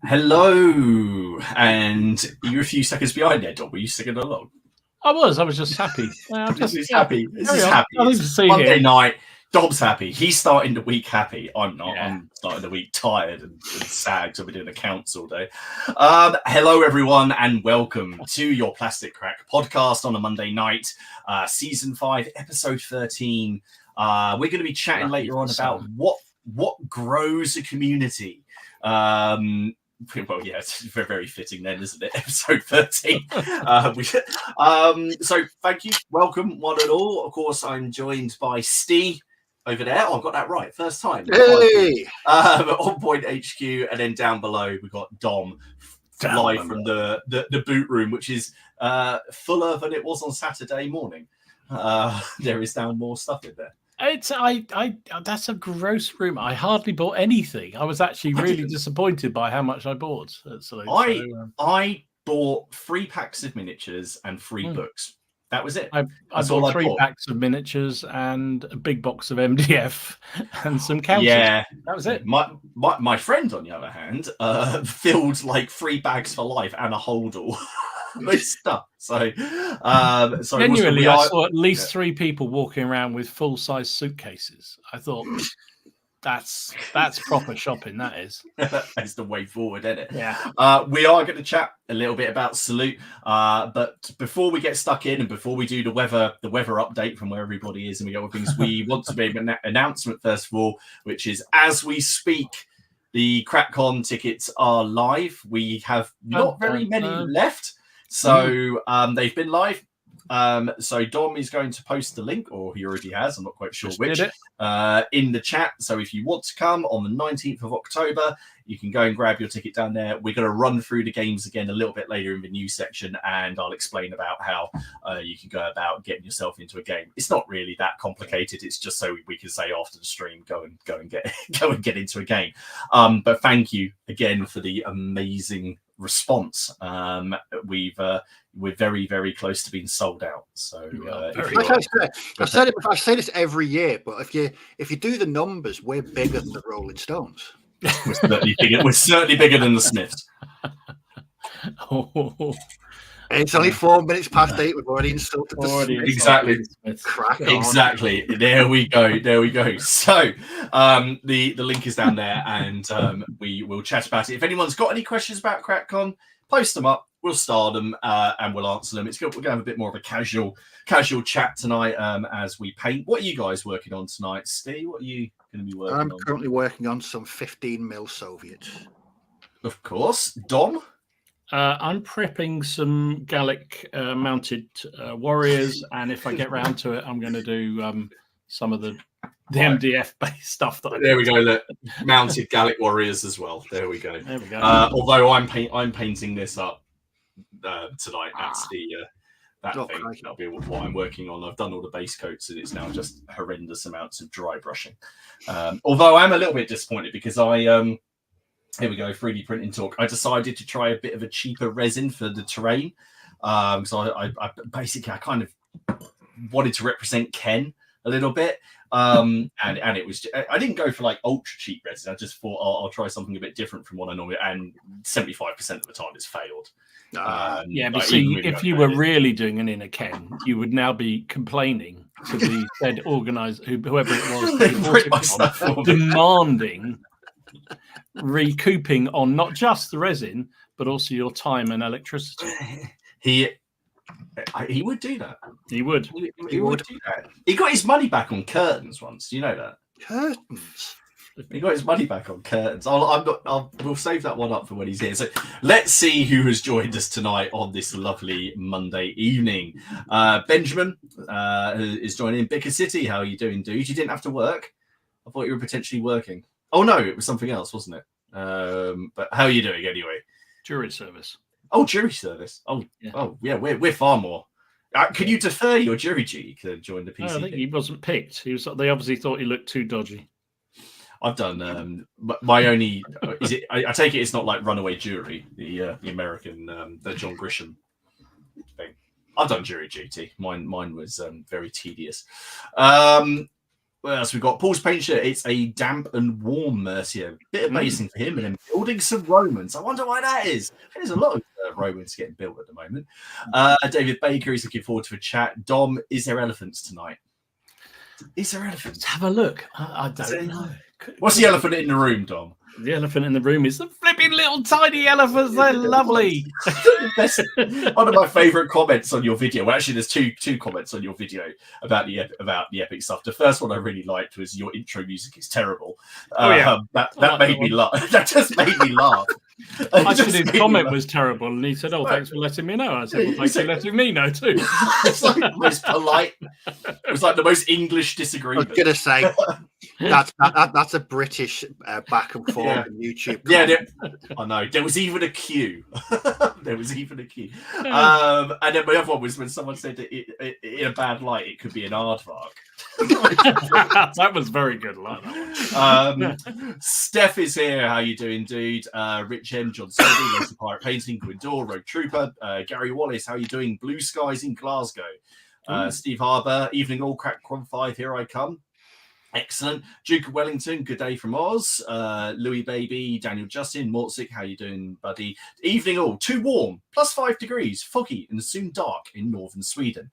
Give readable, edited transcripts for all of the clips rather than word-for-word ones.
Hello, and you're a few seconds behind there, Dom. Were you singing along? I was just happy. This is happy. Nothing to see Monday here. night. Dom's happy. He's starting the week happy. I'm not. Yeah. I'm starting the week tired and sad because I've been doing accounts all day. Hello, everyone, and welcome to your Plastic Crack podcast on a Monday night, season 5, episode 13. We're going to be chatting later on about what grows a community. Well, yeah, it's very fitting then, isn't it? Episode 13. So thank you. Welcome, one and all. Of course, I'm joined by Steve over there. Oh, I got that right. First time. Hey! On Point HQ. And then down below, we've got Dom live from the boot room, which is fuller than it was on Saturday morning. There is now more stuff in there. That's a gross room. I hardly bought anything. I was actually really disappointed by how much I bought. I bought 3 packs of miniatures and 3 books. That was it. I bought 3 packs of miniatures and a big box of MDF and some counters. Yeah, that was it. My friend, on the other hand, filled like 3 bags for life and a holdall. Stuff. So genuinely, I saw at least 3 people walking around with full-size suitcases. I thought that's proper shopping. That is. That's the way forward, isn't it? Yeah. We are going to chat a little bit about Salute, but before we get stuck in and before we do the weather update from where everybody is and we go with things, we want to make an announcement first of all, which is as we speak. The Crapcom tickets are live. We have not very many left. So they've been live. So Dom is going to post the link, or he already has, I'm not quite sure which, in the chat. So if you want to come on the 19th of October, you can go and grab your ticket down there. We're going to run through the games again a little bit later in the news section, and I'll explain about how you can go about getting yourself into a game. It's not really that complicated. It's just so we can say after the stream, go and get into a game. But thank you again for the amazing response. We're very, very close to being sold out. So I say this every year, but if you do the numbers, we're bigger than the Rolling Stones. We're certainly bigger than the Smiths. It's only 4 minutes past 8. We've already insulted the Smiths. Exactly. There we go. So the link is down there, and we will chat about it. If anyone's got any questions about Crapcom, post them up. We'll star them and we'll answer them. We're going to have a bit more of a casual chat tonight as we paint. What are you guys working on tonight, Steve? What are you going to be working on? I'm currently working on some 15mm Soviets. Of course. Dom? I'm prepping some Gallic mounted warriors, and if I get round to it, I'm going to do some of the MDF based stuff. There we go. Look, mounted Gallic warriors as well. There we go. Although I'm painting this up tonight. That's that thing. That'll be what I'm working on. I've done all the base coats, and it's now just horrendous amounts of dry brushing. Although I'm a little bit disappointed because here we go, 3D printing talk. I decided to try a bit of a cheaper resin for the terrain. So I basically kind of wanted to represent Ken a little bit. And it was, I didn't go for like ultra cheap resin. I just thought I'll try something a bit different from what I normally, and 75% of the time it's failed. But see, if you were really doing an inner Ken, you would now be complaining to the said organizer, whoever it was, demanding recouping on not just the resin but also your time and electricity. He would do that. He would do that. He got his money back on curtains once. Do you know that? Curtains. He got his money back on curtains. We'll save that one up for when he's here. So let's see who has joined us tonight on this lovely Monday evening. Benjamin is joining. Bicker City, how are you doing, dude? You didn't have to work. I thought you were potentially working. Oh no, it was something else, wasn't it? But how are you doing anyway? Jury service. Oh, jury service. Oh yeah. We're far more. Can you defer your jury duty to join the PC? I think he wasn't picked. They obviously thought he looked too dodgy. I've done my only. Is it? I take it it's not like Runaway Jury, the American, the John Grisham thing. I've done jury duty. Mine was very tedious. What else we got? Paul's paint shirt. It's a damp and warm Mercia. Bit of basing for him, and then building some Romans. I wonder why that is. There's a lot of Romans getting built at the moment. David Baker is looking forward to a chat. Dom, is there elephants tonight? Is there elephants? Let's have a look. I don't know. What's the elephant in the room, Dom? The elephant in the room is the flipping little tiny elephants. They're lovely. One of my favourite comments on your video. Well, actually, there's two comments on your video about the epic stuff. The first one I really liked was your intro music is terrible. That made me laugh. That just made me laugh. Actually, his comment was terrible, and he said, thanks for letting me know. I said, well, thanks for letting me know too. It's like the most polite. It was like the most English disagreement. I was gonna say that's a British back and forth on YouTube. Yeah, I know. There was even a queue. And then my other one was when someone said that in a bad light, it could be an aardvark. That was very good. Like that one. Steph is here. How you doing, dude? Rich M, John Selby, Local Pirate Painting, Gwendor, Road Trooper, Gary Wallace. How you doing? Blue Skies in Glasgow. Steve Harbour, evening all. Crapcom 5. Here I come. Excellent. Duke of Wellington, good day from Oz. Louis Baby, Daniel Justin, Mortzik, how you doing, buddy? Evening all. Too warm. +5 degrees. Foggy and soon dark in northern Sweden.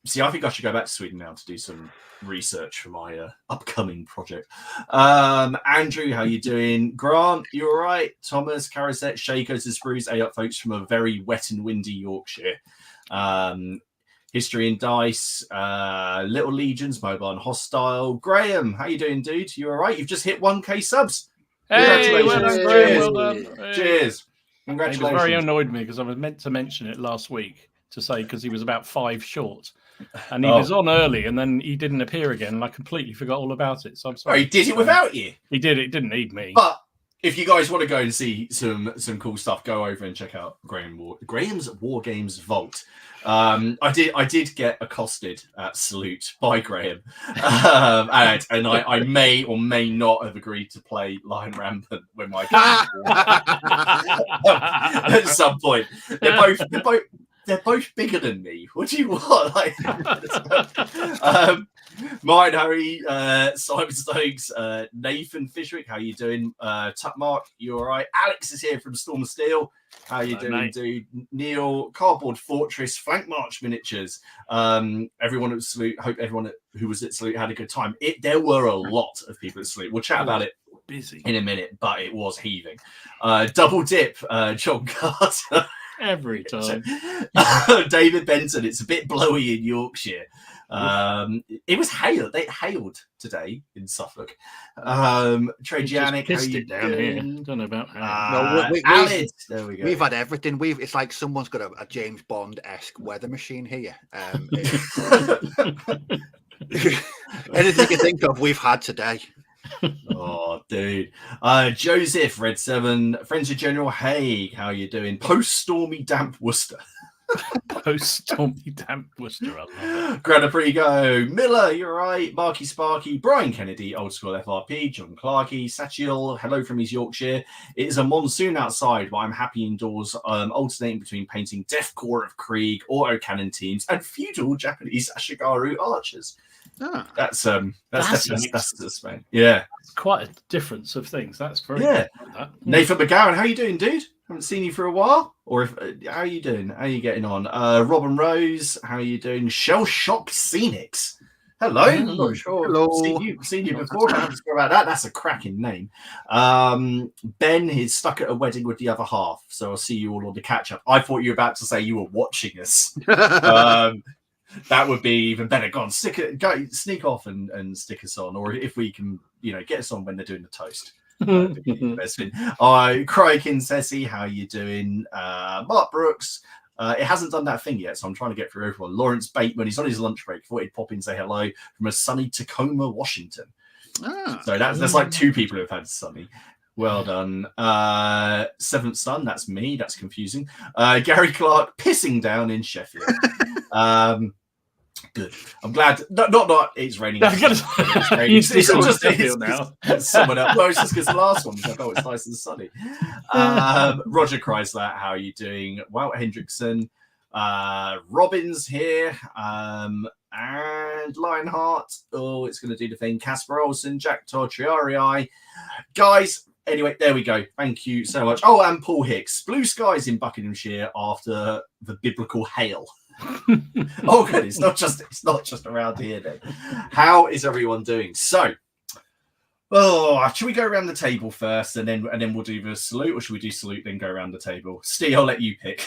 See, I think I should go back to Sweden now to do some research for my upcoming project. Andrew, how you doing? Grant, you all right? Thomas, Carazette, Shakos and Sprues. Hey up, folks, from a very wet and windy Yorkshire. History and Dice, Little Legions, Mobile and Hostile. Graham, how you doing, dude? You all right? You've just hit 1K subs. Hey, well done, Graham. Well done. Hey. Cheers. Congratulations. He was very annoyed me because I was meant to mention it last week to say because he was about 5 short. And he was on early, and then he didn't appear again, and I completely forgot all about it. So I'm sorry. Oh, he did it without you? He did it. Didn't need me. But if you guys want to go and see some cool stuff, go over and check out Graham's War Games Vault. I did get accosted at Salute by Graham, and I may or may not have agreed to play Lion Rampant when my at some point. They're both bigger than me. What do you want? Like, Mine, Harry, Simon Stokes, Nathan Fishwick, how you doing? Tutmark, you all right? Alex is here from Storm of Steel. How you doing, mate? Dude? Neil, Cardboard Fortress, Flank March Miniatures. Everyone at Salute, hope everyone who was at Salute had a good time. There were a lot of people at Salute. We'll chat about it in a minute, but it was heaving. Double Dip, John Carter. Every time. David Benson, it's a bit blowy in Yorkshire. It was hailed. They hailed today in Suffolk. Tragianic, how you down here? I don't know about there we go. We've had everything. It's like someone's got a James Bond-esque weather machine here. Anything you can think of, we've had today. Oh, dude. Joseph, Red 7, Friends of General Haig, how you doing? Post-stormy damp Worcester. Post-stormy damp Worcester. Grana Prigo, Miller, you're right. Marky Sparky, Brian Kennedy, Old School FRP, John Clarkey, Sachiel, hello from East Yorkshire. It is a monsoon outside, but I'm happy indoors, alternating between painting Death Corps of Krieg, autocannon teams, and feudal Japanese Ashigaru archers. That's this, mate. Yeah, it's quite a difference of things. That's very good. Nathan McGowan, how you doing, dude? Haven't seen you for a while. Or how are you doing? How are you getting on? Robin Rose, how are you doing? Shell Shock Scenics. Hello. I'm not sure. Hello. Seen you before. I'm sure about that. That's a cracking name. Ben is stuck at a wedding with the other half, so I'll see you all on the catch up. I thought you were about to say you were watching us. That would be even better. Go on, sneak off and stick us on, or if we can, get us on when they're doing the toast. Craig Kinsesi, how you doing? Mark Brooks, it hasn't done that thing yet, so I'm trying to get through everyone. Lawrence Bateman, he's on his lunch break. Thought he'd pop in and say hello from a sunny Tacoma, Washington. So that's like 2 people who've had sunny. Well done. Seventh Son, that's me. That's confusing. Gary Clark, pissing down in Sheffield. Good. I'm glad. Not. It's raining. It's raining. It's just now. Someone else. Well, it's just because the last one was like, it's nice and sunny. Roger Chrysler, how are you doing? Wout Hendrickson. Robin's here. and Lionheart. Oh, it's going to do the thing. Casper Olsen, Jack Tortriari. Guys, anyway, there we go. Thank you so much. Oh, and Paul Hicks. Blue skies in Buckinghamshire after the biblical hail. Oh, good. It's not just around here then. How is everyone doing? So, should we go around the table first and then we'll do the salute, or should we do salute then go around the table? Steve, I'll let you pick.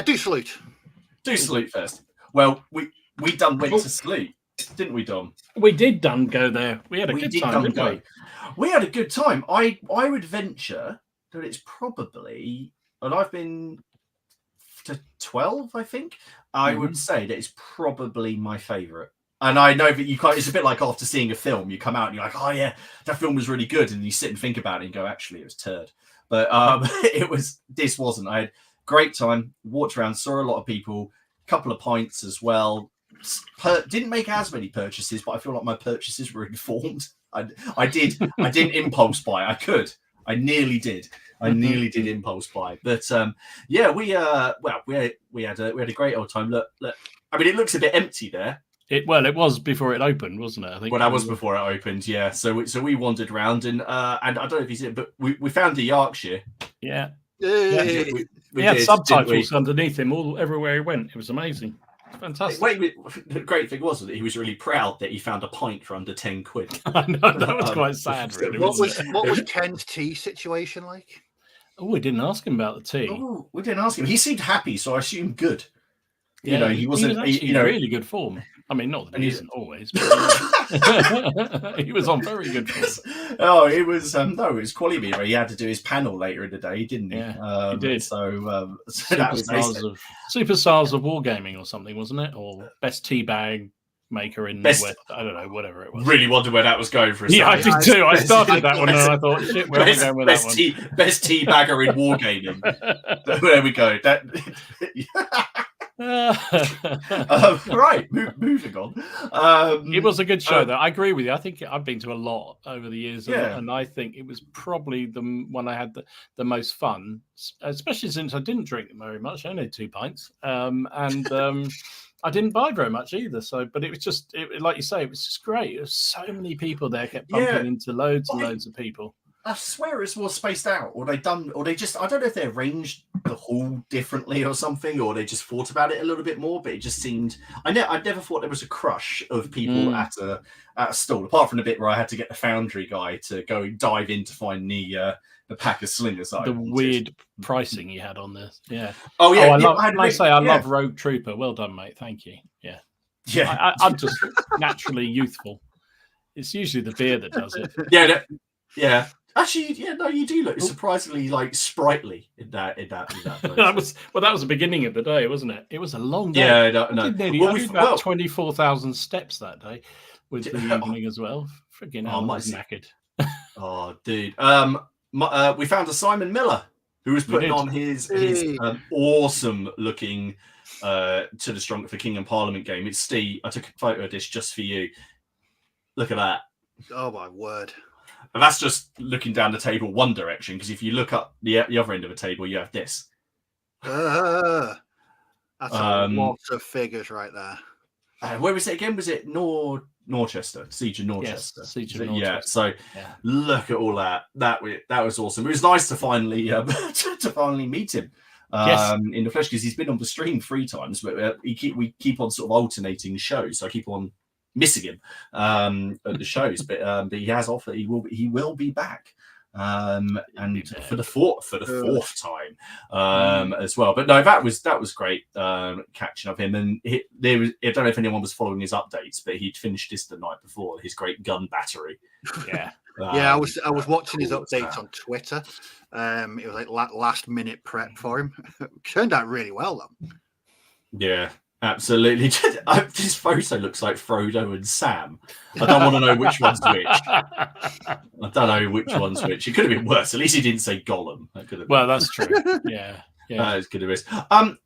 Do salute. Do salute first. Well, we went to salute, didn't we, Dom? We did go there. We had a good time, didn't we? We had a good time. I would venture that it's probably, and I've been to 12, I think. I would say that it's probably my favourite. And I know that you can't, it's a bit like after seeing a film, you come out and you're like, oh yeah, that film was really good. And you sit and think about it and go, actually, it was turd. But this wasn't. I had great time, walked around, saw a lot of people, couple of pints as well. Didn't make as many purchases, but I feel like my purchases were informed. I didn't impulse buy. I nearly did. I nearly did impulse buy. But yeah, we had a great old time. Look. I mean, it looks a bit empty there. It was before it opened, wasn't it? I think. Well, that was before it opened. Yeah. So we wandered around and I don't know if you see it, but we found the Yorkshire. Yeah. We had did, subtitles underneath him everywhere he went. It was amazing. Fantastic. The great thing was that he was really proud that he found a pint for under 10 quid. I know, that was quite sad, really. What was Ken's tea situation like? Oh, we didn't ask him about the tea. Oh, we didn't ask him. He seemed happy, so I assumed good. Yeah, he wasn't. He was actually in really good form. I mean, not that he isn't always, but he was on very good form. Oh, it was it was quality beer. He had to do his panel later in the day, didn't he? Yeah, he did. So that was Superstars of Wargaming or something, wasn't it? Or best tea bag maker in the West. I don't know, whatever it was. Really wondered where that was going for a second. Yeah, I did too. I started that one and I thought, shit, where am I going with that one? Best tea bagger in Wargaming. There we go. Right, moving on. It was a good show, though. I agree with you. I think I've been to a lot over the years, and I think it was probably the one I had the most fun, especially since I didn't drink very much. I only had 2 pints, and I didn't buy very much either. So, but it was just like you say, it was just great. There was so many people there, kept bumping into loads and loads of people. I swear it's more spaced out, or I don't know if they arranged the hall differently or something, or they just thought about it a little bit more. But it just seemed I never thought there was a crush of people at a stall, apart from the bit where I had to get the foundry guy to go dive in to find the pack of slingers. The weird pricing he had on this, yeah. Oh yeah, I love Rogue Trooper. Well done, mate. Thank you. Yeah, yeah. I'm just naturally youthful. It's usually the beer that does it. Yeah. Actually, no, you do look surprisingly sprightly in that place. that was the beginning of the day, wasn't it? It was a long day. Yeah, no. I did about 24,000 steps that day with the evening as well. Friggin' hell, I was knackered. Oh, dude. We found a Simon Miller who was putting on his awesome looking to the Strong for King and Parliament game. It's Steve. I took a photo of this just for you. Look at that. Oh my word. And that's just looking down the table one direction, because if you look up the other end of the table, you have this. That's a lot of figures right there. Where was it again? Was it Norchester? Siege of Norchester. Yes, Siege of Norchester. Yeah. So look at all that. That was awesome. It was nice to finally meet him in the flesh, because he's been on the stream 3 times, but we keep on sort of alternating shows. So I keep on missing him at the shows, but he has offered he will be back and for the fourth time as well. But no, that was great catching up him. And I don't know if anyone was following his updates, but he'd finished this the night before, his great gun battery. I was watching his updates on Twitter. It was like last minute prep for him. Turned out really well though. Yeah. Absolutely. This photo looks like Frodo and Sam. I don't want to know which one's which. I don't know which one's which. It could have been worse. At least he didn't say Gollum. That could have been. Well, that's true. Yeah. That could have been.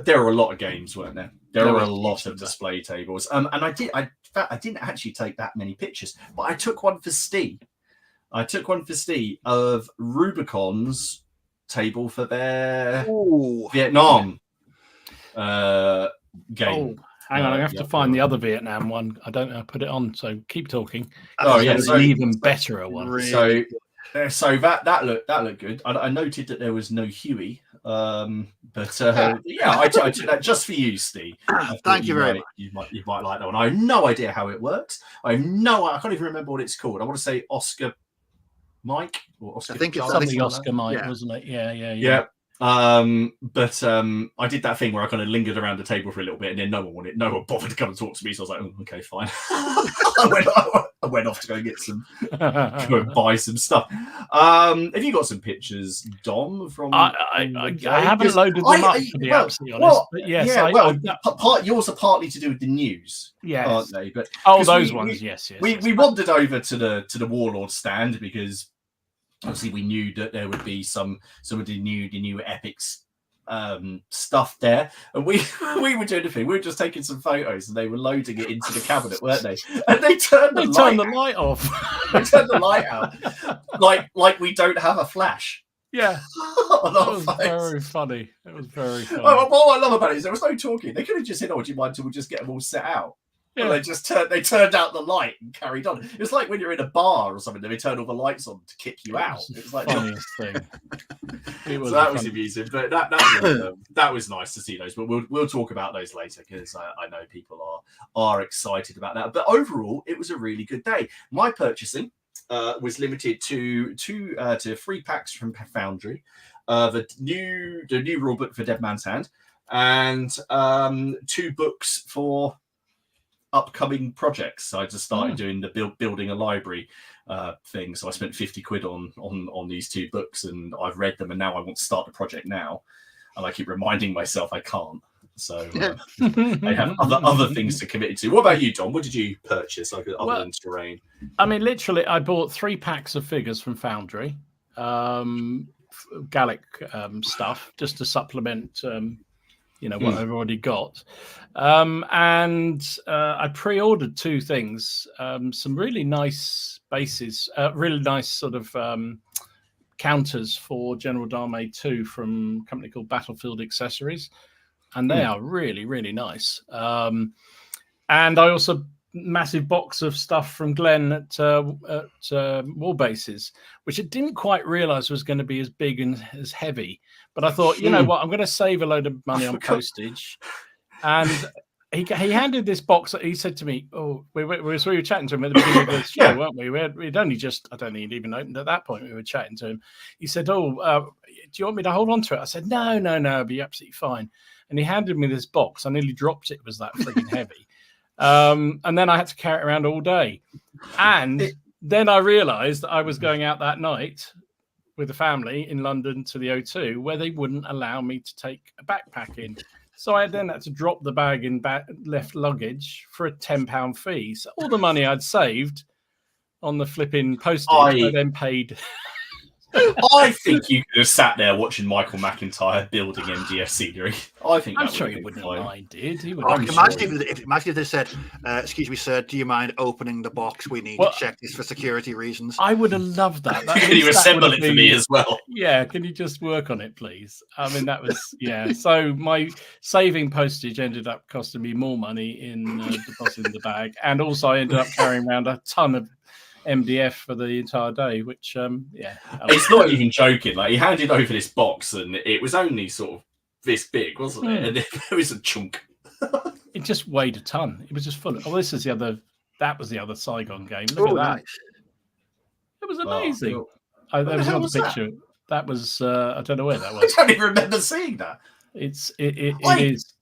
There were a lot of games, weren't there? There were a lot of display tables. And I didn't actually take that many pictures, but I took one for Steve. Of Rubicon's table for their Vietnam game. Hang on, I have to find the other Vietnam one. I don't know. I put it on, so keep talking. Oh yeah, so an even better one. Really so that looked good. I noted that there was no Huey, but yeah, I took that just for you, Steve. Thank you very much. You might like that one. I have no idea how it works. I can't even remember what it's called. I want to say Oscar Mike or Oscar. I think it's something Oscar Mike, wasn't it? Yeah. But I did that thing where I kind of lingered around the table for a little bit, and then no one bothered to come and talk to me. So I was like, oh, okay, fine. I went off to go get go buy some stuff. Have you got some pictures, Dom? From I haven't loaded them up, to be absolutely honest. But yes, yours are partly to do with the news, aren't they? But those ones, yes. We wandered over to the Warlord stand because obviously we knew that there would be some of the new Epics stuff there, and we were doing the thing. We were just taking some photos, and they were loading it into the cabinet, weren't they? And they turned the light off. They turned the light out, like we don't have a flash. Yeah, that was very funny. It was very funny. What I love about it is there was no talking. They could have just said, "Oh, would you mind till we just get them all set out?" Yeah. They just turned out the light and carried on. It was like when you're in a bar or something, they turn all the lights on to kick you out. It was like the funniest thing. So that was amusing, but that was nice to see those. But we'll talk about those later because I know people are excited about that. But overall, it was a really good day. My purchasing was limited to 3 packs from Foundry, the new rulebook for Dead Man's Hand, and 2 books for upcoming projects. So I just started doing the building a library thing. So I spent 50 quid on these 2 books, and I've read them, and now I want to start the project now. And I keep reminding myself I can't. So I have other things to commit to. What about you, John? What did you purchase other than terrain? I mean, literally, I bought 3 packs of figures from Foundry, Gallic stuff, just to supplement what I've already got. And I pre-ordered 2 things, some really nice bases, really nice sort of counters for General Dame 2 from a company called Battlefield Accessories. And they are really, really nice. And I also massive box of stuff from Glenn at War Bases, which I didn't quite realize was going to be as big and as heavy. But I thought, you know what, I'm going to save a load of money on postage. And he handed this box. He said to me, "Oh, we were chatting to him at the beginning of the show, weren't we? We'd only just, I don't think he'd even opened at that point. We were chatting to him. He said, "Oh, do you want me to hold on to it?" I said, "No, it'll be absolutely fine." And he handed me this box. I nearly dropped it. It was that freaking heavy. And then I had to carry it around all day. And then I realized that I was going out that night with the family in London to the O2, where they wouldn't allow me to take a backpack in. So I then had to drop the bag in left luggage for a £10 fee. So all the money I'd saved on the flipping postage, I then paid. I think you could have sat there watching Michael McIntyre building MDF scenery. I'm sure he wouldn't have minded. Imagine if they said, "Excuse me, sir, do you mind opening the box? We need to check this for security reasons." I would have loved that. Can you assemble it for me as well? Yeah, can you just work on it, please? I mean, that was So my saving postage ended up costing me more money in depositing the bag, and also I ended up carrying around a ton of MDF for the entire day, which it's not even joking. Like, he handed over this box and it was only sort of this big, wasn't it? And there was a chunk. It just weighed a ton. It was just full of that was the other Saigon game. Look at that. Nice. It was amazing. There was another picture. That was I don't know where that was. I don't even remember seeing that. It is.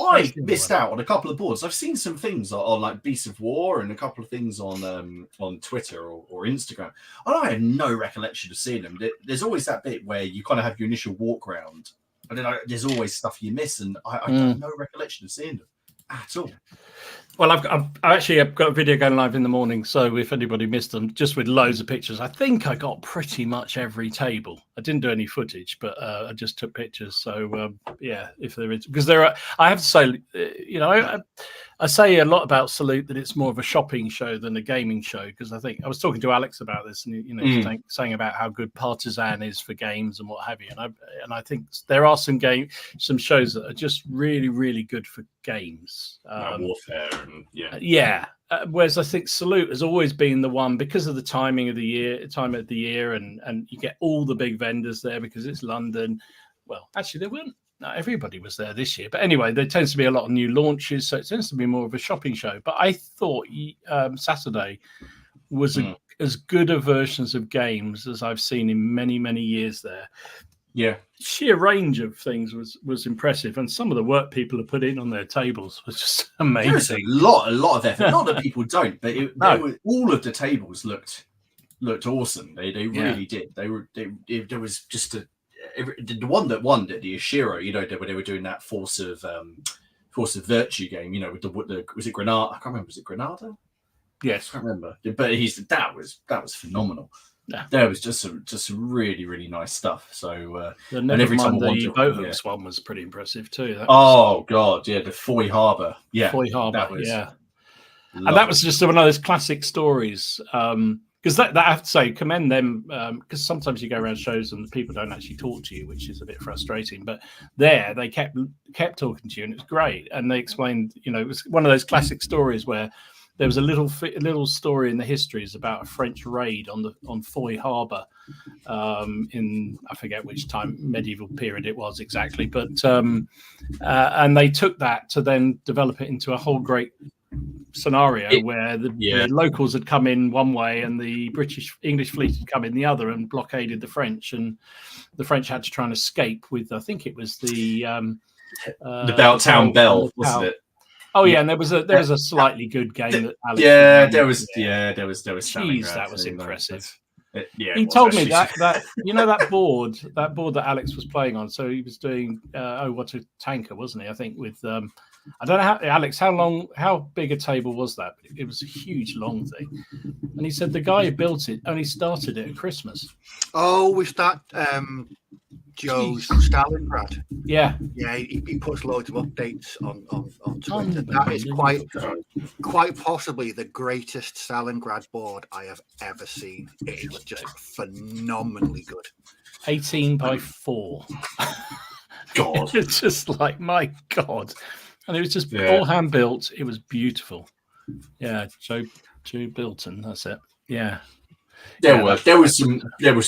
I missed out on a couple of boards. I've seen some things on like Beasts of War and a couple of things on Twitter or Instagram. And I have no recollection of seeing them. There's always that bit where you kind of have your initial walk round, and then there's always stuff you miss, and I have no recollection of seeing them at all. Well, I've got a video going live in the morning, so if anybody missed them, just with loads of pictures. I think I got pretty much every table. I didn't do any footage, but I just took pictures. So if there is, because there are, I have to say, I say a lot about Salute that it's more of a shopping show than a gaming show, because I think I was talking to Alex about this, and saying about how good Partisan is for games and what have you, and I think there are some shows that are just really, really good for games. Warfare and whereas I think Salute has always been the one because of the time of the year, and you get all the big vendors there because it's London. Well, actually, there weren't. Not everybody was there this year, but anyway, there tends to be a lot of new launches, so it tends to be more of a shopping show. But I thought Saturday was as good a versions of games as I've seen in many, many years there. Yeah, sheer range of things was impressive, and some of the work people have put in on their tables was just amazing. There's a lot of effort. Not that people don't, but all of the tables looked awesome. They really did. There was just the one that won, the Ashiro, you know, when they were doing that Force of Virtue game, you know, with the was it Granada? I can't remember. Was it Granada? Yes, I can't remember. But that was phenomenal. Yeah. There was just some really, really nice stuff. So and every time the boathooks one was pretty impressive too. God, yeah, the Foy Harbour, Foy Harbour, and that was just one of those classic stories. Because that I have to say, commend them, because sometimes you go around shows and the people don't actually talk to you, which is a bit frustrating. But there, they kept talking to you, and it was great. And they explained, you know, it was one of those classic stories where there was a little story in the histories about a French raid on Foy Harbour in, I forget which time, medieval period it was exactly, but and they took that to then develop it into a whole great scenario where the locals had come in one way and the English fleet had come in the other and blockaded the French, and the French had to try and escape with, I think it was the Belltown Bell, wasn't it? Oh yeah, and there was a slightly good game that Alex. There was. Jeez, that was impressive. He told me that you know that board that Alex was playing on. So he was doing what a tanker, wasn't he? I think with I don't know how big a table was that? It was a huge long thing. And he said the guy who built it only started it at Christmas. Oh, was that Joe's Stalingrad? Yeah. Yeah, he puts loads of updates on Twitter. That is quite possibly the greatest Stalingrad board I have ever seen. It is just phenomenally good. 18 by 4. God. It's just like, my God. And it was just all hand built. It was beautiful. Yeah, Joe Bilton, that's it. Yeah. There was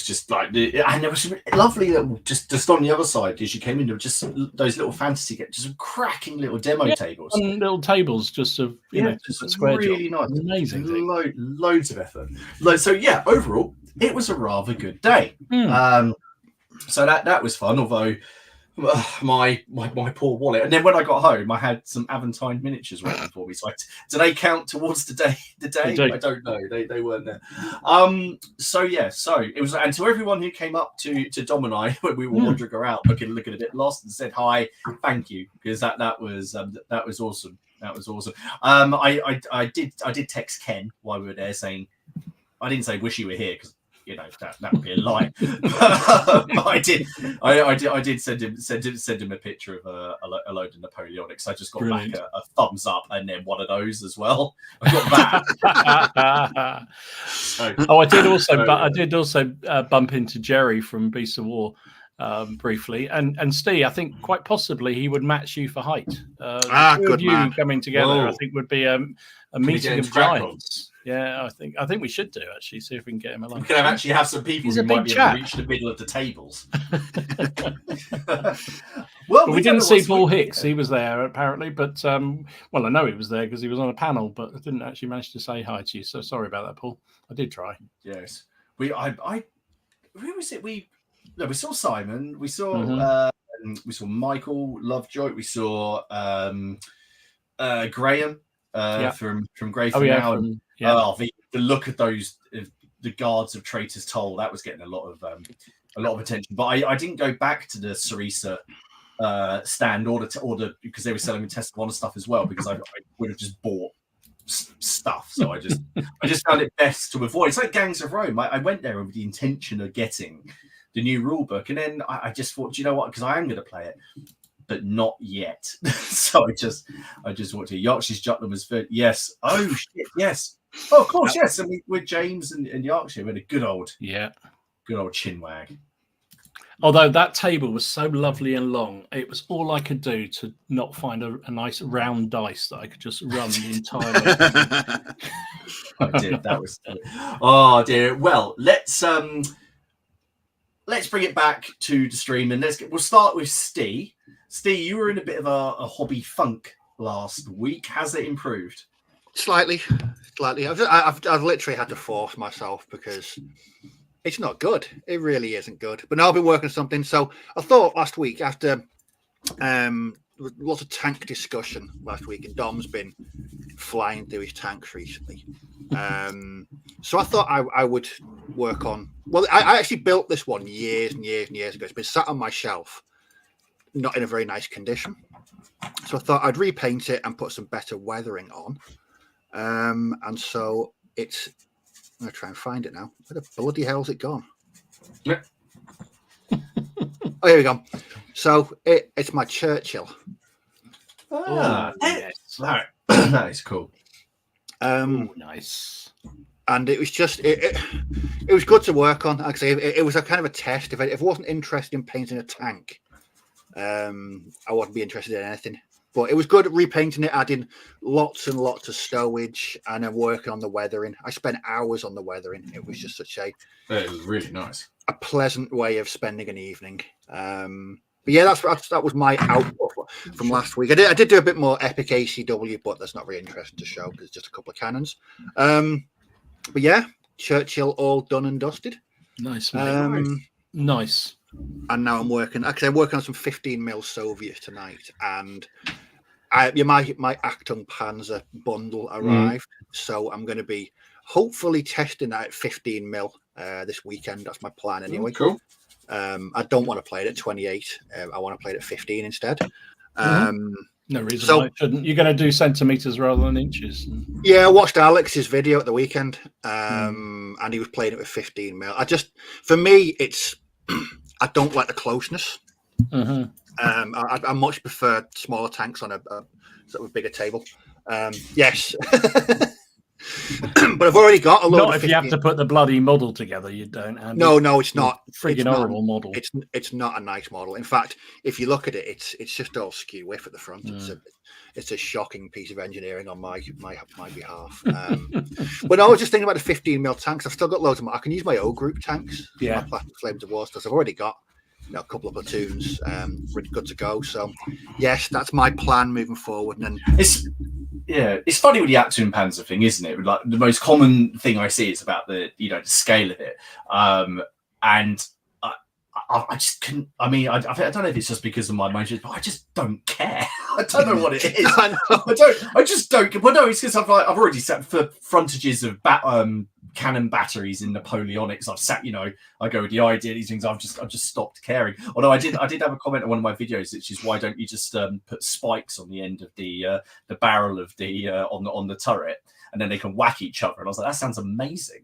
just like and there was some lovely little just on the other side as you came in, there were just those little fantasy games, just some cracking little demo tables. Little tables just of just a square really job. Nice. Amazing thing. Loads of effort. So overall it was a rather good day. So that was fun, although my poor wallet. And then when I got home, I had some Aventine miniatures waiting for me. So do they count towards the day? I don't know. They weren't there. So it was. And to everyone who came up to Dom and I when we were wandering around, looking a bit lost, and said hi, thank you, because that was awesome. That was awesome. I did text Ken while we were there saying, I didn't say wish you were here because, you know, that would be a lie. But I did send him a picture of a load of Napoleonics. I just got back a thumbs up and then one of those as well. I got that. I did also bump into Jerry from Beasts of War briefly, and Steve, I think quite possibly he would match you for height. Good you man. Coming together, Whoa. I think would be a meeting of giants. Yeah, I think we should do actually. See if we can get him along. We can actually have some people who might be able to reach the middle of the tables. Well, we didn't see Paul Hicks. He was there apparently, but I know he was there because he was on a panel, but I didn't actually manage to say hi to you. So sorry about that, Paul. I did try. Yes, who was it? We saw Simon. We saw Michael Lovejoy. We saw Graham from Grey for Now. The look at those, the guards of Traitor's Toll, that was getting a lot of attention. But I didn't go back to the Sarisa stand or because they were selling Test of Honor stuff as well, because I would have just bought stuff. So I just found it best to avoid. It's like Gangs of Rome. I went there with the intention of getting the new rule book, and then I just thought, you know what, because I am going to play it, but not yet. So I just walked to Yorkshire's Jutland was third. Yes. Oh shit. Yes. Oh, of course. Yes. And with James and Yorkshire, we had a good old chinwag. Although that table was so lovely and long, it was all I could do to not find a nice round dice that I could just run the entire way. I did. That was. Oh dear. Well, let's bring it back to the stream, and we'll start with Steve. Steve, you were in a bit of a hobby funk last week. Has it improved? Slightly. I've literally had to force myself because it's not good. It really isn't good. But now I've been working on something. So I thought last week, after lots of tank discussion last week, and Dom's been flying through his tanks recently. So I thought I would work on. Well, I actually built this one years and years and years ago. It's been sat on my shelf, not in a very nice condition. So I thought I'd repaint it and put some better weathering on. And so it's. I'm gonna try and find it now. Where the bloody hell's it gone? Yeah. Oh, here we go. So it's my Churchill. Yes. That is cool. Nice. And it was just it was good to work on. Actually, it was a kind of a test. If I wasn't interested in painting a tank, I wouldn't be interested in anything. But it was good at repainting it, adding lots and lots of stowage, and then working on the weathering. I spent hours on the weathering. It was just such it was really nice. a pleasant way of spending an evening. But yeah, that was my output from last week. I did do a bit more epic ACW, but that's not really interesting to show because it's just a couple of cannons. But yeah, Churchill all done and dusted. Nice. Nice. And now I'm working on some 15mm Soviet tonight, and my Achtung Panzer bundle arrived, so I'm going to be hopefully testing that at 15mm this weekend. That's my plan anyway. Cool. I don't want to play it at 28. I want to play it at 15 instead. No reason why it shouldn't. You're going to do centimeters rather than inches. Yeah, I watched Alex's video at the weekend, and he was playing it with 15mm. For me, it's I don't like the closeness. I much prefer smaller tanks on a sort of bigger table. Yes. But I've already got a lot. Not if you have to put the bloody model together, you don't. No, it's not. Friggin' horrible model. It's not a nice model. In fact, if you look at it, it's just all skew whiff at the front. It's a shocking piece of engineering on my behalf. But I was just thinking about the 15mm tanks. I've still got loads of them. I can use my O group tanks. Yeah. My Plastic Flames of War stuff. I've already got a couple of platoons really good to go. So yes, that's my plan moving forward. And it's funny with the Achtung Panzer thing, isn't it? Like the most common thing I see is about the scale of it, and I just couldn't. I mean, I don't know if it's just because of my emotions, but I just don't care. I don't know what it is. I just don't. Well, no, it's because I've already sat for frontages of cannon batteries in Napoleonics. I've sat, I go with the idea of these things. I've just stopped caring. Although I did have a comment on one of my videos, which is why don't you just put spikes on the end of the barrel of the on the turret, and then they can whack each other. And I was like, that sounds amazing.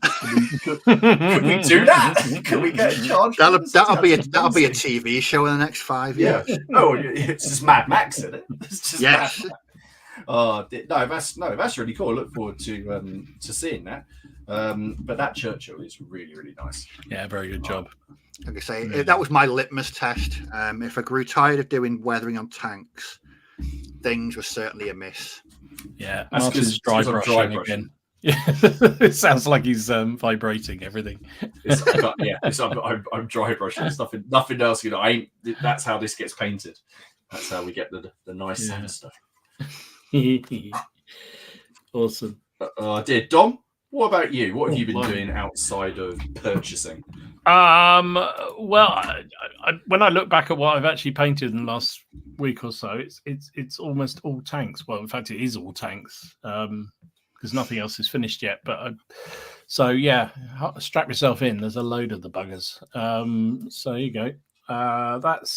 Could we do that? Can we get a charge? That'll be a TV show in the next 5 years. Yeah. Oh, it's just Mad Max, isn't it? It's just yes. That's really cool. I look forward to seeing that. But that Churchill is really, really nice. Yeah, very good job. Like I say, that was my litmus test. If I grew tired of doing weathering on tanks, things were certainly amiss. Yeah, that's because dry brushing again. Yeah, it sounds like he's vibrating everything. I'm dry brushing. There's nothing else. That's how this gets painted. That's how we get the nice stuff. Awesome. Dear Dom, what about you? What have you been doing outside of purchasing? Well, when I look back at what I've actually painted in the last week or so, it's almost all tanks. Well, in fact, it is all tanks because nothing else is finished yet. But strap yourself in. There's a load of the buggers. So here you go. That's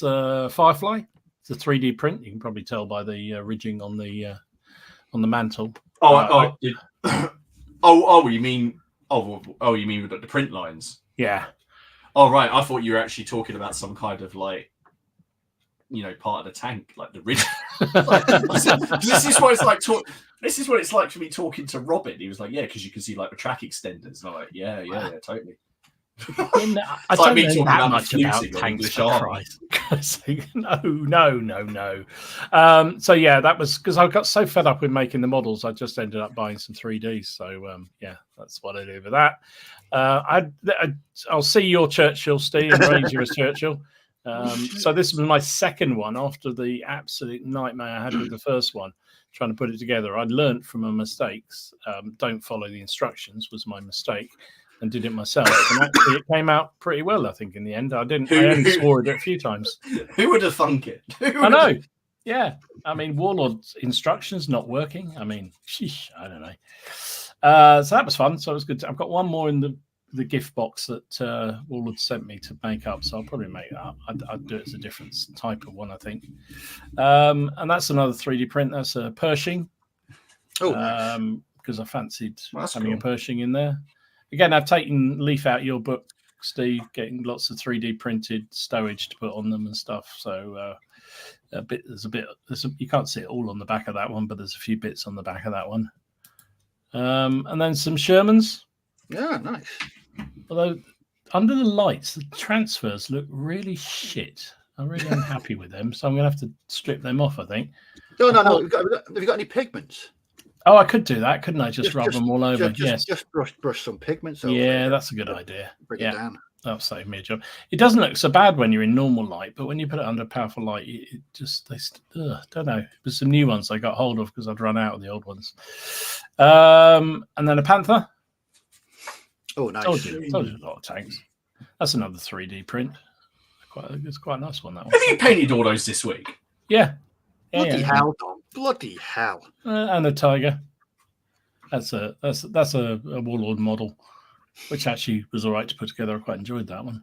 Firefly. It's a 3D print. You can probably tell by the ridging on the mantle. You mean with the print lines? Yeah. Oh right, I thought you were actually talking about some kind of part of the tank, like the ridge. This is what it's like. This is what it's like for me talking to Robin. He was like, "Yeah, because you can see like the track extenders." And I'm like, "Yeah, totally." I don't know that much about tanks, for Christ. No. So yeah, that was because I got so fed up with making the models, I just ended up buying some 3Ds. So yeah, that's what I do with that. I'll see your Churchill, Steve, and raise you as Churchill. So this was my second one after the absolute nightmare I had with the first one, trying to put it together. I'd learned from my mistakes. Don't follow the instructions was my mistake, and did it myself. And actually, it came out pretty well, I think, in the end. I only swore at it a few times. Who would have thunk it? I know. Yeah. I mean, Warlord's instructions not working. I mean, sheesh, I don't know. So that was fun. So it was good. I've got one more in the gift box that Warlord sent me to make up. So I'll probably make that up. I'd do it as a different type of one, I think. And that's another 3D print. That's a Pershing. Oh, because I fancied having a Pershing in there. Again, I've taken leaf out your book, Steve, getting lots of 3D printed stowage to put on them and stuff. So you can't see it all on the back of that one, but there's a few bits on the back of that one. And then some Shermans. Yeah, nice. Although under the lights, the transfers look really shit. I'm really unhappy with them, so I'm going to have to strip them off, I think. No. Have you got any pigments? Oh, I could do that, couldn't I? Just rub them all over. Yes. Just brush some pigments over. Yeah, that's a good idea. Bring it down. That'll save me a job. It doesn't look so bad when you're in normal light, but when you put it under powerful light, it just don't know. There's some new ones I got hold of because I'd run out of the old ones. And then a Panther. Oh, nice. Told you a lot of tanks. That's another 3D print. It's quite a nice one, that one. Have you painted all those this week? Yeah. Bloody hell, Dom. Bloody hell. And a Tiger. That's a Warlord model, which actually was all right to put together. I quite enjoyed that one.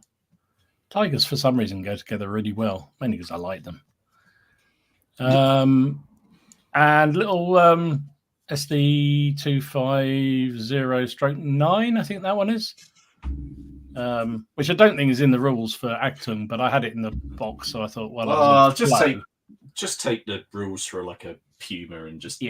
Tigers, for some reason, go together really well, mainly because I like them. And little SD250/9, I think that one is. Which I don't think is in the rules for Actung, but I had it in the box, so I thought, well, just take the rules for like a Puma and just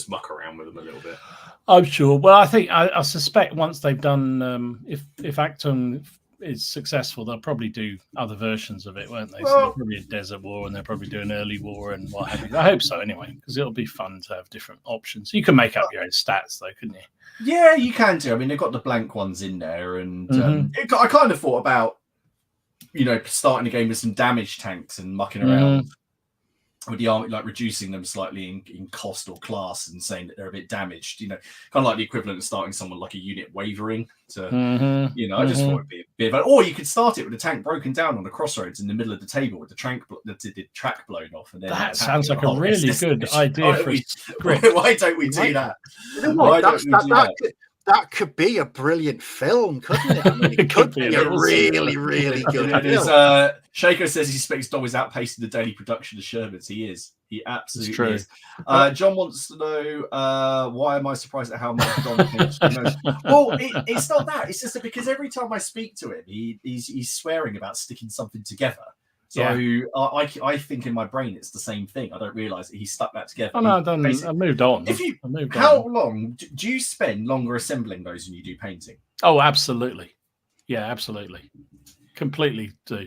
muck around with them a little bit. I'm sure. Well, I think I suspect once they've done, if Actung is successful, they'll probably do other versions of it, won't they? So they'll probably a desert war, and they'll probably do an early war and what have you. I hope so, anyway, because it'll be fun to have different options. You can make up your own stats, though, couldn't you? Yeah, you can do. I mean, they've got the blank ones in there, and I kind of thought about, starting a game with some damage tanks and mucking around with the army, like reducing them slightly in cost or class and saying that they're a bit damaged. Kind of like the equivalent of starting someone like a unit wavering. I just thought it'd be a bit of or you could start it with a tank broken down on the crossroads in the middle of the table with the track blown off. And then that sounds like a really good idea for a script. Why don't we do that? That could be a brilliant film, couldn't it? I mean, it could be a really, really good film. Shaco says he suspects Dom is outpacing the daily production of Shermans. He is. He absolutely is. John wants to know, why am I surprised at how much Dom thinks? Well, it's not that. It's just that because every time I speak to him, he's swearing about sticking something together. So I think in my brain it's the same thing. I don't realise that he stuck that together. Oh no, I moved on. How long do you spend longer assembling those than you do painting? Oh, absolutely. Yeah, absolutely. Completely do.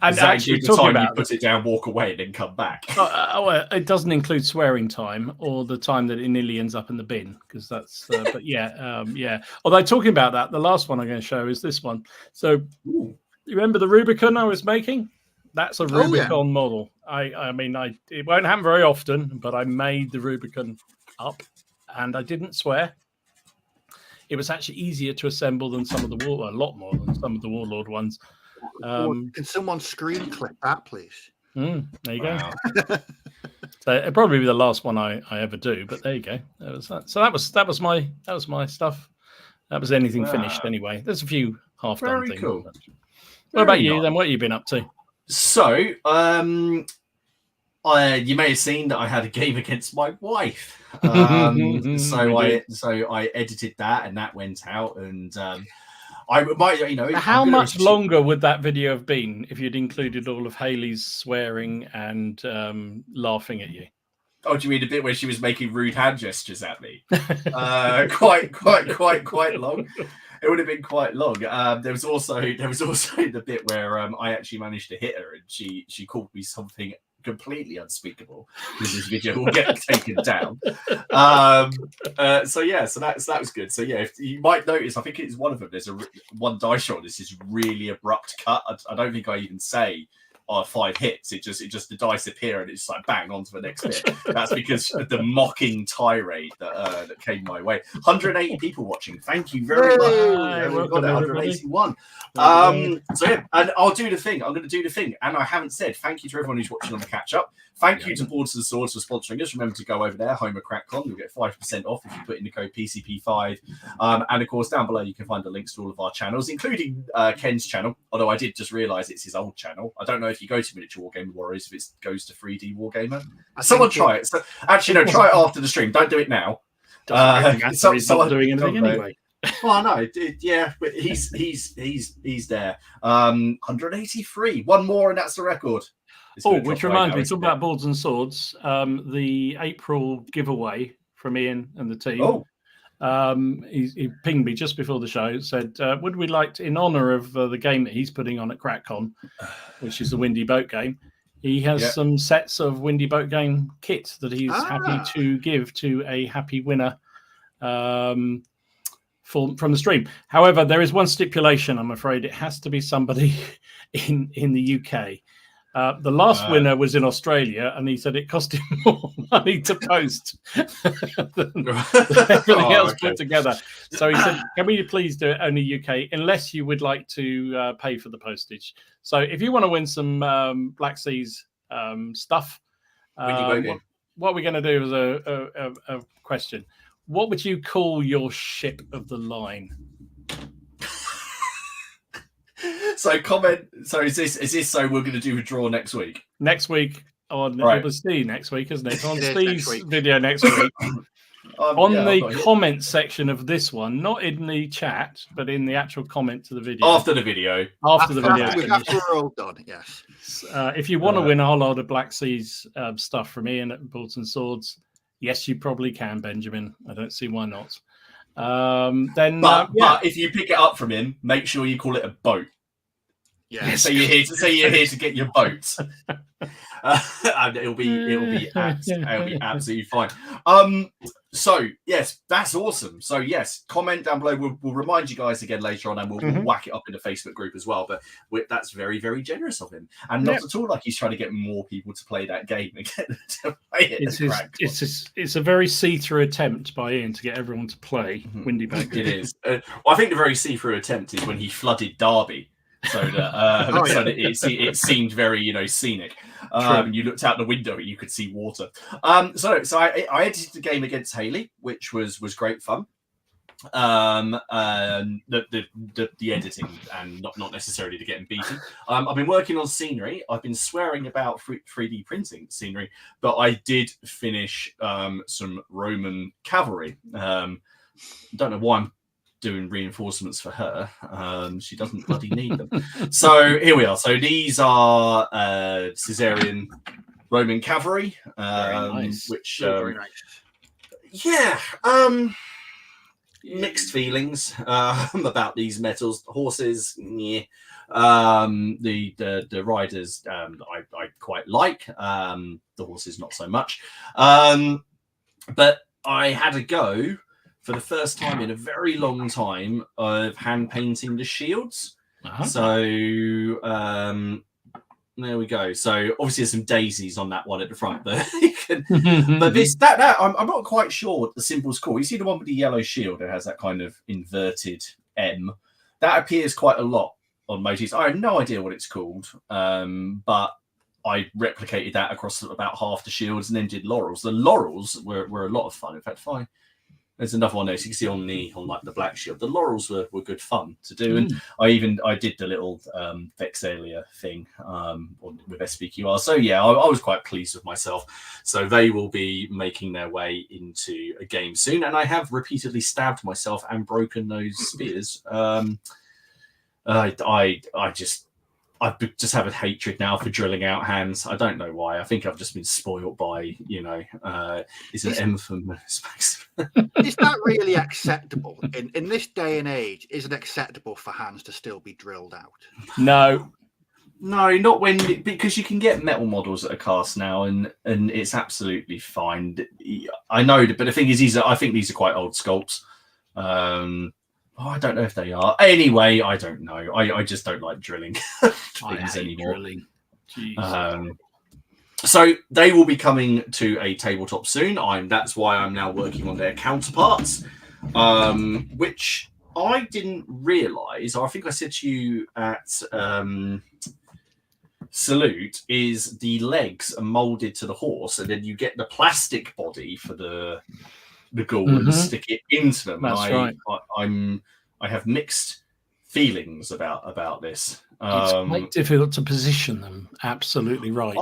And actually, the time you put it down, walk away, and then come back. It doesn't include swearing time or the time that it nearly ends up in the bin, because that's. But yeah. Although talking about that, the last one I'm going to show is this one. So, you remember the Rubicon I was making? That's a Rubicon model. I mean, it won't happen very often, but I made the Rubicon up, and I didn't swear. It was actually easier to assemble than some of the a lot more than some of the Warlord ones. Can someone screen clip that, please? There you go. So it'll probably be the last one I ever do, but there you go. That was that. So that was my stuff. That was anything finished anyway. There's a few half done things. Cool. What about you then? What have you been up to? So, you may have seen that I had a game against my wife. So I edited that, and that went out. And I might, how much longer would that video have been if you'd included all of Hayley's swearing and laughing at you? Oh, do you mean the bit where she was making rude hand gestures at me? Quite long. It would have been quite long. There was also the bit where I actually managed to hit her, and she called me something completely unspeakable because this video will get taken down. So that was good. So yeah, if you might notice, I think it's one of them. There's one dice roll. This is really abrupt cut. I don't think I even say 5 hits. It just the dice appear and it's like bang onto the next bit. That's because of the mocking tirade that came my way. 180 people watching. Thank you very much. We've got 181. So yeah, and I'll do the thing. I'm going to do the thing, and I haven't said thank you to everyone who's watching on the catch up. Thank you to Boards and Swords for sponsoring us. Remember to go over there, home of Crapcom. You'll get 5% off if you put in the code PCP5. And of course, down below, you can find the links to all of our channels, including Ken's channel. Although I did just realise it's his old channel. I don't know if you go to Miniature Wargaming Warriors, if it goes to 3D Wargamer. Someone try it. So, actually, no, try it after the stream. Don't do it now. He's not doing anything anyway. Well, no, yeah, but he's there. 183. One more, and that's the record. Which reminds me, talking about Boards and Swords, the April giveaway from Ian and the team. He pinged me just before the show, said, would we like to, in honour of the game that he's putting on at Crapcom, which is the Windy Boat Game, he has some sets of Windy Boat Game kit that he's happy to give to a happy winner from the stream. However, there is one stipulation, I'm afraid. It has to be somebody in the UK. The last winner was in Australia, and he said it cost him more money to post than everything else put together. So he said, can we please do it only UK, unless you would like to pay for the postage. So if you want to win some Black Seas stuff, what we're going to do is a question. What would you call your ship of the line? So comment. So is this so we're going to do a draw next week? Next week on it was Steve next week, isn't it? On Steve's video next week. On the comment section of this one, not in the chat, but in the actual comment to the video. After the video. After the video. After we're all done, yes. If you want to win a whole load of Black Seas stuff from Ian at Boards and Swords, yes, you probably can, Benjamin. I don't see why not. But if you pick it up from him, make sure you call it a boat. Yeah. So you're here to get your boat. And it'll be absolutely fine. So yes, that's awesome. So yes, comment down below. We'll remind you guys again later on, and we'll whack it up in the Facebook group as well. But that's very, very generous of him, and not at all like he's trying to get more people to play that game and get them to play it. It's a very see-through attempt by Ian to get everyone to play Windy Boat. It is. I think the very see-through attempt is when he flooded Derby. So that it seemed very, scenic. You looked out the window and you could see water. So I edited the game against Haley, which was great fun. The editing and not necessarily to get him beaten. I've been working on scenery. I've been swearing about 3D printing scenery, but I did finish some Roman cavalry. Don't know why I'm doing reinforcements for her. She doesn't bloody need them. So here we are. So these are Caesarian Roman cavalry, nice. Which very nice. Mixed feelings about these metals. Horses, the riders I quite like. The horses not so much. But I had a go for the first time in a very long time of hand painting the shields. So there we go. So obviously there's some daisies on that one at the front, but I'm not quite sure what the symbol's called. You see the one with the yellow shield that has that kind of inverted M. That appears quite a lot on motifs. I have no idea what it's called, but I replicated that across about half the shields and then did laurels. The laurels were a lot of fun. In fact, there's another one there. So you can see on the black shield. The laurels were good fun to do, and I did the little Vexalia thing with SPQR. So yeah, I was quite pleased with myself. So they will be making their way into a game soon, and I have repeatedly stabbed myself and broken those spears. I just have a hatred now for drilling out hands. I don't know why. I think I've just been spoiled by it's an infamous. Is that really acceptable in this day and age? Is it acceptable for hands to still be drilled out? No, not when, because you can get metal models that are cast now, and it's absolutely fine. I know, but the thing is, I think these are quite old sculpts. I don't know if they are. Anyway, I don't know. I just don't like drilling things anymore. Drilling. So they will be coming to a tabletop soon. That's why I'm now working on their counterparts, which I didn't realise. I think I said to you at Salute, is the legs are moulded to the horse, and then you get the plastic body for the ghoul and stick it into them. That's right. I have mixed feelings about this. It's quite difficult to position them absolutely right.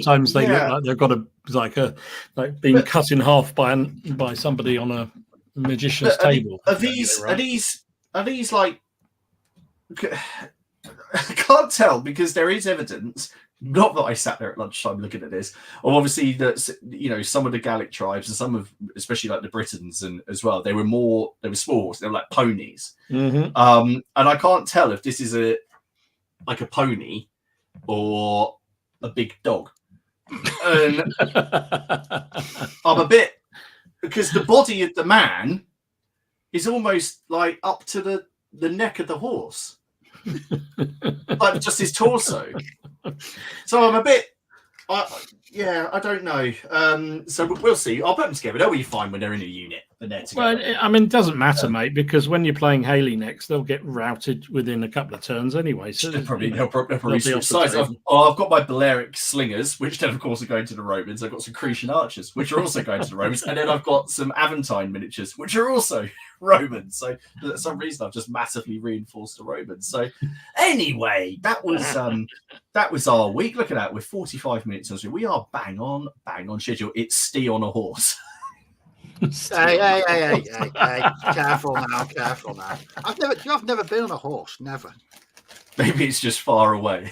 Sometimes they look like they've got like being cut in half by somebody on a magician's table. Are these like? I can't tell, because there is evidence. Not that I sat there at lunchtime looking at this, or obviously that some of the Gallic tribes and some of, especially like the Britons and as well, they were small, they were like ponies. And I can't tell if this is a pony or a big dog. And I'm a bit, because the body of the man is almost like up to the neck of the horse. Like just his torso. So I'm a bit, I don't know. So we'll see. I'll put them together. They'll be fine when they're in a unit. And they're together. Well, I mean, it doesn't matter, mate, because when you're playing Haley next, they'll get routed within a couple of turns anyway. So they'll probably switch sides. I've got my Balearic slingers, which then of course are going to the Romans. I've got some Cretan archers, which are also going to the Romans, and then I've got some Aventine miniatures, which are also Romans. So for some reason, I've just massively reinforced the Romans. So anyway, that was our week. Look at that, we're 45 minutes on. We are bang on schedule. It's Stee on a horse. Hey, careful now. I've never been on a horse, never. Maybe it's just far away.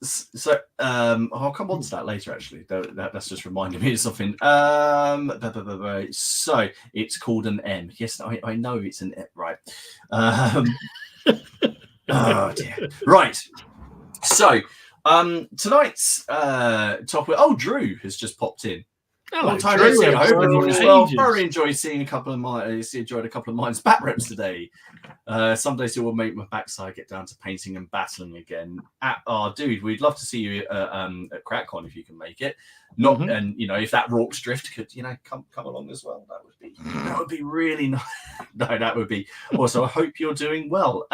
So I'll come on to that later, actually. That's just reminding me of something. So it's called an M. Yes, I know it's an M, right. Oh dear. Right. So tonight's topic. Oh, Drew has just popped in. Hello, long time Drew. no see. I hope everyone is well. Thoroughly enjoyed seeing a couple of mine's bat reps today. Some days it will make my backside get down to painting and battling again. Dude, we'd love to see you at Crapcom if you can make it. And if that Rorke's Drift could come along as well, that would be really nice. No, that would be awesome. I hope you're doing well.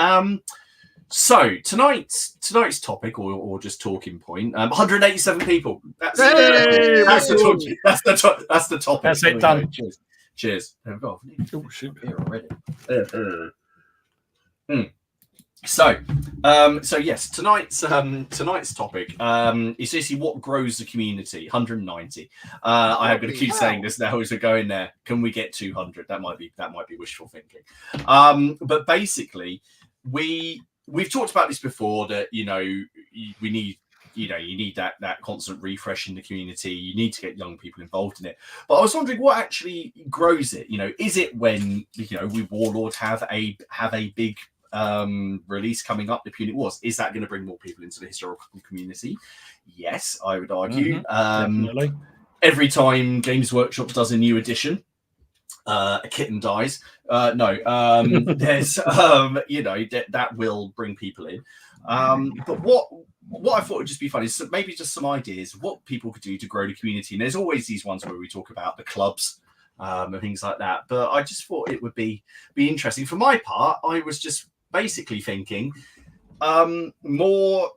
So tonight's topic, or just talking point, 187 people. That's the topic. That's it, done. Cheers. There we go. Oh, shoot, here already. So yes, tonight's topic is basically what grows the community. 190. I am going to keep saying this now as we're going there. Can we get 200? That might be wishful thinking. But basically, we've talked about this before, that we need you need that constant refresh in the community. You need to get young people involved in it. But I was wondering what actually grows it. Is it when we Warlord have a big release coming up, the Punic Wars? Is that going to bring more people into the historical community? Yes, I would argue. Definitely. Every time Games Workshop does a new edition, a kitten dies. There's that will bring people in. But what I thought would just be fun is maybe just some ideas of what people could do to grow the community. And there's always these ones where we talk about the clubs and things like that. But I just thought it would be interesting. For my part, I was just basically thinking more.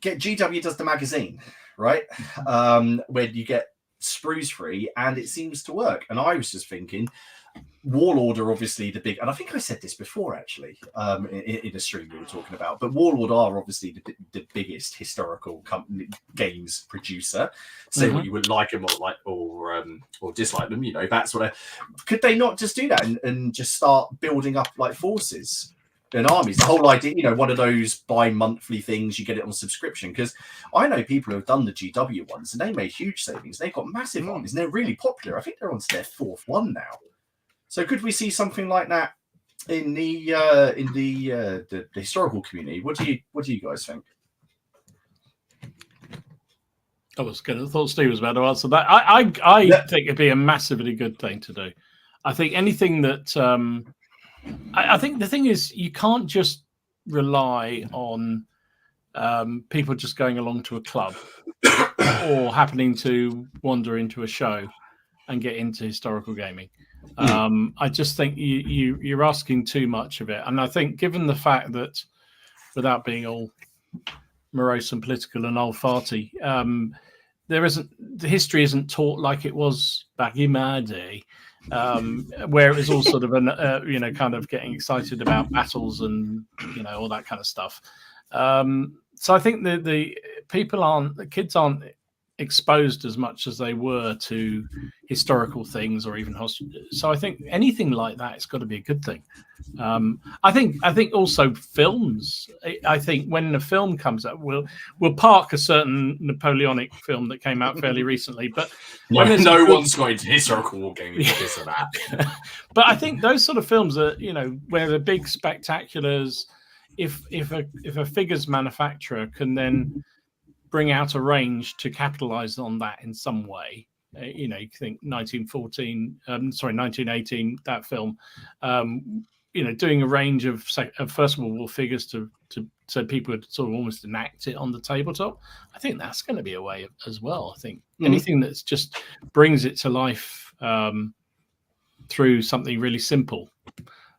GW does the magazine, right? Where you get sprues free, and it seems to work. And I was just thinking, Warlord are obviously the big, and I think I said this before actually in a stream we were talking about, but Warlord are obviously the biggest historical games producer. Say what you would like them or dislike them, that's what could they not just do that and just start building up like forces armies. The whole idea, one of those bi-monthly things, you get it on subscription. Because I know people who have done the GW ones and they made huge savings. They've got massive armies and they're really popular. I think they're on to their 4th one now. So could we see something like that in the historical community? What do you guys think? I thought Steve was about to answer that. I think it'd be a massively good thing to do. I think anything that I think the thing is, you can't just rely on people just going along to a club or happening to wander into a show and get into historical gaming. I just think you're asking too much of it. And I think, given the fact that, without being all morose and political and old farty, the history isn't taught like it was back in my day, where it was all sort of kind of getting excited about battles and all that kind of stuff. So I think the kids aren't exposed as much as they were to historical things or even so I think anything like that, it's got to be a good thing. I think also films. I think when a film comes out, we'll park a certain Napoleonic film that came out fairly recently, but no one's going to historical wargaming because of that. But I think those sort of films are, where the big spectaculars, if a figures manufacturer can then bring out a range to capitalize on that in some way. You think 1918, that film, doing a range of first of all figures so people would sort of almost enact it on the tabletop. I think that's going to be a way as well. I think anything that's just brings it to life through something really simple,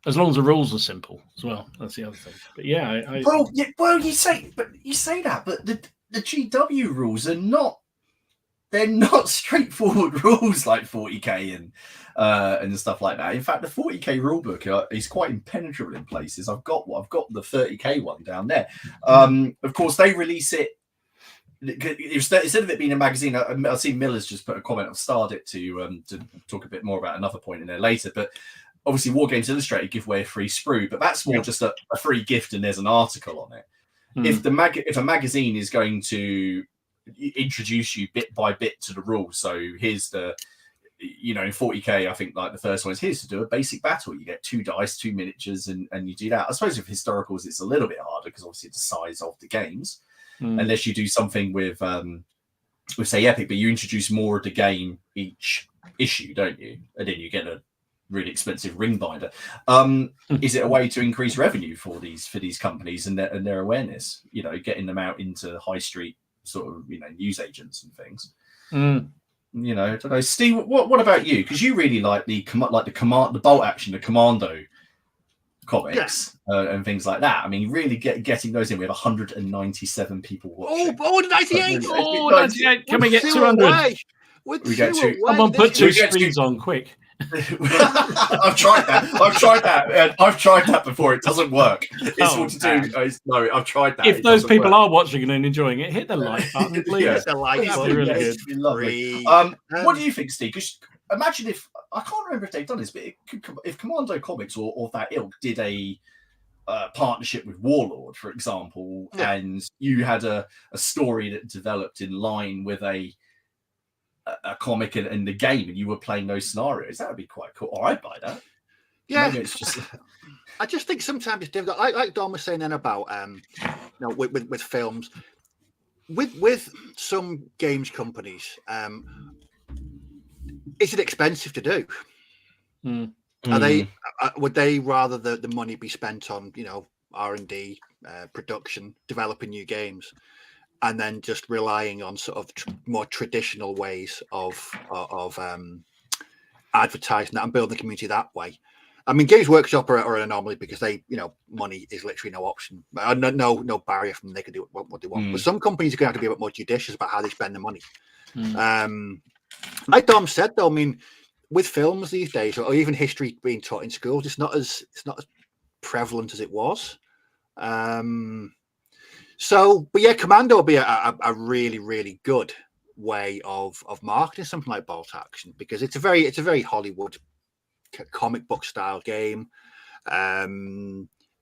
as long as the rules are simple as well. That's the other thing. But yeah, you say that, but the GW rules are not. They're not straightforward rules like 40k and stuff like that. In fact, the 40k rulebook is quite impenetrable in places. I've got the 30k one down there. Of course, they release it instead of it being a magazine. I see Miller's just put a comment. I've started it to talk a bit more about another point in there later. But obviously, War Games Illustrated give away a free sprue, but that's more just a free gift, and there's an article on it. If a magazine is going to introduce you bit by bit to the rules, so here's the in 40k, I think like the first one is, here's to do a basic battle. You get 2 dice, 2 miniatures, and you do that. I suppose with historicals it's a little bit harder because obviously it's the size of the games, unless you do something with say Epic, but you introduce more of the game each issue, don't you? And then you get a really expensive ring binder. Is it a way to increase revenue for these companies and their awareness, getting them out into high street sort of news agents and things? I don't know. Steve, what about you? Because you really like the bolt action, the commando comics, and things like that. I mean, really getting those in. We have 197 people watching. 98! 98! Can we get 200? We get Someone put 2 screens on quick. I've tried that. I've tried that before. It doesn't work. No, I've tried that. If those people are watching and enjoying it, hit the like button, please. Hit the like button. Really good. What do you think, Steve? Because imagine if, I can't remember if they've done this, but if Commando Comics or that ilk did a partnership with Warlord, for example, and you had a story that developed in line with a comic and the game, and you were playing those scenarios, that would be quite cool. I'd buy that. Yeah, maybe it's just. I just think sometimes it's difficult. Like Don was saying then about with films, with some games companies, is it expensive to do? Are they? Would they rather the money be spent on R&D, production, developing new games, and then just relying on sort of more traditional ways of advertising that and building the community that way? I mean, Games Workshop are an anomaly because they, money is literally no option, no barrier from them. They can do what they want. But some companies are going to have to be a bit more judicious about how they spend their money. Like Dom said, though, I mean, with films these days, or even history being taught in schools, it's not as prevalent as it was. But yeah, Commando will be a really, really good way of marketing something like Bolt Action, because it's a very Hollywood comic book style game.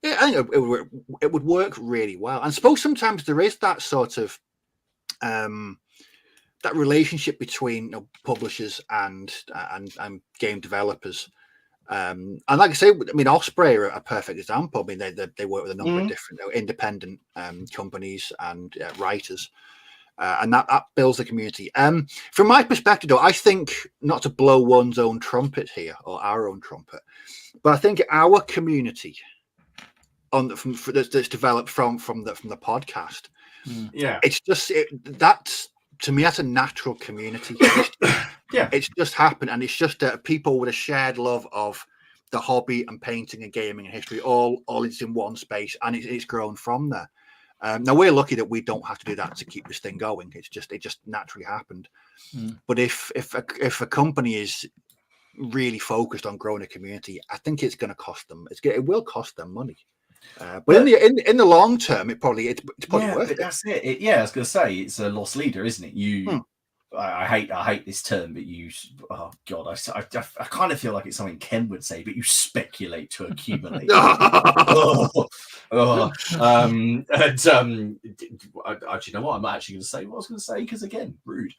Yeah, I think it would work really well. And I suppose sometimes there is that sort of that relationship between publishers and game developers. And like I say, I mean, Osprey are a perfect example. I mean, they work with a number of different independent companies and writers, and that builds the community. From my perspective, though, I think, not to blow one's own trumpet here or our own trumpet, but I think our community that's developed from the podcast, it's just that's, to me, that's a natural community. It's just happened, and it's just people with a shared love of the hobby and painting and gaming and history, all it's in one space, and it's grown from there. Now we're lucky that we don't have to do that to keep this thing going. It just naturally happened. But if a company is really focused on growing a community, I think it's going to cost them. It will cost them money. But in the long term, it's probably worth it. That's it. I was going to say, it's a loss leader, isn't it? I hate this term, but oh god, I kind of feel like it's something Ken would say, but you speculate to accumulate. And you know what? I'm actually going to say what I was going to say, because again, rude.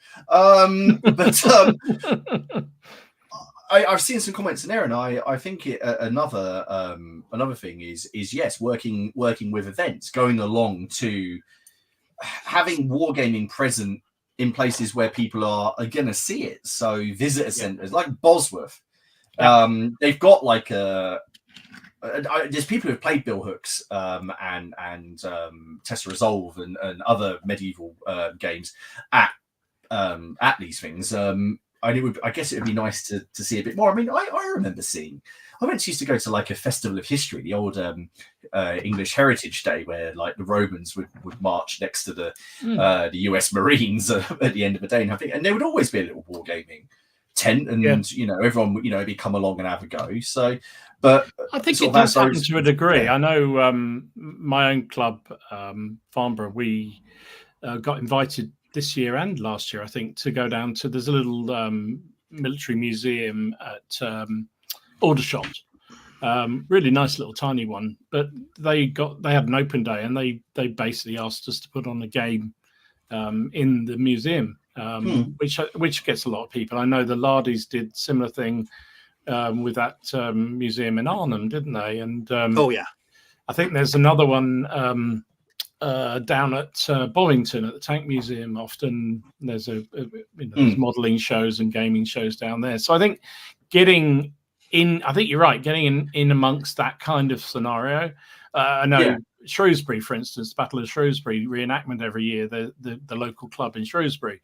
I've seen some comments in there, and I think another thing is yes, working with events, going along to having wargaming present in places where people are going to see it. So visitor centres like Bosworth, they've got like there's people who've played Bill Hooks and Tessa Resolve and other medieval games at these things. I guess it would be nice to see a bit more. I mean, I remember seeing. I used to go to like a festival of history, the old English Heritage Day, where like the Romans would march next to the US Marines at the end of the day, and there would always be a little wargaming tent, and everyone would maybe come along and have a go. So, but I think it does happen to a degree. I know my own club, Farnborough, we got invited this year and last year, I think, to go down to, there's a little military museum at Aldershot, really nice little tiny one, but they had an open day, and they basically asked us to put on a game in the museum, which gets a lot of people. I know the Lardies did similar thing with that museum in Arnhem, didn't they? And I think there's another one down at Bollington at the Tank Museum. Often there's there's modelling shows and gaming shows down there. So I think getting in, I think you're right, getting in amongst that kind of scenario. I know Shrewsbury, for instance, Battle of Shrewsbury reenactment every year. The local club in Shrewsbury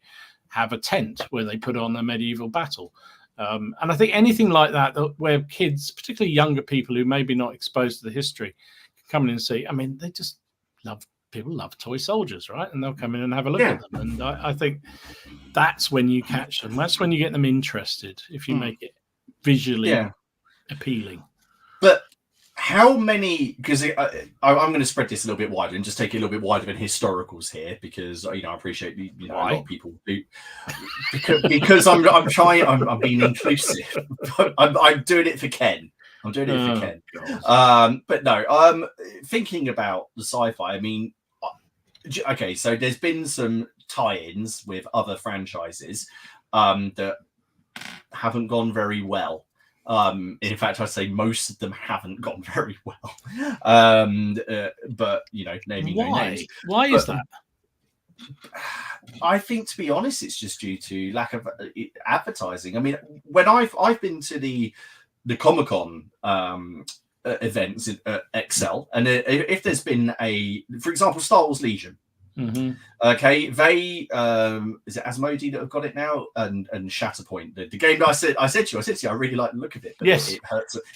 have a tent where they put on a medieval battle. And I think anything like that, where kids, particularly younger people who maybe not exposed to the history, can come in and see. I mean, people love toy soldiers, right? And they'll come in and have a look at them. And I think that's when you catch them. That's when you get them interested, if you make it visually appealing. But how many, because I'm going to spread this a little bit wider and just take it a little bit wider than historicals here, because I appreciate a lot of people do, because I'm being inclusive. I'm doing it for Ken. I'm doing it for Ken. But no, thinking about the sci-fi, I mean, okay, so there's been some tie-ins with other franchises that haven't gone very well. In fact, I'd say most of them haven't gone very well. But naming no names. Why is that? I think, to be honest, it's just due to lack of advertising. I mean, when I've been to the Comic-Con events at Excel, and if there's been for example, Star Wars Legion, okay, they is it Asmodee that have got it now, and Shatterpoint, the game that I said to you, I really like the look of it, but yes,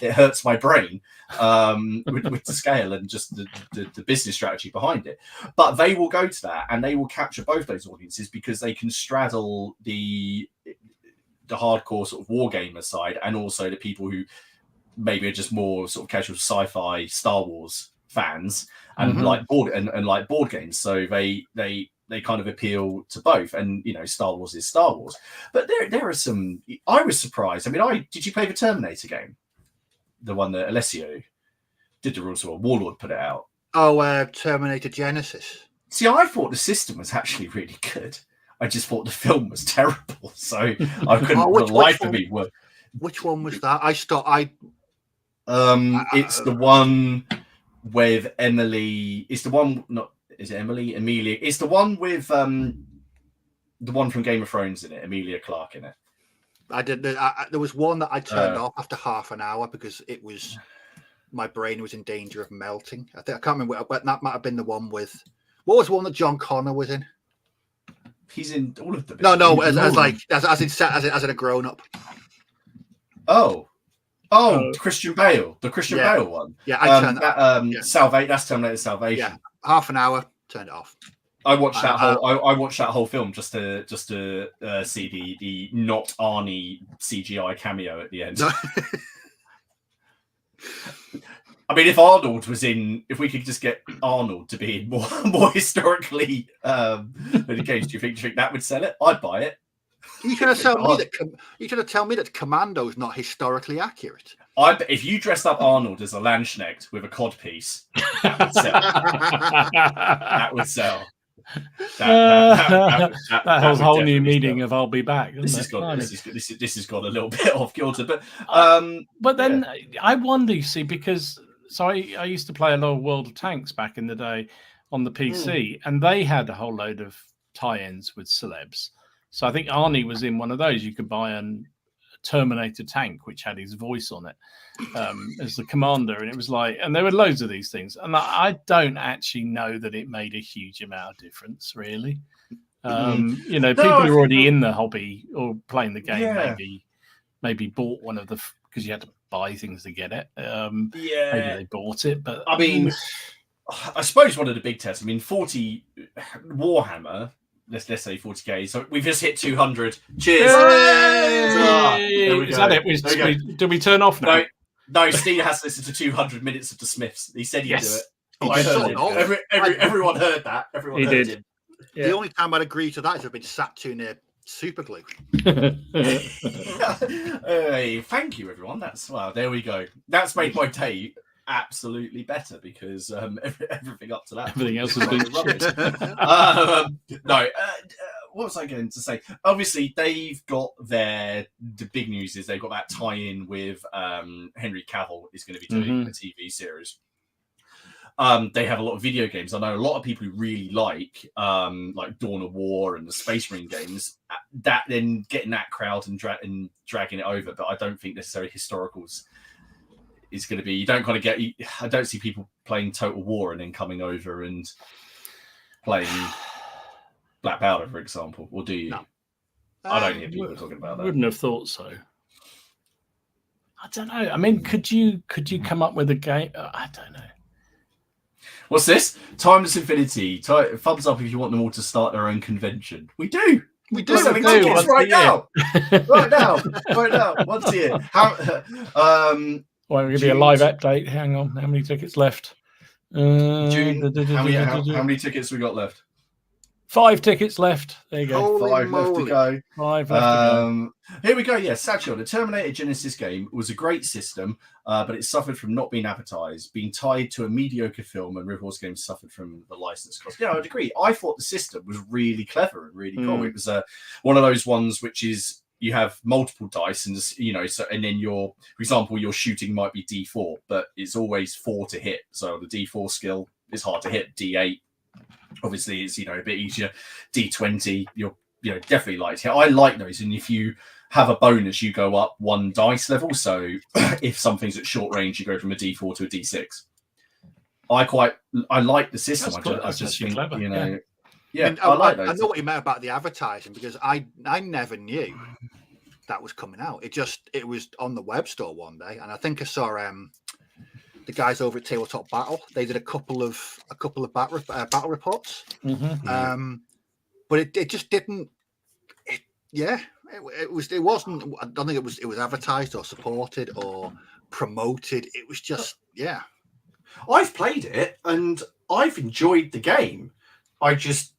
it hurts my brain with the scale and just the business strategy behind it. But they will go to that, and they will capture both those audiences, because they can straddle the hardcore sort of wargamer side, and also the people who maybe are just more sort of casual sci-fi Star Wars fans, and like board games. So they kind of appeal to both, and Star Wars is Star Wars. But there are some. I was surprised. I mean, did you play the Terminator game, the one that Alessio Did the Rules of War? Warlord put it out. Oh, Terminator Genesis. See, I thought the system was actually really good. I just thought the film was terrible, so I couldn't for the life of me work. Which one was that? It's the one with Emily. It's the one. Not is it Emily? Amelia. It's the one with the one from Game of Thrones in it. Emilia Clarke in it. There was one that I turned off after half an hour because it was my brain was in danger of melting. I can't remember, but that might have been the one with. What was the one that John Connor was in? He's in all of them. No, as in a grown up. Christian Bale, the Christian Bale one. Yeah, I turned that. That's Terminator Salvation. Yeah, half an hour, turned it off. I watched that whole. I watched that whole film just to see the not Arnie CGI cameo at the end. I mean, if we could just get Arnold to be in more historically than games, do you think that would sell it? I'd buy it. You trying to tell me that Commando is not historically accurate? If you dressed up Arnold as a Landsknecht with a codpiece, that would sell. That would sell. That has a whole new meaning of "I'll be back." This has got a little bit off kilter, but then I wonder, you see, because I used to play a lot of World of Tanks back in the day on the PC, and they had a whole load of tie-ins with celebs. So I think Arnie was in one of those. You could buy a Terminator tank which had his voice on it as the commander, and it was like, and there were loads of these things, and I don't actually know that it made a huge amount of difference, really. People who are already in the hobby or playing the game maybe bought one of the, because you had to buy things to get it. Maybe they bought it, but I mean, I suppose one of the big tests. I mean, 40 Warhammer. Let's say 40k. So we've just hit 200. Cheers! Is that it? Do we turn off now? No. Steve has to listen to 200 minutes of the Smiths. He said he'd do it. Everyone heard that. Everyone heard him. Yeah. The only time I'd agree to that is I've been sat too near super glue. Hey, thank you, everyone. There we go. That's made my day absolutely better because everything up to that, everything else has been shit. What was I going to say? Obviously, they've got the big news is they've got that tie-in with Henry Cavill is going to be doing a TV series. They have a lot of video games. I know a lot of people who really like Dawn of War and the Space Marine games. That then getting that crowd and dragging it over, but I don't think necessarily historicals is going to be. You don't kind of get. I don't see people playing Total War and then coming over and playing Black Powder, for example, or do you? No. I don't hear people talking about that. Wouldn't have thought so. I don't know. I mean, could you come up with a game? I don't know. What's this? Timeless Infinity. Thumbs up if you want them all to start their own convention. We do. We're selling tickets right now. Right now. Once a year. Well, it'll be a live update. Hang on. How many tickets left? June. How many tickets we got left? 5 tickets left. There you go. Holy 5 moly. left to go. 5 left to go. Here we go. Yeah, Sachion, the Terminator Genesis game was a great system, but it suffered from not being advertised, being tied to a mediocre film, and River Wars games suffered from the license cost. Yeah, I'd agree. I thought the system was really clever and really cool. It was one of those ones which is you have multiple dice, and and then for example, your shooting might be D4, but it's always 4 to hit. So the D4 skill is hard to hit. D8, obviously, is a bit easier. D20, you're definitely like to hit. I like those, and if you have a bonus, you go up 1 dice level. So if something's at short range, you go from a D4 to a D6. I like the system. I just think clever. Yeah, I like those. I know what you meant about the advertising because I never knew that was coming out. It was on the web store one day, and I think I saw the guys over at Tabletop Battle. They did a couple of battle reports, but it just didn't. It wasn't. I don't think it was advertised or supported or promoted. It was just I've played it and I've enjoyed the game. I just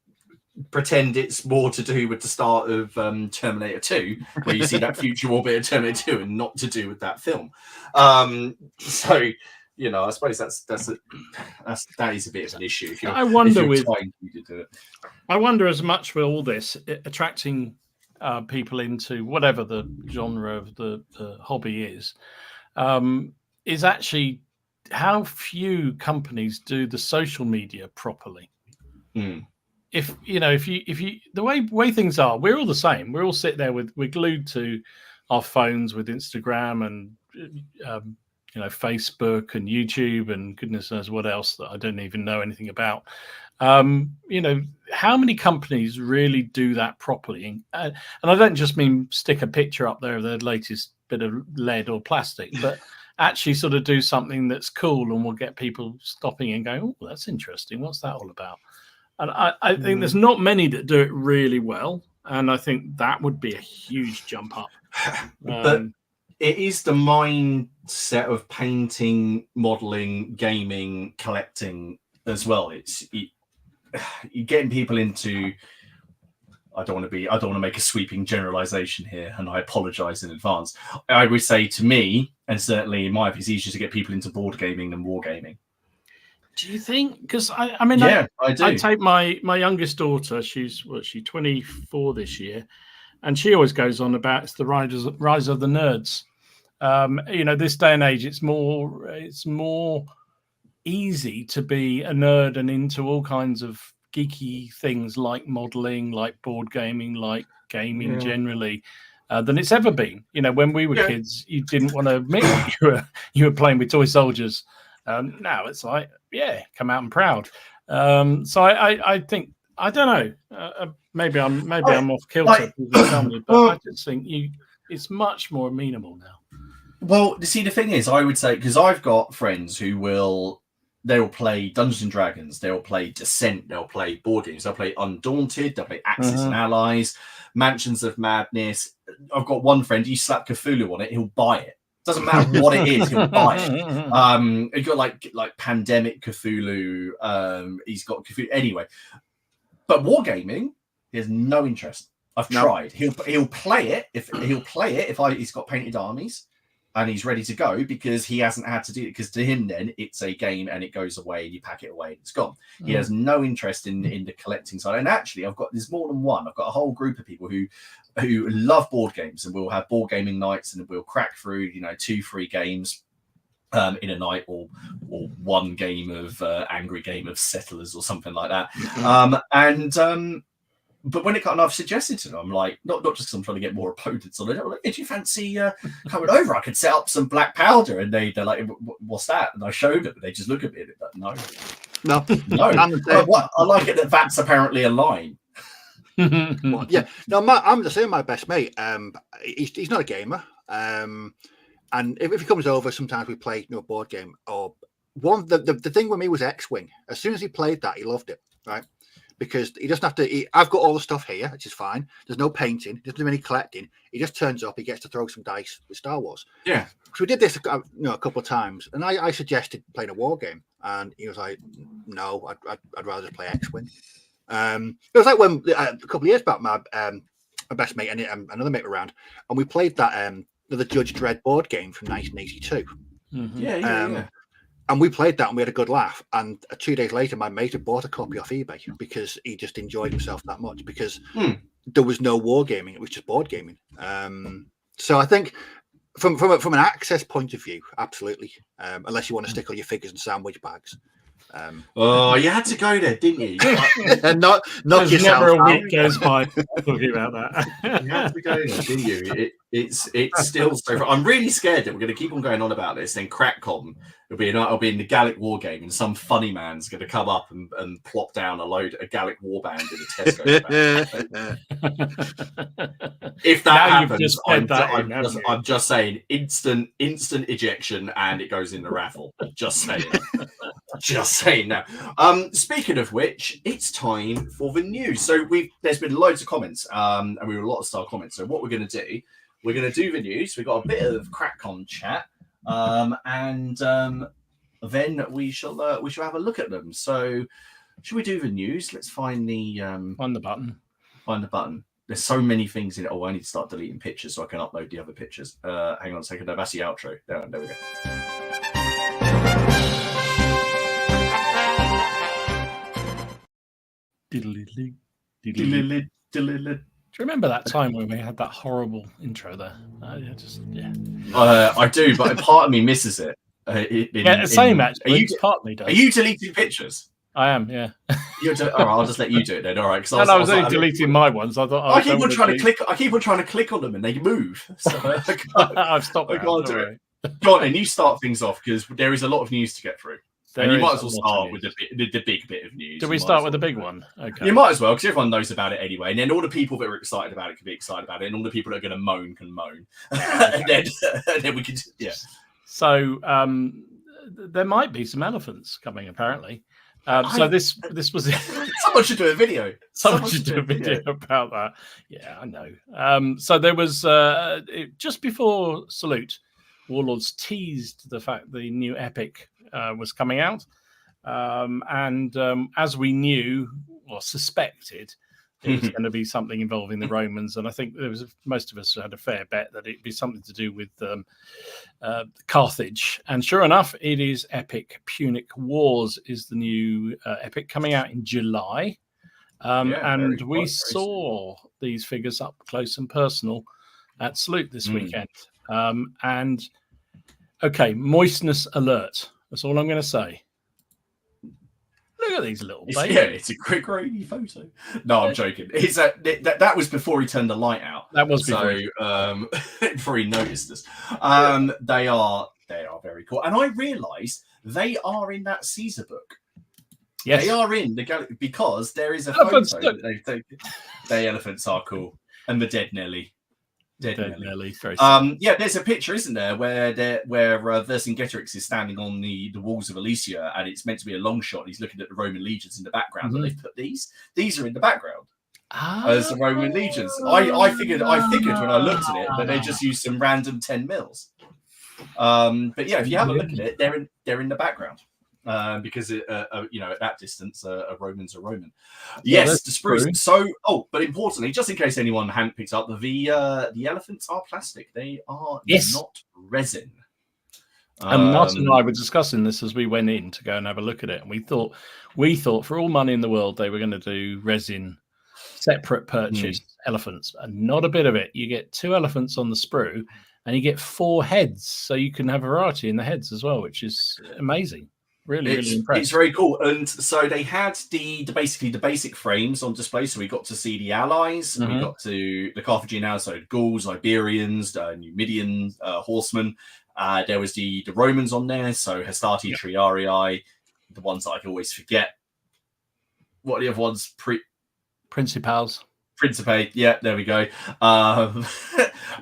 pretend it's more to do with the start of Terminator 2, where you see that future orbit of Terminator 2 and not to do with that film. So, I suppose that is a bit of an issue. If you're, I wonder trying to do it. I wonder as much with all this attracting people into whatever the genre of the hobby is actually how few companies do the social media properly. If you the way things are, we're all the same. We're all sit there we're glued to our phones with Instagram and Facebook and YouTube and goodness knows what else that I don't even know anything about. How many companies really do that properly? And I don't just mean stick a picture up there of their latest bit of lead or plastic, but actually sort of do something that's cool and will get people stopping and going, oh, that's interesting. What's that all about? And I think there's not many that do it really well. And I think that would be a huge jump up. But it is the mindset of painting, modeling, gaming, collecting as well. You're getting people into. I don't want to make a sweeping generalization here, and I apologize in advance. I would say to me, and certainly in my opinion, it's easier to get people into board gaming than wargaming. Do you think? Because I do. I take my youngest daughter. She's 24 this year, and she always goes on about it's the rise of the nerds. This day and age, it's more easy to be a nerd and into all kinds of geeky things like modeling, like board gaming, like gaming generally, than it's ever been. When we were kids, you didn't want to admit you were playing with toy soldiers. Now it's like, come out and proud. So I think, I don't know. Maybe I'm off kilter, but I just think it's much more amenable now. Well, see, the thing is, I would say, because I've got friends who they'll play Dungeons and Dragons, they'll play Descent, they'll play board games, they'll play Undaunted, they'll play Axis and Allies, Mansions of Madness. I've got one friend, you slap Cthulhu on it, he'll buy it. Doesn't matter what it is, he'll buy it. He's got like Pandemic Cthulhu. He's got Cthulhu anyway. But wargaming, he has no interest. I've tried. He'll play it if he's got painted armies and he's ready to go, because he hasn't had to do it. Because to him, then it's a game and it goes away and you pack it away and it's gone. He has no interest in the collecting side. And actually, there's more than one. I've got a whole group of people who love board games, and we'll have board gaming nights and we'll crack through 2-3 games in a night, or one game of Angry Game of Settlers or something like that. But when I've suggested to them, I'm like, not just because I'm trying to get more opponents on it. I'm like, did you fancy coming over? I could set up some black powder. And they're like, what's that? And I showed them, and they just look at me and they're like, no. What? I like it that's apparently a line. Well, I'm the same. My best mate, he's not a gamer, and if he comes over, sometimes we play board game. Or the thing with me was X-Wing. As soon as he played that, he loved it, right? Because he doesn't have to. I've got all the stuff here, which is fine. There's no painting. He doesn't do any collecting. He just turns up. He gets to throw some dice with Star Wars. Yeah. So we did this, a couple of times, and I suggested playing a war game, and he was like, "No, I'd rather just play X-Wing." It was like when a couple of years back, my best mate and another mate were around, and we played that the Judge Dredd board game from 1982. Yeah. And we played that and we had a good laugh. And 2 days later, my mate had bought a copy off eBay because he just enjoyed himself that much, because there was no wargaming. It was just board gaming. So I think from an access point of view, absolutely. Unless you want to stick all your figures in sandwich bags. You had to go there, didn't you? not There's yourself. Never a week goes by talking about that. You had to go there, didn't you? It's still so. I'm really scared that we're going to keep on going on about this. Then Crapcom will be in the Gallic war game, and some funny man's going to come up and plop down a Gallic warband in a Tesco. If that happens, I'm just saying instant ejection, and it goes in the raffle. Just saying. Just saying now. Speaking of which, it's time for the news. So there's been loads of comments, and we were a lot of style comments. So what we're going to do, we're going to do the news. We've got a bit of Crapcom chat, and then we shall have a look at them. So, should we do the news? Let's find the button. Find the button. There's so many things in it. Oh, I need to start deleting pictures so I can upload the other pictures. Hang on a second. That's the outro. There we go. Diddly-lee, diddly-lee. Do you remember that time when we had that horrible intro there? I do, but part of me misses it. Same actually. Part of me does. Are you deleting pictures? I am, yeah. All right, I'll just let you do it then. All right, because I was only deleting my ones. I thought I keep on trying to click on them and they move. So I've stopped. I can't do it. Go on, and you start things off because there is a lot of news to get through. And you might as well start with the big bit of news. Do we start with the big one? Okay. You might as well, because everyone knows about it anyway. And then all the people that are excited about it can be excited about it, and all the people that are going to moan can moan. and then we can, yeah. So there might be some elephants coming, apparently. So this was someone should do a video. Someone should do a video about that. Yeah, I know. So there was just before Salute, Warlords teased the fact the new Epic was coming out, and as we knew or suspected, it was going to be something involving the Romans, and I think most of us had a fair bet that it'd be something to do with Carthage. And sure enough, it is Epic. Punic Wars is the new Epic coming out in July, and we saw these figures up close and personal at Salute this weekend. And okay, moistness alert. That's all I'm going to say. Look at these little babies. Yeah, it's a quick, grainy photo. No, I'm joking. It's that was before he turned the light out. That was before. So before he noticed us. They are very cool, and I realised they are in that Caesar book. Yes, they are in the gallery because there is a photo. The elephants are cool, and the dead Nelly. Dead Nelly. There's a picture, isn't there, where Vercingetorix is standing on the walls of Elysia, and it's meant to be a long shot. He's looking at the Roman legions in the background, and they've put these are in the background as the Roman legions. I figured when I looked at it that they just used some random 10 mils. But yeah, if you have a look at it, they're in the background. Because at that distance, a Roman's a Roman. Yes, the spruce. So, but importantly, just in case anyone hadn't picked up, the elephants are plastic. They are not resin. And Martin and I were discussing this as we went in to go and have a look at it, and we thought for all money in the world they were going to do resin separate purchase elephants, and not a bit of it. You get 2 elephants on the sprue, and you get 4 heads, so you can have variety in the heads as well, which is amazing. Really impressive. It's very cool. And so they had the basic frames on display. So we got to see the allies. We got to the Carthaginian allies, so Gauls, Iberians, Numidian horsemen. There was the Romans on there. So Hastati, Triarii, the ones that I can always forget. What are the other ones? Principals. Principe, yeah, there we go.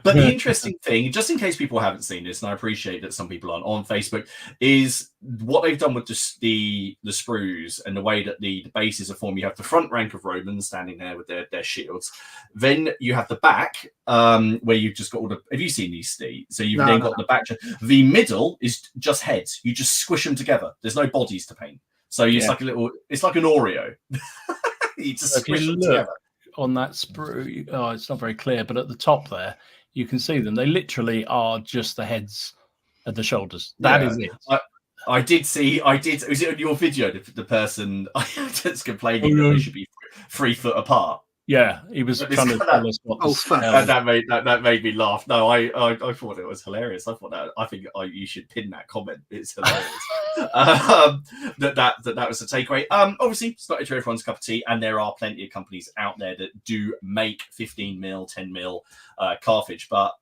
But the interesting thing, just in case people haven't seen this, and I appreciate that some people aren't on Facebook, is what they've done with the sprues and the way that the bases are formed. You have the front rank of Romans standing there with their shields. Then you have the back, where you've just got all the. Have you seen these, Steve? So you've got the back. The middle is just heads. You just squish them together. There's no bodies to paint. So it's like it's like an Oreo. You just squish them together. On that sprue, it's not very clear, but at the top there, you can see them. They literally are just the heads and the shoulders. That is it. I did. Was it on your video? The person that's complaining that they should be 3 foot apart. Yeah, he was trying to tell us what. That made me laugh. No, I thought it was hilarious. I think you should pin that comment. It's hilarious. that was the takeaway. Obviously, it's not everyone's cup of tea, and there are plenty of companies out there that do make 15 mil, 10 mil Carthage, but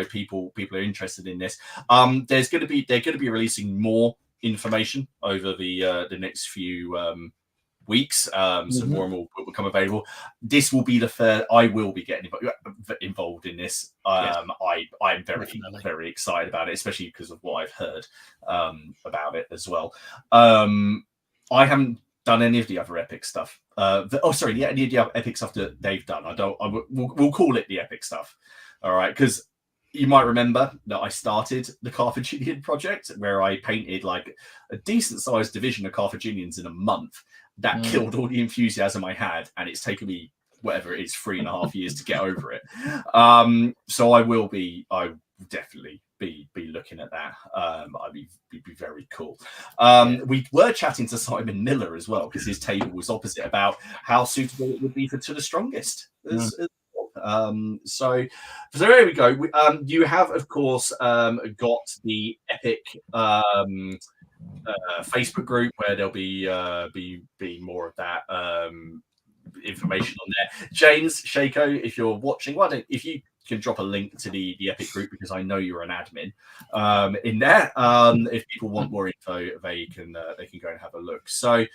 people are interested in this. They're going to be releasing more information over the next few weeks, so more and more will become available. This will be the first. I will be getting involved in this. I'm very excited about it, especially because of what I've heard about it as well. I haven't done any of the other Epic stuff. Any of the other Epic stuff that they've done. We'll call it the Epic stuff. All right, because you might remember that I started the Carthaginian project where I painted like a decent sized division of Carthaginians in a month. That killed all the enthusiasm I had, and it's taken me whatever it is 3.5 years to get over it. So I will definitely be looking at that. I'd be very cool. We were chatting to Simon Miller as well, because his table was opposite, about how suitable it would be for To the Strongest as well. So there we go. You have, of course, got the Epic Facebook group, where there'll be more of that information on there. James Shako, if you're watching, if you can drop a link to the Epic group, because I know you're an admin in there. If people want more info, they can go and have a look. So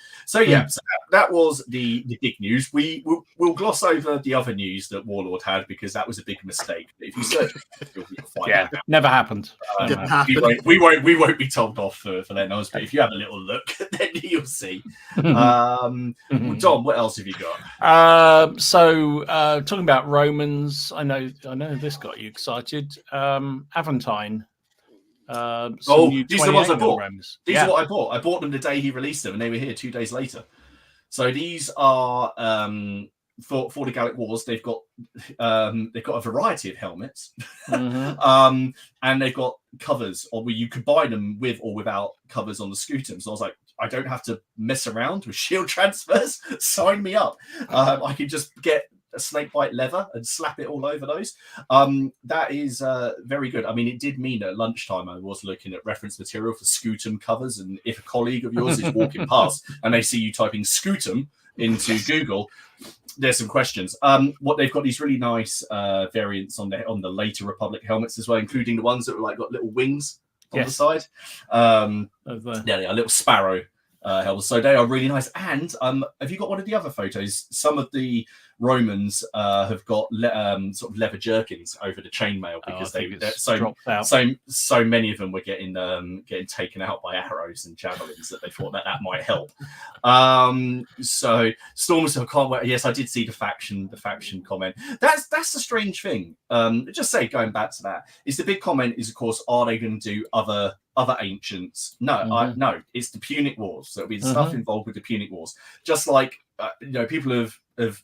that was the big news. We'll gloss over the other news that Warlord had, because that was a big mistake. If you search, you'll find it. Never happened. We won't be told off for letting us, but if you have a little look, then you'll see. Tom, what else have you got? So talking about Romans, I know this got you excited. Aventine. These are the ones I bought. Romans. These are what I bought. I bought them the day he released them, and they were here 2 days later. So these are for the Gallic Wars. They've got a variety of helmets, and they've got covers, or where you could buy them with or without covers on the Scutum. So I was like, I don't have to mess around with shield transfers. Sign me up. I can just get a snakebite leather and slap it all over those. That is very good. I mean, it did mean at lunchtime I was looking at reference material for Scutum covers, and if a colleague of yours is walking past and they see you typing Scutum into Google, there's some questions. What they've got, these really nice variants on the later Republic helmets as well, including the ones that were got little wings on the side. They are little sparrow helmets. So they are really nice. And have you got one of the other photos? Some of the Romans have got sort of leather jerkins over the chainmail, because so many of them were getting taken out by arrows and javelins that they thought that might help. So Stormers, I can't wait. Yes, I did see the faction comment. That's the strange thing. Just say, going back to that, is the big comment is, of course, are they going to do other ancients? No, no, it's the Punic Wars. So it'll be the stuff involved with the Punic Wars. Just like people have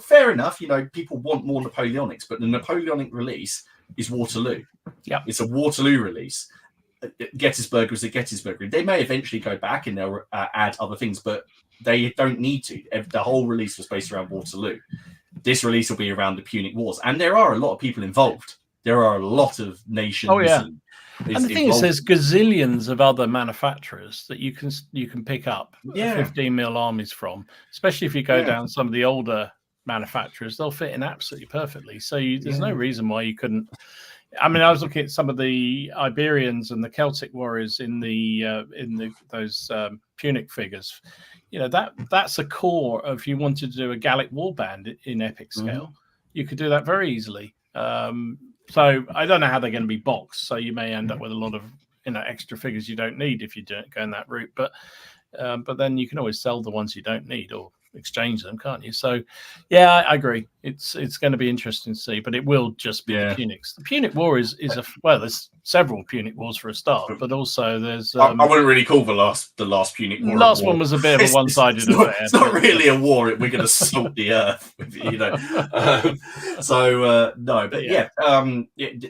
fair enough, people want more Napoleonics, but the Napoleonic release is Waterloo. Yeah, it's a Waterloo release. Gettysburg was a Gettysburg. They may eventually go back and they'll add other things, but they don't need to. The whole release was based around Waterloo. This release will be around the Punic Wars, and there are a lot of people involved. There are a lot of nations. Oh yeah. And the thing is, there's gazillions of other manufacturers that you can pick up 15mm armies from, especially if you go down some of the older manufacturers. They'll fit in absolutely perfectly. So there's no reason why you couldn't. I mean, I was looking at some of the Iberians and the Celtic warriors in those Punic figures. That's a core of, if you wanted to do a Gallic warband in epic scale, you could do that very easily. So I don't know how they're going to be boxed. So you may end up with a lot of extra figures you don't need if you don't go in that route. But then you can always sell the ones you don't need or exchange them, can't you? So yeah, I agree. It's going to be interesting to see, but it will just be the Punics. The Punic War is there's several Punic Wars for a start, but also there's I wouldn't really call the last Punic War. The last one was a bit of a one-sided affair. It's not really a war. We're going to salt the earth, no, but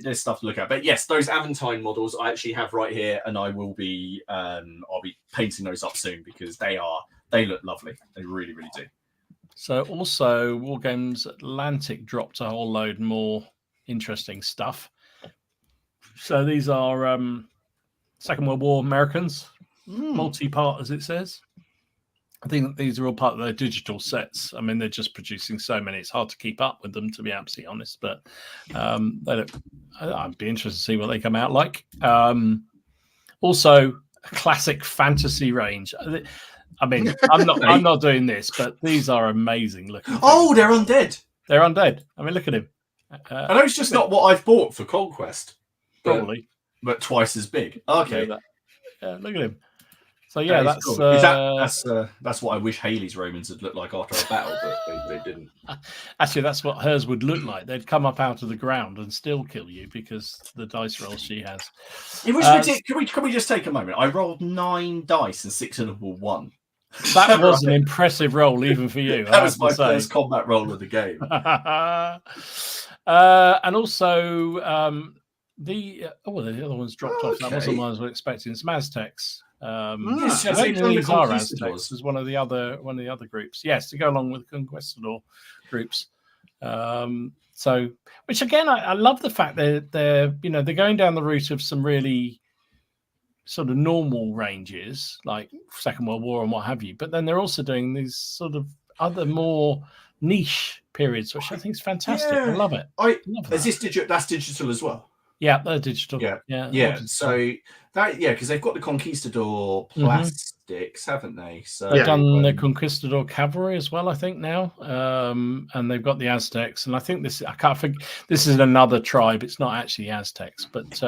there's stuff to look at. But yes, those Aventine models I actually have right here, and I will be I'll be painting those up soon, because they look lovely. They really, really do. So also, Wargames Atlantic dropped a whole load more interesting stuff. So these are Second World War Americans, multi-part, as it says. I think that these are all part of their digital sets. I mean, they're just producing so many; it's hard to keep up with them, to be absolutely honest. But I'd be interested to see what they come out like. Also, a classic fantasy range. I mean, I'm not doing this, but these are amazing looking. Oh, they're undead. They're undead. I mean, look at him. I know it's just not what I've bought for Conquest. Probably. But twice as big. Okay. Look at him. So yeah, that's cool. That's what I wish Haley's Romans had looked like after a battle, but they didn't. Actually, that's what hers would look like. They'd come up out of the ground and still kill you because the dice rolls she has. It was ridiculous. Can we just take a moment? I rolled 9 dice and 6 of them were 1. That was an impressive roll, even for you. That was my first combat roll of the game. And also, the other one's dropped off. That wasn't what I was expecting. Some Aztecs. Yes, I don't think these are Aztecs. Conquistadors. Was one of the other groups. Yes, to go along with the Conquistador groups. So, which again, I love the fact that they're going down the route of some really sort of normal ranges like Second World War and what have you, but then they're also doing these sort of other more niche periods, which I think is fantastic. I love it. Is this that's digital as well? Yeah, they're digital. Yeah. So that because they've got the Conquistador plastics, haven't they? So they've done the Conquistador cavalry as well, I think now, and they've got the Aztecs. And I think this this is another tribe. It's not actually Aztecs, but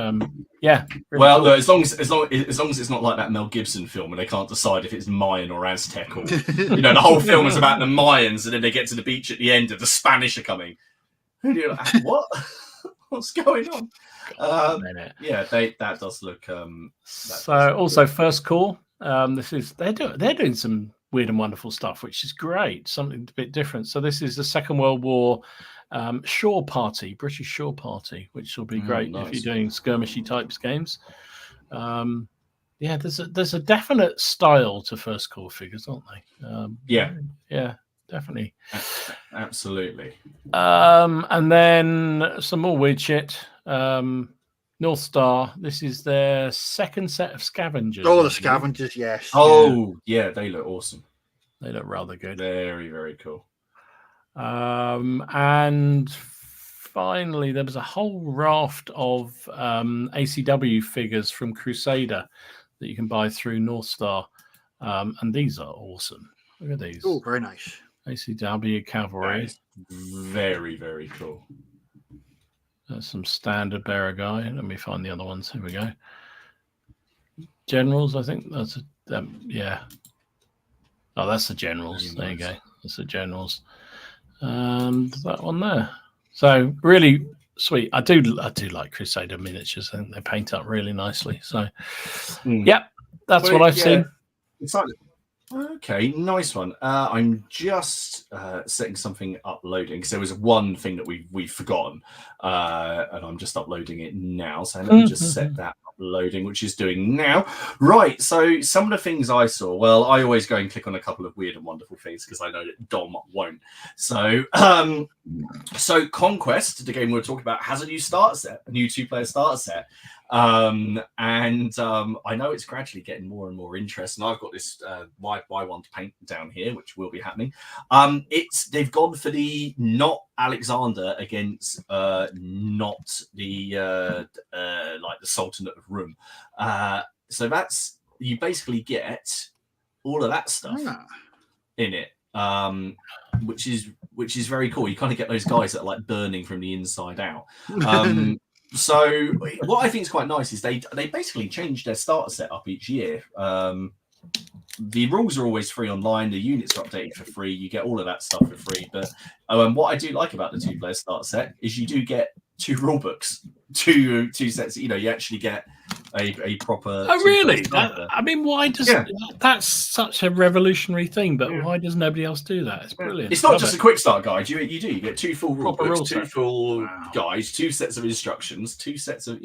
yeah. Really well, cool. look, as long as it's not like that Mel Gibson film, and they can't decide if it's Mayan or Aztec, or the whole film is about the Mayans, and then they get to the beach at the end, and the Spanish are coming. And you're like, what? What's going on? That does look. Also, First Call. They're doing some weird and wonderful stuff, which is great. Something a bit different. So this is the Second World War Shore Party, British Shore Party, which will be great if you're doing skirmishy types games. There's a definite style to First Call figures, aren't they? Yeah. Definitely. Absolutely. And then some more weird shit. North Star. This is their second set of scavengers. Oh, the scavengers, yes. Oh, yeah, they look awesome. They look rather good. Very, very cool. And finally, there was a whole raft of ACW figures from Crusader that you can buy through North Star. And these are awesome. Look at these. Oh, very nice. ACW cavalry. Very, very cool. There's some standard bearer guy. Let me find the other ones. Here we go. Generals, I think that's yeah. Oh, that's the generals. There you go. That's the generals. And that one there. So really sweet. I do like Crusader miniatures. I think they paint up really nicely. So yeah, that's what I've seen. Excited. Okay, nice one. I'm just setting something uploading because there was one thing that we've forgotten, and I'm just uploading it now. So let me just set that uploading, which is doing now. Right. So some of the things I saw. Well, I always go and click on a couple of weird and wonderful things because I know that Dom won't. So, so Conquest, the game we're talking about, has a new starter set, a new 2-player starter set. And I know it's gradually getting more and more interest, and I've got this buy one to paint down here, which will be happening. They've gone for the not Alexander against not the like the Sultanate of Rum. So that's, you basically get all of that stuff in it, which is very cool. You kind of get those guys that are like burning from the inside out. So what I think is quite nice is they basically change their starter set up each year. The rules are always free online. The units are updated for free. You get all of that stuff for free. But what I do like about the 2-player starter set is you do get 2 rule books, two sets. You actually get a proper. Oh, really? I mean, why does that's such a revolutionary thing? But why does nobody else do that? It's brilliant. It's not just a quick start guide. You get 2 full rule books, 2 full guides, 2 sets of instructions, 2 sets of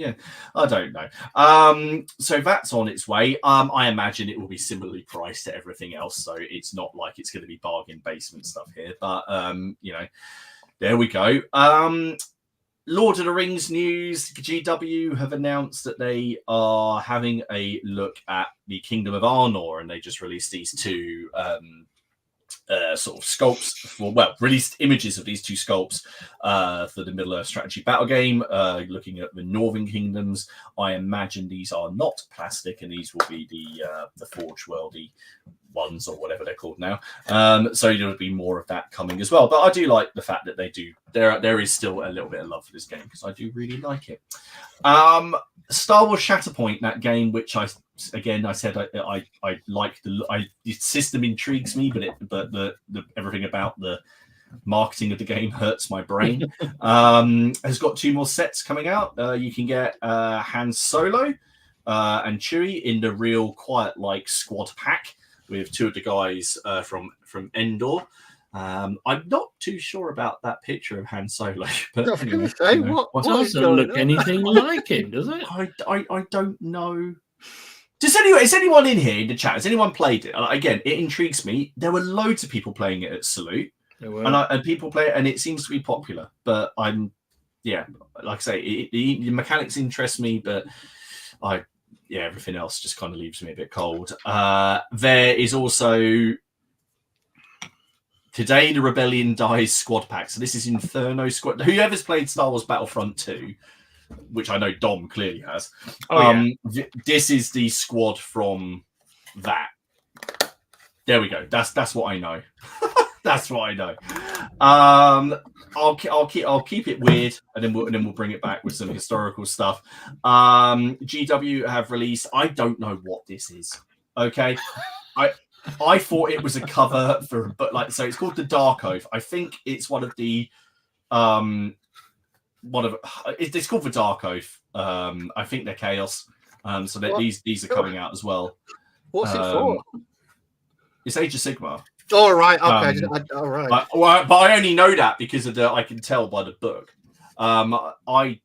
I don't know. So that's on its way. I imagine it will be similarly priced to everything else. So it's not like it's going to be bargain basement stuff here. But there we go. Lord of the Rings news. GW have announced that they are having a look at the Kingdom of Arnor, and they just released these 2 sort of sculpts released images of these 2 sculpts for the Middle-earth strategy battle game, looking at the Northern Kingdoms. I imagine these are not plastic, and these will be the Forge Worldy ones, or whatever they're called now. So there'll be more of that coming as well. But I do like the fact that they do. There is still a little bit of love for this game because I do really like it. Star Wars Shatterpoint, that game, which I said I like the system intrigues me, but the everything about the marketing of the game hurts my brain. Has got 2 more sets coming out. You can get Han Solo and Chewie in the real quiet like squad pack with 2 of the guys from Endor. I'm not too sure about that picture of Han Solo, but I was anyway, going to say, you know, what Doesn't look anything like him, does it? I don't know. Is anyone in here in the chat? Has anyone played it? Again, it intrigues me. There were loads of people playing it at Salute, and people play it, and it seems to be popular. But like I say, the mechanics interest me, but everything else just kind of leaves me a bit cold. There is also Today the Rebellion Dies squad pack. So this is Inferno squad. Whoever's played Star Wars Battlefront 2, which I know Dom clearly has. This is the squad from that. There we go. That's what I know. That's what I know. I'll keep it weird, and then we'll bring it back with some historical stuff. GW have released. I don't know what this is. Okay, I thought it was a cover for, so it's called the Dark Oath. I think it's one of the it's called the Dark Oath. I think they're Chaos. So these are coming out as well. What's it for? It's Age of Sigmar. Oh, right. Okay. All right. But I only know that because of I can tell by the book. I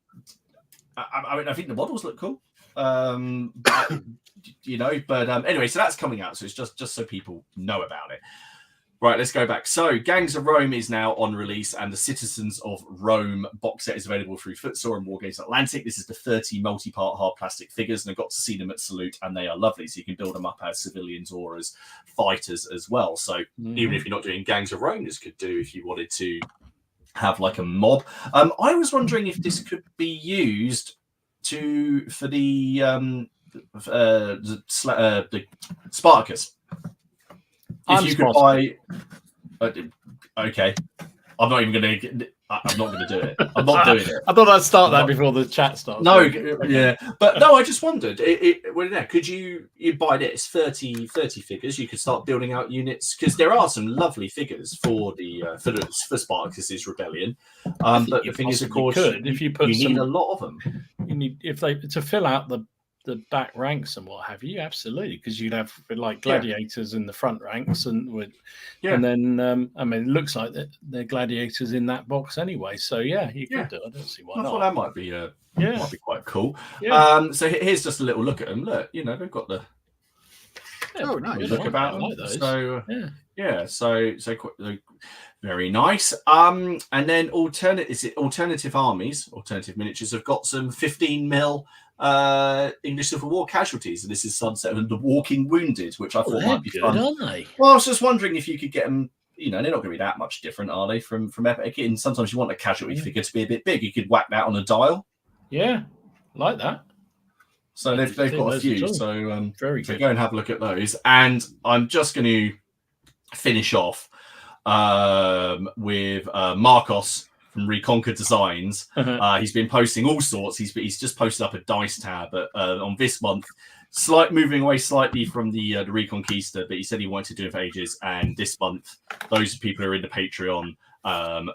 think the models look cool. Anyway, so that's coming out. So it's just so people know about it. Right, let's go back. So, Gangs of Rome is now on release, and the Citizens of Rome box set is available through Footsore and Wargames Atlantic. This is the 30 multi-part hard plastic figures, and I got to see them at Salute, and they are lovely. So you can build them up as civilians or as fighters as well. So even if you're not doing Gangs of Rome, this could do if you wanted to have like a mob. I was wondering if this could be used for the Spartacus. If you could buy, okay, I'm not even going to. I'm not going to do it. I'm not doing it. I thought I'd start that before the chat starts. No, yeah, but no, I just wondered. Could you buy this 30 figures? You could start building out units because there are some lovely figures for for Spartacus's rebellion. But the thing is, of course, if you need a lot of them. You need to fill out the back ranks and what have you, absolutely, because you'd have like gladiators in the front ranks and then it looks like they're gladiators in that box anyway, so you could do it. I don't see why not. I thought that might be might be quite cool. So here's just a little look at them. Look, they've got the nice. Look about them. Like those. So very nice. And then alternative armies, alternative miniatures have got some 15mm English Civil War casualties, and this is Sunset and the Walking Wounded, which I thought might be good, fun. aren't they? Well, I was just wondering if you could get them. They're not going to be that much different, are they? From Epic? And sometimes you want a casualty figure to be a bit big. You could whack that on a dial. Yeah, like that. So they've got a few. So very good. So go and have a look at those. And I'm just going to finish off with Marcos from Reconquer Designs. He's been posting all sorts. He's just posted up a dice tab on this month, moving away slightly from the Reconquista, but he said he wanted to do it for ages. And this month, those people who are in the Patreon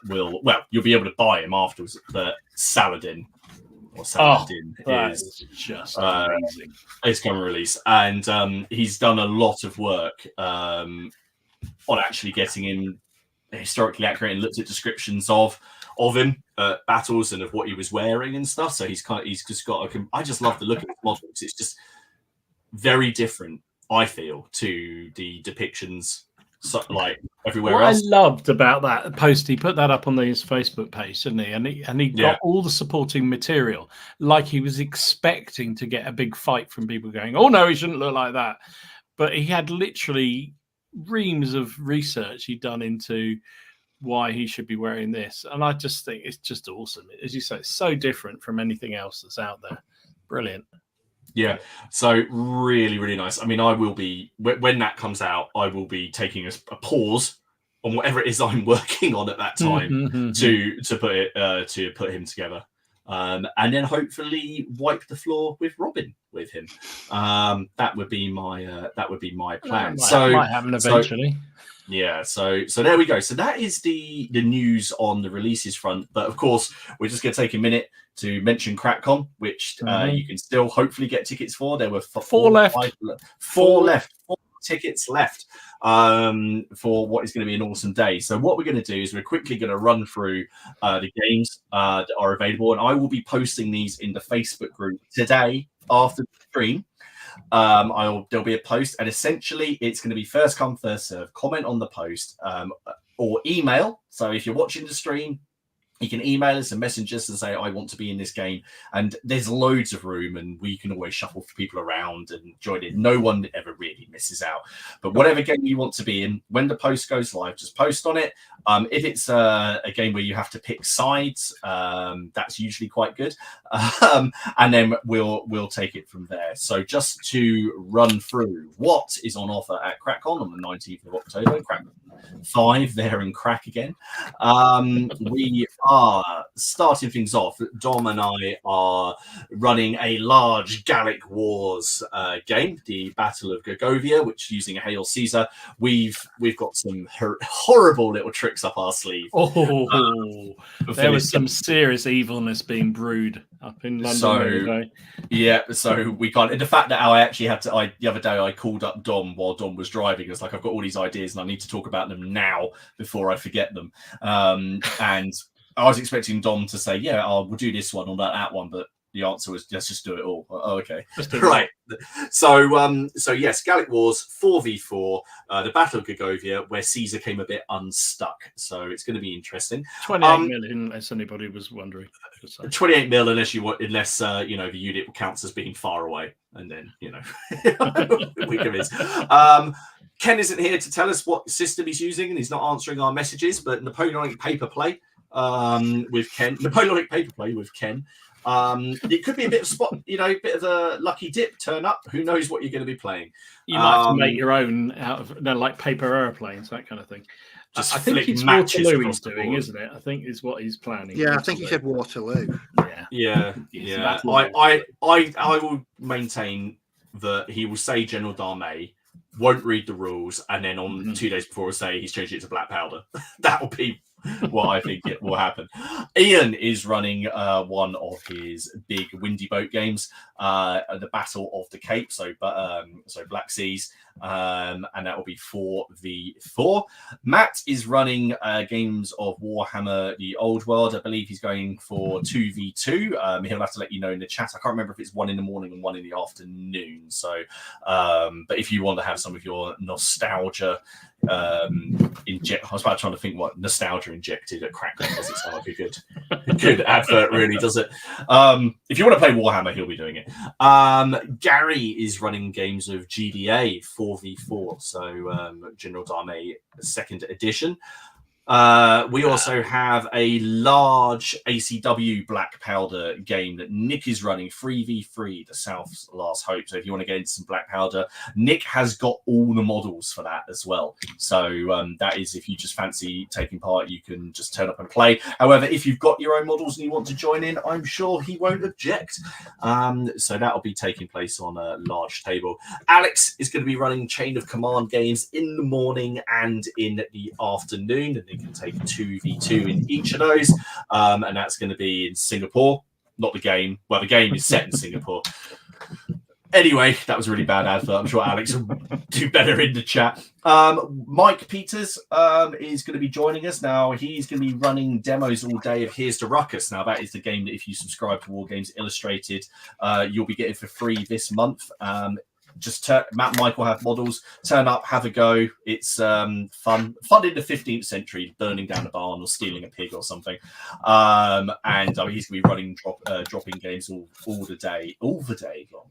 you'll be able to buy him afterwards. But Saladin is just amazing. It's going to release, and he's done a lot of work on actually getting him historically accurate and looked at descriptions of him battles and of what he was wearing and stuff. So he's just got I just love the look of his models. It's just very different, I feel, to the depictions like everywhere else. I loved about that post, he put that up on his Facebook page, didn't he? And he got all the supporting material, like he was expecting to get a big fight from people going, oh no, he shouldn't look like that. But he had literally reams of research he'd done into why he should be wearing this, and I just think it's just awesome. As you say, it's so different from anything else that's out there. Brilliant. Yeah, so really, really nice. I mean, I will be, when that comes out, I will be taking a pause on whatever it is I'm working on at that time to put him together, and then hopefully wipe the floor with Robin with him. That would be my plan. That might happen eventually. So there we go. So that is the news on the releases front. But of course, we're just going to take a minute to mention Crapcom, which you can still hopefully get tickets for. There were four left. tickets left for what is going to be an awesome day. So what we're going to do is we're quickly going to run through the games that are available, and I will be posting these in the Facebook group today after the stream. There'll be a post, and essentially it's going to be first come, first serve. Comment on the post or email. So if you're watching the stream, you can email us and message us and say, I want to be in this game. And there's loads of room, and we can always shuffle people around and join in. No one ever really misses out. But whatever game you want to be in, when the post goes live, just post on it. If it's a game where you have to pick sides, that's usually quite good. And then we'll take it from there. So just to run through what is on offer at Crapcom on the 19th of October, Crapcom 5 there in Crack again. We are starting things off. Dom and I are running a large Gallic Wars game, the Battle of Gergovia, which using a Hail Caesar, we've got some horrible little tricks up our sleeve. There was some serious evilness being brewed up in London. So we can't. And the fact that I actually had to, the other day I called up Dom while Dom was driving. It's like, I've got all these ideas and I need to talk about them now before I forget them. And I was expecting Dom to say, yeah, we'll do this one or that one, but the answer was, let's just do it all. Oh, okay. Right. So yes, Gallic Wars 4v4, the Battle of Gergovia, where Caesar came a bit unstuck. So it's going to be interesting. 28 million, unless anybody was wondering. 28 mil, unless the unit counts as being far away, and then we convince. Ken isn't here to tell us what system he's using, and he's not answering our messages. But Napoleonic paper play with Ken. It could be a bit of bit of a lucky dip turn up. Who knows what you're going to be playing? You might have to make your own out of like paper airplanes, that kind of thing. I think it's Waterloo he's doing, isn't it? I think is what he's planning. Yeah, I think he said Waterloo. Yeah. I will maintain that he will say General Darmay, won't read the rules, and then on 2 days before say he's changed it to black powder. That will be what I think it will happen. Ian is running one of his big windy boat games, the Battle of the Cape, so Black Seas, and that will be 4v4. Matt is running games of Warhammer the Old World. I believe he's going for 2v2. He'll have to let you know in the chat. I can't remember if it's 1 in the morning and 1 in the afternoon. So, but if you want to have some of your nostalgia I was about trying to think what nostalgia injected at Crapcom does it sound like a good advert, really, does it? If you want to play Warhammer, he'll be doing it. Gary is running games of GDA 4v4, so General Darmay 2nd edition. We also have a large ACW black powder game that Nick is running, 3v3, the South's Last Hope. So if you want to get into some black powder, Nick has got all the models for that as well. So that is, if you just fancy taking part, you can just turn up and play. However, if you've got your own models and you want to join in, I'm sure he won't object. So that'll be taking place on a large table. Alex is going to be running Chain of Command games in the morning and in the afternoon, and you can take 2v2 in each of those, and that's going to be in Singapore. Not the game. Well, the game is set in Singapore. Anyway, that was a really bad advert. I'm sure Alex will do better in the chat. Mike Peters is going to be joining us now. He's going to be running demos all day of Here's to Ruckus. Now, that is the game that if you subscribe to War Games Illustrated, you'll be getting for free this month. Just Matt and Michael have models. Turn up, have a go. It's fun in the 15th century, burning down a barn or stealing a pig or something. And he's going to be running dropping games all the day long.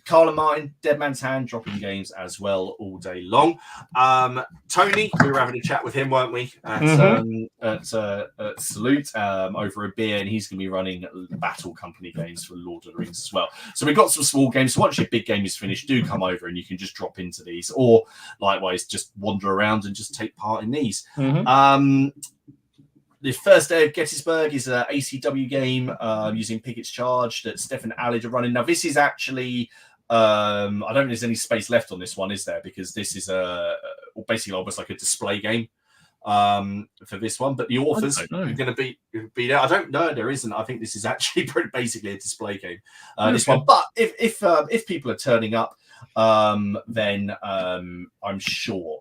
Carl and Martin, Dead Man's Hand, dropping games as well all day long. Tony, we were having a chat with him, weren't we, at Salute over a beer, and he's going to be running Battle Company games for Lord of the Rings as well. So we've got some small games. So once your big game is finished, do come over and you can just drop into these, or likewise just wander around and just take part in these. The first day of Gettysburg is an ACW game using Pickett's Charge that Stefan Allard are running. Now, this is actually, I don't think there's any space left on this one, is there? Because this is basically almost like a display game for this one. But the authors are going to be there. I don't know. There isn't. I think this is actually basically a display game, this one. But if people are turning up, then I'm sure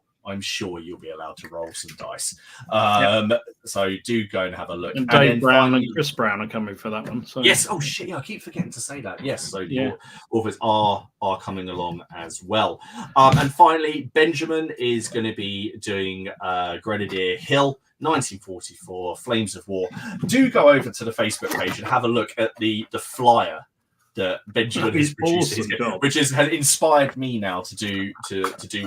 you'll be allowed to roll some dice. So do go and have a look. And Dave Brown and Chris Brown are coming for that one. So. Yes. Oh shit! Yeah, I keep forgetting to say that. Yes. So the authors are coming along as well. And finally, Benjamin is going to be doing Grenadier Hill. 1944 Flames of War. Do go over to the Facebook page and have a look at the flyer that Benjamin has produced, awesome, which has inspired me now to do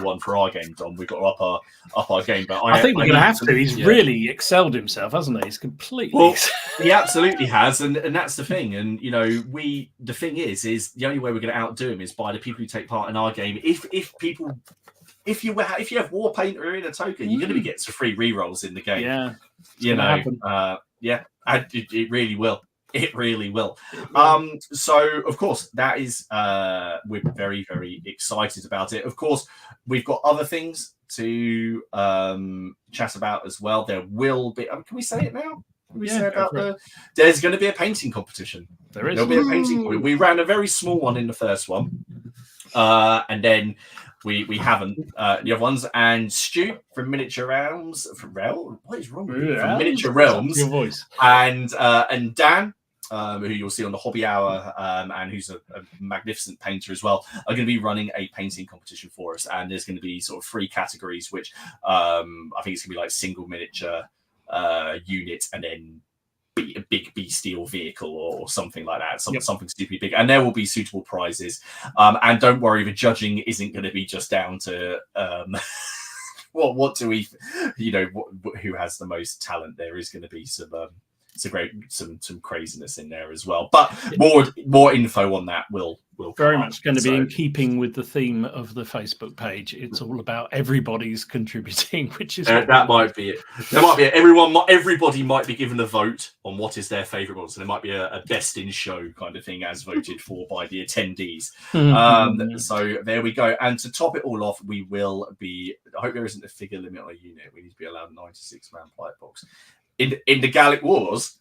one for our game. Don, we've got to up our game, but I think we're going to have to. He's really excelled himself, hasn't he? He's completely. Well, he absolutely has, and that's the thing. And the thing is the only way we're going to outdo him is by the people who take part in our game. If you have War Painter in a token, you're going to be getting some free rerolls in the game. Yeah, and it really will. It really will. So, of course, that is, we're very, very excited about it. Of course, we've got other things to chat about as well. There will be, can we say it now? Can we say about there's going to be a painting competition. There'll be a painting. We ran a very small one in the first one. And then we haven't the other ones. And Stu from Miniature Realms, what is wrong with you? From Miniature Realms, your voice. And Dan, who you'll see on the Hobby Hour, and who's a magnificent painter as well, are going to be running a painting competition for us. And there's going to be sort of 3 categories, which I think it's going to be like single miniature unit, and then a big bestial vehicle or something like that, something stupidly big, and there will be suitable prizes. And don't worry, the judging isn't going to be just down to what do we, who has the most talent. There is going to be some craziness in there as well, but more info on that will very much going to be in keeping with the theme of the Facebook page. It's all about everybody's contributing, which is that might be it. Everybody might be given a vote on what is their favorite one, so there might be a best in show kind of thing as voted for by the attendees. So there we go. And to top it all off, we will be, I hope there isn't a figure limit on a unit. We need to be allowed 96-man flight box in the Gallic Wars.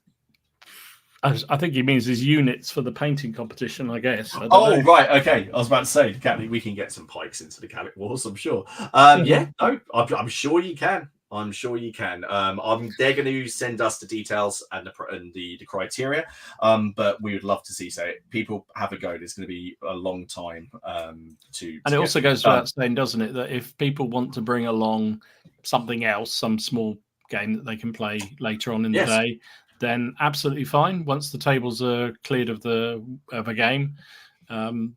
I think he means his units for the painting competition, I guess. Right, okay. I was about to say, we can get some pikes into the Gallic Wars, I'm sure. I'm sure you can. They're going to send us the details and the criteria, but we would love to see. So people have a go. There's going to be a long time to. And it also goes without saying, doesn't it, that if people want to bring along something else, some small game that they can play later on in the day, then absolutely fine. Once the tables are cleared of a game,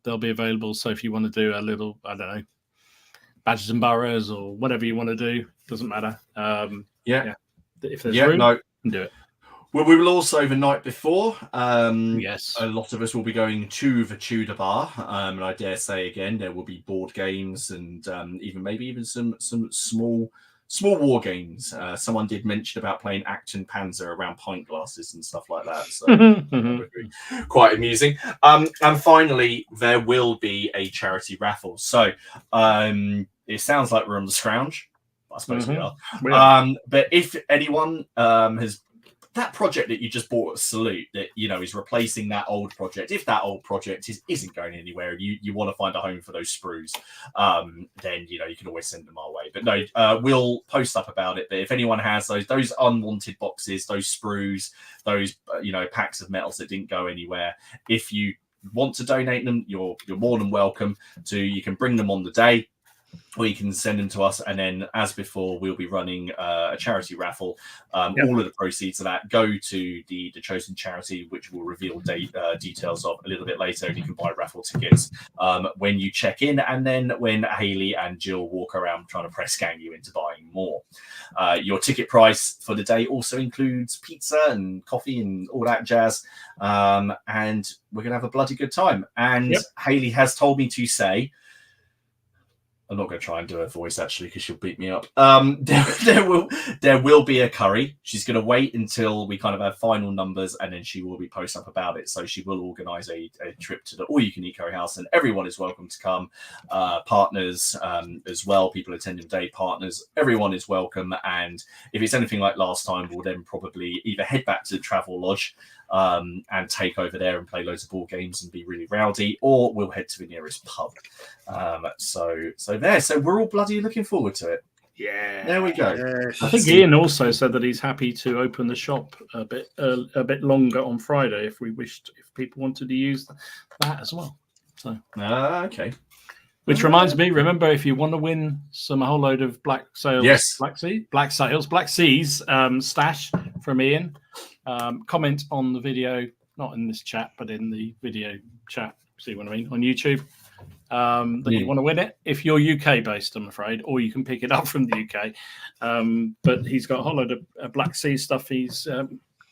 they'll be available. So if you want to do a little, I don't know, badges and boroughs or whatever you want to do, doesn't matter. If there's room, you can do it. Well, we will also the night before. Yes, a lot of us will be going to the Tudor Bar, and I dare say again there will be board games and even some small war games. Someone did mention about playing Action Panzer around pint glasses and stuff like that. So quite amusing. And finally, there will be a charity raffle. So it sounds like we're on the scrounge. I suppose we are. But if anyone has that project that you just bought at Salute that is replacing that old project, if that old project isn't going anywhere and you want to find a home for those sprues, then you can always send them our way. But no, we'll post up about it. But if anyone has those unwanted boxes, those sprues, those packs of metals that didn't go anywhere, if you want to donate them, you're more than welcome to. You can bring them on the day, or you can send them to us, and then, as before, we'll be running a charity raffle. All of the proceeds of that go to the chosen charity, which we'll reveal details of a little bit later. And you can buy raffle tickets when you check in, and then when Hayley and Jill walk around trying to press gang you into buying more. Your ticket price for the day also includes pizza and coffee and all that jazz. And we're going to have a bloody good time. And Hayley has told me to say, I'm not going to try and do her voice actually because she'll beat me up. There will be a curry. She's going to wait until we kind of have final numbers, and then she will be post up about it. So she will organise a trip to the all-you-can-eat curry house, and everyone is welcome to come. Partners as well, people attending day, partners, everyone is welcome. And if it's anything like last time, we'll then probably either head back to the Travel Lodge and take over there and play loads of board games and be really rowdy, or we'll head to the nearest pub. So we're all bloody looking forward to it. Yeah, there we go. Yes. I think Ian also said that he's happy to open the shop a bit longer on Friday if people wanted to use that as well. So okay. Which reminds me, remember, if you want to win a whole load of Black Seas stash from Ian, comment on the video, not in this chat, but in the video chat. See what I mean on YouTube. That you want to win it if you're UK based, I'm afraid, or you can pick it up from the UK. But he's got a whole load of Black Sea stuff he's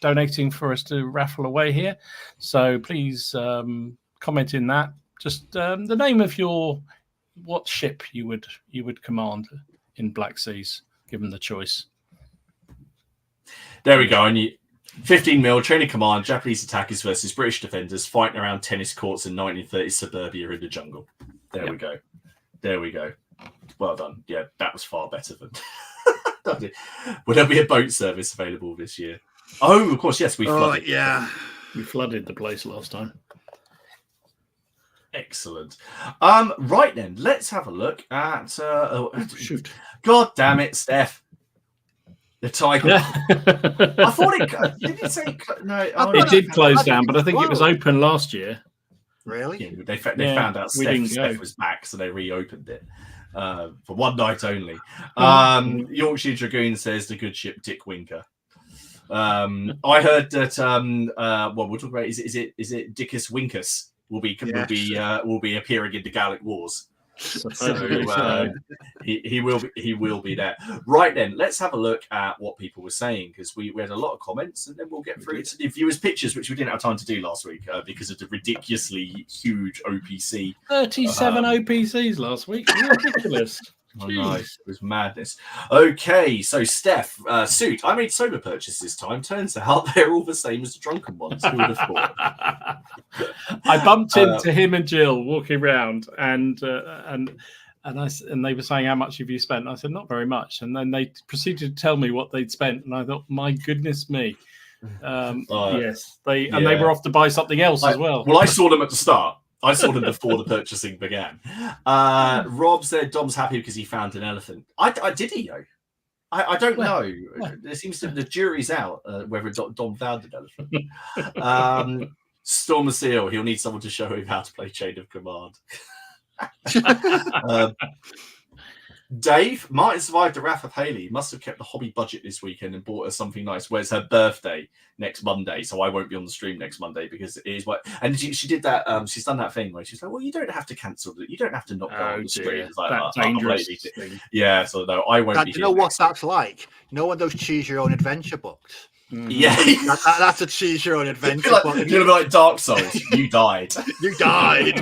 donating for us to raffle away here. So please comment in that. Just the name of what ship you would command in Black Seas, given the choice. There we go. And 15 mil training command, Japanese attackers versus British defenders fighting around tennis courts in 1930s suburbia in the jungle. There we go. There we go. Well done. Yeah, that was far better than. Will there be a boat service available this year? Oh, of course, yes. We flooded. Yeah, we flooded the place last time. Excellent. Right then, let's have a look at. Shoot! God damn it, Steph. The Tiger. Yeah. I thought it. Did it say no? It did close down, but I think it was open last year. Really? Yeah, they found out Steph was back, so they reopened it for one night only. Yorkshire Dragoon says the good ship Dick Winker. I heard that. We'll talk about is it Dickus Winkus will be appearing in the Gallic Wars. So he will be there. Right then, let's have a look at what people were saying, because we had a lot of comments, and then we'll get through to the viewers' pictures, which we didn't have time to do last week because of the ridiculously huge OPC. 37 OPCs last week. Ridiculous. Oh, nice. It was madness. Okay, so Steph, suit. I made sober purchases this time. Turns out they're all the same as the drunken ones. Who would have thought? I bumped into him and Jill walking around, and they were saying, "How much have you spent?" And I said, "Not very much." And then they proceeded to tell me what they'd spent, and I thought, "My goodness me!" Yes, they were off to buy something else as well. Well, I saw them at the start. I saw them before the purchasing began. Rob said Dom's happy because he found an elephant. Did he, though? I don't know. There seems to be the jury's out whether Dom found an elephant. Storm Seal, he'll need someone to show him how to play Chain of Command. Dave, Martin survived the wrath of Haley. Must have kept the hobby budget this weekend and bought her something nice. Where's her birthday next Monday? So I won't be on the stream next Monday because it is what. And she did that. She's done that thing where she's like, "Well, you don't have to cancel it. You don't have to not go on the stream." It's like, that's dangerous. Yeah. So no, I won't. You know what that's like? You know, one of those choose your own adventure books. Mm-hmm. Yeah, that's a choose your own adventure. You're gonna be like Dark Souls. You died. You died.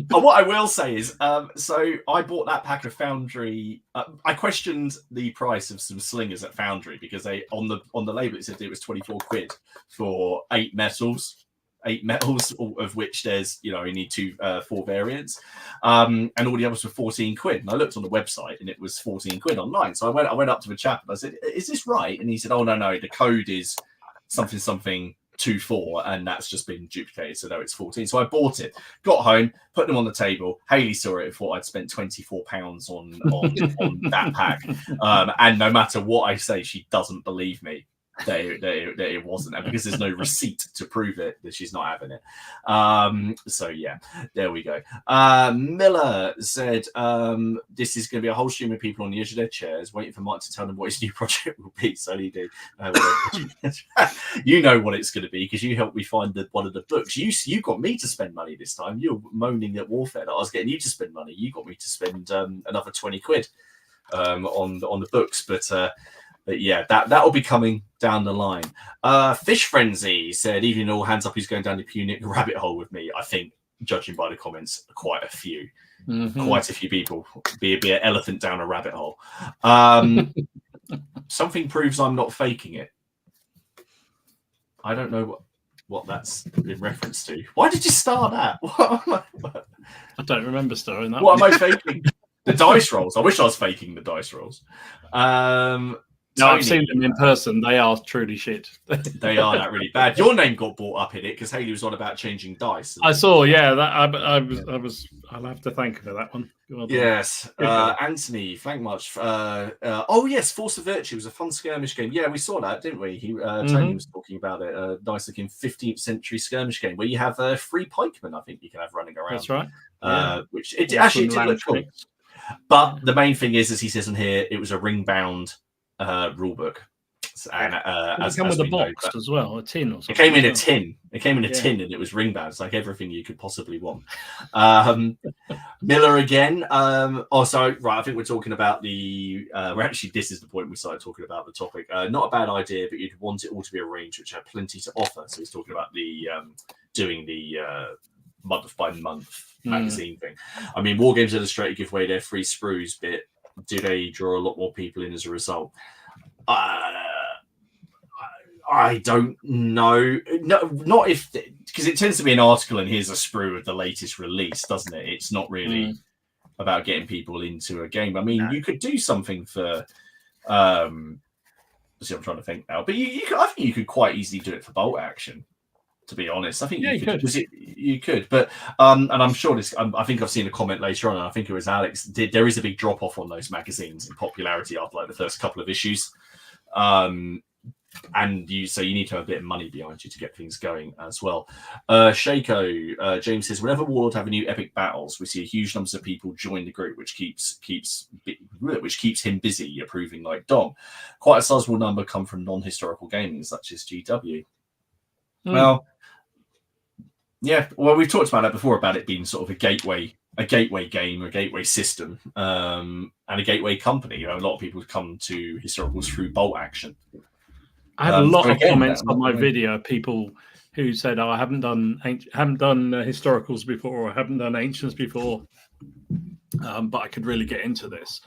What I will say is, so I bought that pack of Foundry. I questioned the price of some slingers at Foundry because they on the label it said it was 24 quid for 8 metals, of which there's only 4 variants, and all the others were 14 quid. And I looked on the website and it was 14 quid online. So I went up to the chap and I said, "Is this right?" And he said, "Oh no, the code is something 24, and that's just been duplicated, so no, it's 14." So I bought it, got home, put them on the table. Haley saw it and thought I'd spent £24 on that pack, and no matter what I say, she doesn't believe me that it wasn't, and because there's no receipt to prove it, that she's not having it. So yeah, there we go. Miller said this is going to be a whole stream of people on the edge of their chairs waiting for Mike to tell them what his new project will be. So he did. You know what it's going to be because you helped me find one of the books. You got me to spend money this time. You were moaning at Warfare that I was getting you to spend money. You got me to spend another 20 quid on the books, but yeah, that'll be coming down the line. Fish Frenzy said, "Evening all, hands up who's going down the Punic rabbit hole with me." I think, judging by the comments, quite a few. Mm-hmm. Quite a few people. Be an elephant down a rabbit hole. Something proves I'm not faking it. I don't know what that's in reference to. Why did you start that? I don't remember starting that. What am I faking? The dice rolls. I wish I was faking the dice rolls. No, I've seen them in person. They are truly shit. They are that really bad. Your name got brought up in it because Haley was on about changing dice. I saw, yeah. That I was. I'll have to thank her for that one. Well yes, Anthony Flank March. Oh yes, Force of Virtue was a fun skirmish game. Yeah, we saw that, didn't we? Tony was talking about it. A nice looking 15th century skirmish game where you have 3 pikemen. I think you can have running around. That's right. Which it actually did look cool. But the main thing is, as he says in here, it was a ring bound rule book. And it came with a box as well, a tin or something. It came in a tin. It came in a tin, and it was ring bound. It's like everything you could possibly want. Miller again. Right. I think we're talking about the. This is the point we started talking about the topic. Not a bad idea, but you'd want it all to be arranged, which had plenty to offer. So he's talking about the doing the month by month magazine thing. I mean, Wargames Illustrated give away their free sprues bit. Do they draw a lot more people in as a result? I don't know. No, not if, because it tends to be an article and here's a sprue of the latest release, doesn't it? It's not really about getting people into a game. I mean, you could do something for. I'm trying to think now, but I think you could quite easily do it for bolt action. To be honest, I think you could. You could, but and I'm sure this. I think I've seen a comment later on, and I think it was Alex. There is a big drop off on those magazines in popularity after like the first couple of issues, and you need to have a bit of money behind you to get things going as well. Shaco James says, whenever Warlord have a new epic battles, we see a huge numbers of people join the group, which keeps him busy approving like Dom. Quite a sizable number come from non-historical gaming such as GW. Well, yeah. Well, we've talked about that before about it being sort of a gateway game, a gateway system, and a gateway company. You know, a lot of people come to historicals through bolt action. I had a lot of comments on my video. People who said, "Oh, I haven't done historicals before, or I haven't done ancients before, but I could really get into this."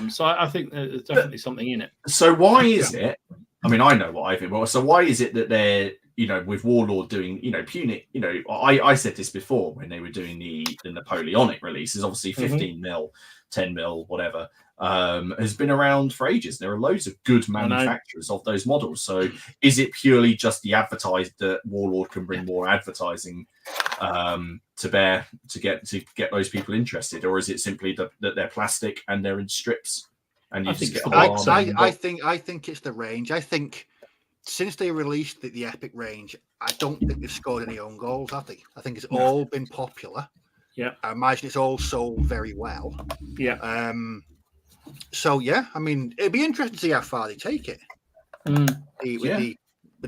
So I think there's definitely something in it. So why is it? I mean, I know what I think. Well, so why is it that they're with Warlord doing, Punic, I said this before when they were doing the Napoleonic releases, obviously 15 mil, 10 mil, whatever, has been around for ages. There are loads of good manufacturers of those models. So is it purely just the advertised that Warlord can bring more advertising to bear to get those people interested? Or is it simply that they're plastic and they're in strips? And I think it's the range. I think since they released the Epic range, I don't think they've scored any own goals, have they? I think it's all been popular. Yeah. I imagine it's all sold very well. Yeah. So yeah, I mean, it'd be interesting to see how far they take it with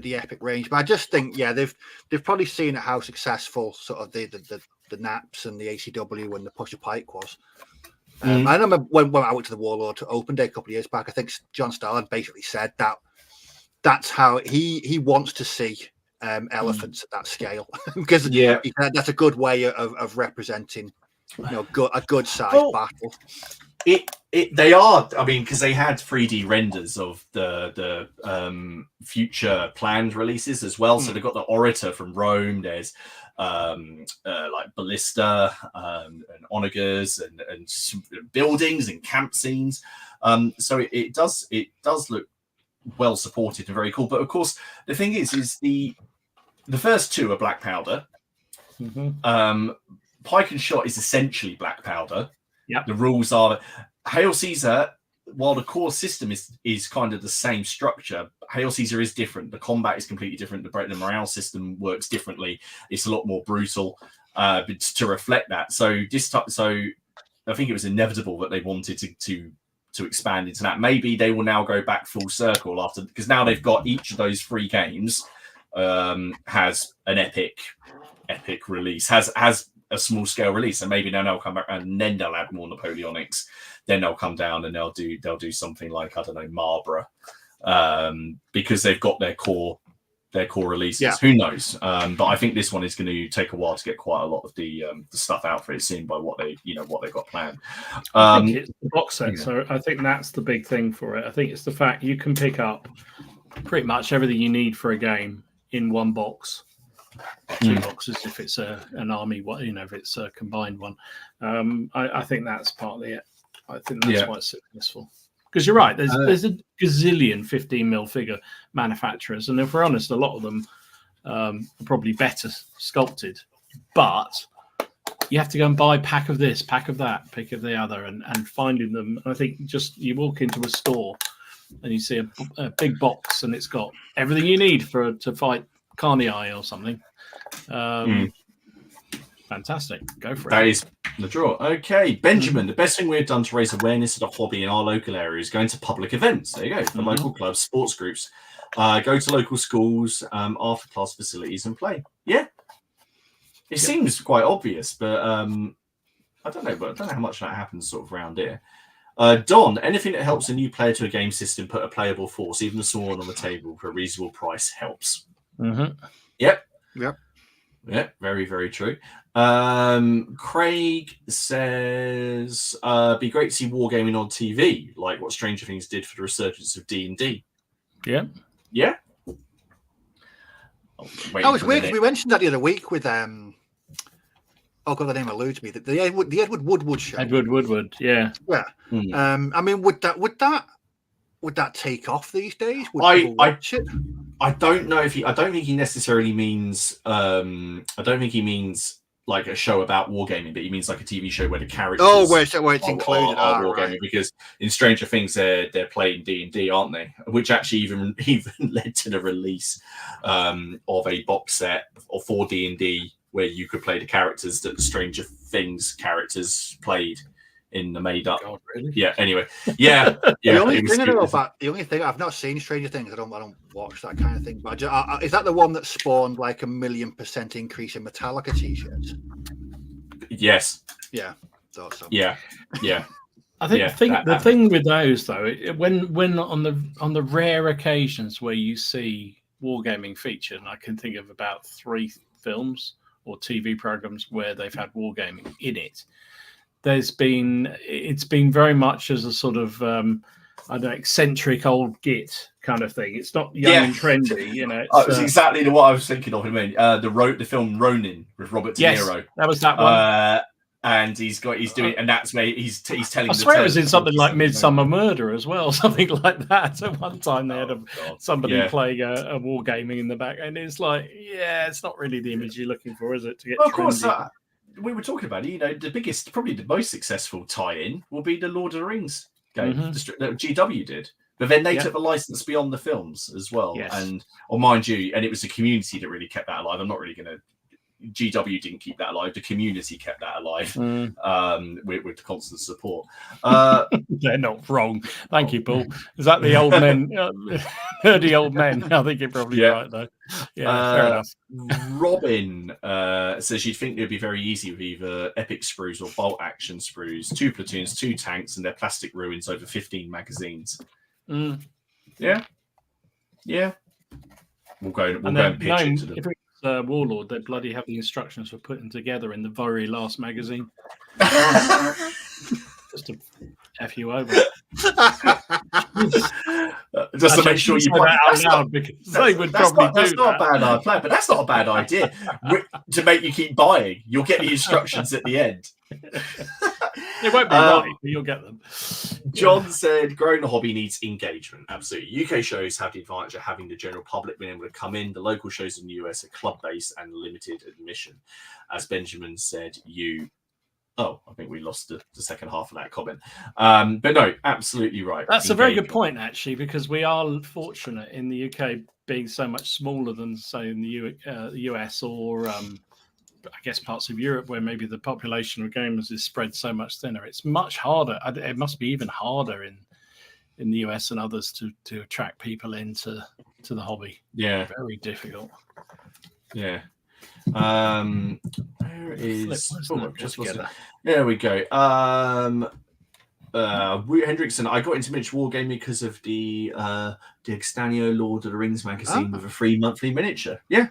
the Epic range. But I just think, they've probably seen how successful sort of the Naps and the ACW and the Pusher Pike was. I remember when I went to the Warlord Open Day a couple of years back, I think John Starlin basically said that's how he wants to see elephants at that scale because that's a good way of representing a good sized battle. They are, I mean, because they had 3D renders of the future planned releases as well. So they've got the Orator from Rome. There's like ballista and onagers and buildings and camp scenes. So it does look well supported and very cool. But of course, the thing is the first two are black powder. Pike and Shot is essentially black powder. Yeah. The rules are Hail Caesar, while the core system is kind of the same structure, Hail Caesar is different. The combat is completely different. The morale system works differently. It's a lot more brutal to reflect that. So I think it was inevitable that they wanted to expand into that. Maybe they will now go back full circle because now they've got each of those 3 games has an epic release, has a small scale release, and maybe they'll come back and then they'll add more Napoleonics. Then they'll come down and they'll do something like, I don't know, Marlborough, because they've got their core releases. Yeah. Who knows? But I think this one is going to take a while to get quite a lot of the stuff out for it, seen by what they've got planned. I think it's the box set, so I think that's the big thing for it. I think it's the fact you can pick up pretty much everything you need for a game in one box. 2 boxes if it's an army one, if it's a combined one. I think that's partly it. I think that's why it's successful. Because you're right, there's a gazillion 15mm figure manufacturers, and if we're honest, a lot of them are probably better sculpted, but you have to go and buy pack of this, pack of that, pick of the other, and finding them. I think just you walk into a store and you see a big box and it's got everything you need to fight Carney Eye or something. Fantastic. Go for it. That is the draw. Okay, Benjamin, the best thing we've done to raise awareness of the hobby in our local area is going to public events. There you go. For local clubs, sports groups. Go to local schools, after class facilities and play. Yeah. It seems quite obvious, but I don't know. But I don't know how much that happens sort of around here. Don, anything that helps a new player to a game system put a playable force, even a small one, on the table for a reasonable price helps. Yep. Yeah, very, very true. Craig says, be great to see wargaming on TV, like what Stranger Things did for the resurgence of D&D. Yeah. Oh, it's weird because we mentioned that the other week with oh god, the name eludes me. The Edward Woodward show. Edward Woodward, yeah. I mean, would that take off these days? Would I people watch it? I don't know if I don't think he necessarily means. I don't think he means like a show about wargaming, but he means like a TV show where the characters. Where it's included. Are wargaming, right. Because in Stranger Things they're playing D&D, aren't they? Which actually even led to the release of a box set for D&D where you could play the characters that the Stranger Things characters played in the made up. God, really? Yeah. Anyway. Yeah. The only thing I've not seen Stranger Things. I don't watch that kind of thing. But is that the one that spawned like 1,000,000% increase in Metallica t-shirts? Yes. Yeah. Thought so. Yeah. I think the thing with those though, when on the rare occasions where you see wargaming featured, and I can think of about 3 films or TV programs where they've had wargaming in it. It's been very much as a sort of eccentric old git kind of thing. It's not young and trendy, you know. It's exactly what I was thinking of. I mean, the film Ronin with Robert De Niro. Yes, that was that one. And he's doing, and that's where he's telling. I swear it was in something like Midsummer Murder as well, something like that. At one time they had somebody playing a wargaming in the back, and it's like, it's not really the image you're looking for, is it? To get of course. We were talking about it, you know, the biggest, probably the most successful tie-in will be the Lord of the Rings game that GW did. But then they took the license beyond the films as well. Yes. And, mind you, and it was the community that really kept that alive. I'm not really going to... GW didn't keep that alive. The community kept that alive with the constant support. They're not wrong. Thank you, Paul. Is that the old men? The old men. I think you're probably right, though. Yeah, fair enough. Robin says you'd think it would be very easy with either epic sprues or bolt action sprues, 2 platoons, 2 tanks, and their plastic ruins over 15 magazines. Yeah. We'll go and pitch into them. Warlord, they bloody have the instructions for putting together in the very last magazine. Just to F you over. Just to make sure you put that out loud, because they would probably do that. That's not a bad plan, but that's not a bad idea. To make you keep buying, you'll get the instructions at the end. It won't be right, but you'll get them. John said, growing the hobby needs engagement. Absolutely. UK shows have the advantage of having the general public being able to come in. The local shows in the US are club-based and limited admission. As Benjamin said, I think we lost the second half of that comment. But no, absolutely right. That's a very good point, actually, because we are fortunate in the UK being so much smaller than, say, in the US or... I guess parts of Europe where maybe the population of gamers is spread so much thinner. It's much harder. It must be even harder in the US and others to attract people into the hobby. Yeah, very difficult. Yeah. Where is? There we go. Hendrickson, I got into miniature wargaming because of the Extanio Lord of the Rings magazine with a free monthly miniature. Yeah.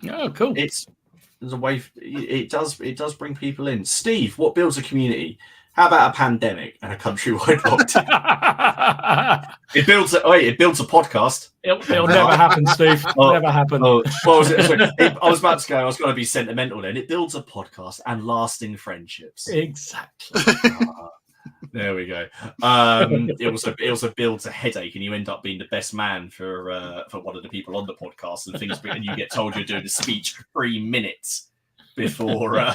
Oh, cool. There's a way. It does bring people in. Steve, what builds a community? How about a pandemic and a countrywide lockdown? It builds a podcast. It'll never happen, Steve. Never happen. What was it? I was about to go. I was going to be sentimental then. It builds a podcast and lasting friendships. Exactly. There we go. It also builds a headache, and you end up being the best man for one of the people on the podcast, and you get told you're doing a speech 3 minutes before,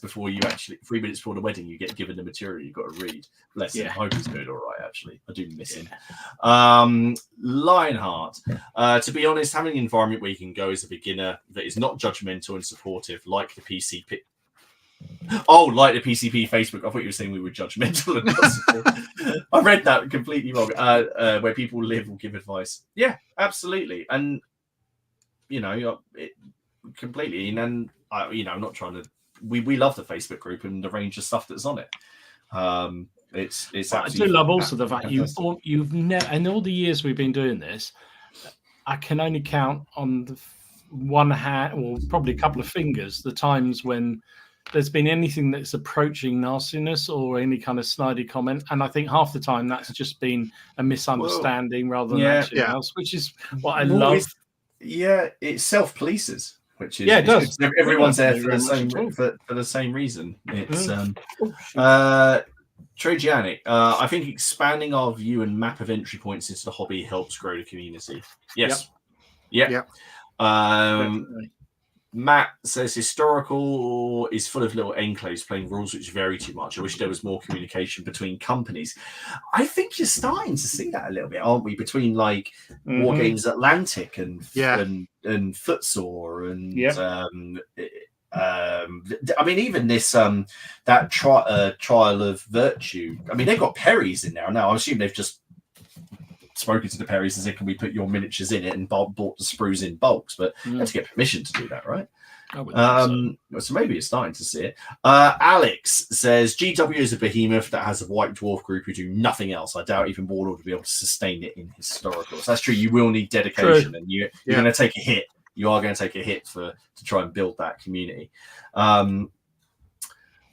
before you actually 3 minutes before the wedding, you get given the material you've got to read. Bless him. I hope he's doing all right. Actually, I do miss him. Lionheart. To be honest, having an environment where you can go as a beginner that is not judgmental and supportive, like the PCP. Oh, like the PCP Facebook. I thought you were saying we were judgmental and possible. I read that completely wrong. Where people live will give advice. Yeah, absolutely. And completely. And I'm not trying to. We love the Facebook group and the range of stuff that's on it. It's. I do love also the fact you've never, in all the years we've been doing this, I can only count on one hand, or probably a couple of fingers, the times when there's been anything that's approaching nastiness or any kind of snidey comment, and I think half the time that's just been a misunderstanding rather than anything else, which is what I love. It self-polices, which is it does. Everyone's there for the same reason. It's Tragianic. I think expanding our view and map of entry points into the hobby helps grow the community. Yes. Yep. Matt says historical is full of little enclaves playing rules which vary too much. I wish there was more communication between companies. I think you're starting to see that a little bit, aren't we? Between like Wargames Atlantic and Footsore and I mean, even this that trial of virtue. I mean, they've got Perry's in there now. I assume they've just spoken to the Perrys and said, "Can we put your miniatures in it?" and bought the sprues in bulks, but you have to get permission to do that, right? So maybe it's starting to see it. Alex says GW is a behemoth that has a white dwarf group who do nothing else. I doubt even Warlord will be able to sustain it in historical. So that's true. You will need dedication, and you're going to take a hit. You are going to take a hit to try and build that community.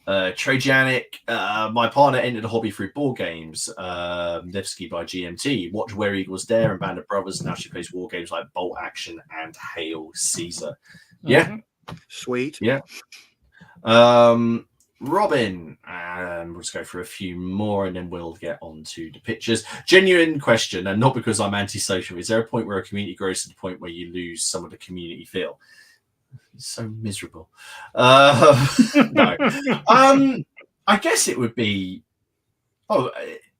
Tragianic, my partner entered the hobby through board games, Nevsky by GMT, watched Where Eagles Dare and Band of Brothers. Now she plays war games like Bolt Action and Hail Caesar. Yeah. Sweet. Yeah. Robin, and we'll just go for a few more and then we'll get on to the pictures. Genuine question, and not because I'm antisocial. Is there a point where a community grows to the point where you lose some of the community feel? It's so miserable. No. I guess it would be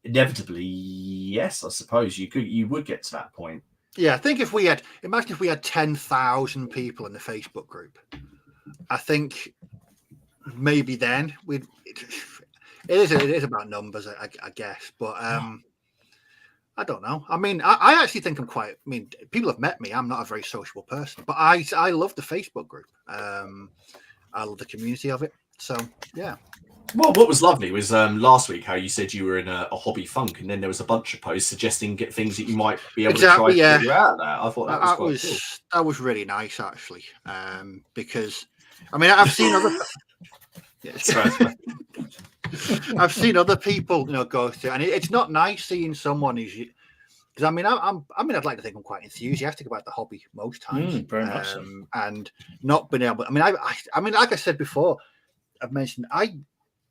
inevitably yes, I suppose you would get to that point. Yeah, I think imagine if we had 10,000 people in the Facebook group. I think maybe then it is about numbers, I guess, but I don't know. I mean, I actually think people have met me. I'm not a very sociable person, but I love the Facebook group. I love the community of it. So yeah. Well, what was lovely was last week how you said you were in a hobby funk, and then there was a bunch of posts suggesting things that you might be able to try to figure out there. I thought that was really nice actually, because I mean I've seen other. I've seen other people, go through, and it's not nice seeing someone who's. Because I'd like to think I'm quite enthusiastic about the hobby most times, very much so. And not being able. I mean, like I said before, I've mentioned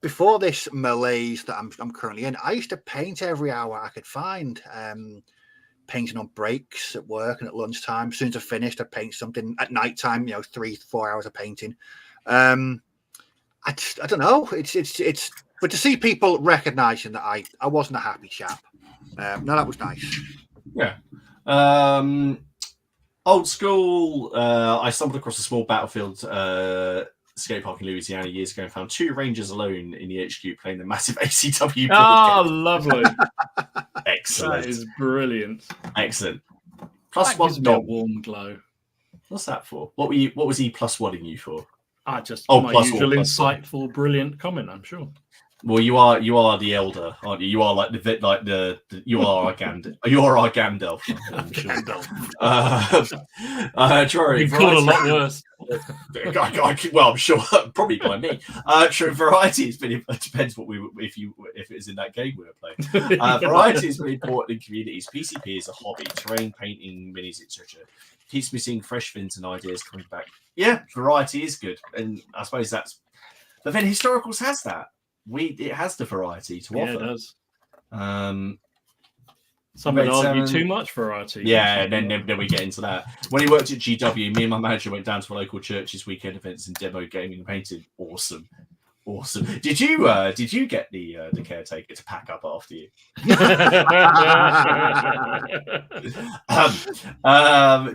before this malaise that I'm currently in. I used to paint every hour I could find, painting on breaks at work and at lunchtime. As soon as I finished, I'd paint something at night time. 3-4 hours of painting. I don't know. It's but to see people recognizing that I wasn't a happy chap. No, that was nice. Yeah. Old school. I stumbled across a small battlefield skate park in Louisiana years ago and found 2 Rangers alone in the HQ playing the massive ACW. Oh, lovely! Excellent. That is brilliant. Excellent. Plus that gives me a warm glow. What's that for? What was he plus one-ing you for? My usual insightful, brilliant comment, I'm sure. Well, you are the elder, aren't you? You are like you are our Gandalf. You are our Gandalf. I'm sure. You've called a lot worse. Well, I'm sure, probably by me. Sure, variety has been. It depends if it's in that game we were playing. Variety is really important in communities. PCP is a hobby, terrain painting, minis, etc. Keeps me seeing fresh things and ideas coming back. Yeah, variety is good, and I suppose that's. But then historicals has that. it has the variety to offer. Yeah, it does. Some would argue too much variety. Yeah, and then we get into that. When he worked at GW, me and my manager went down to a local church's weekend events and demo gaming and painting. Awesome. Did you get the caretaker to pack up after you?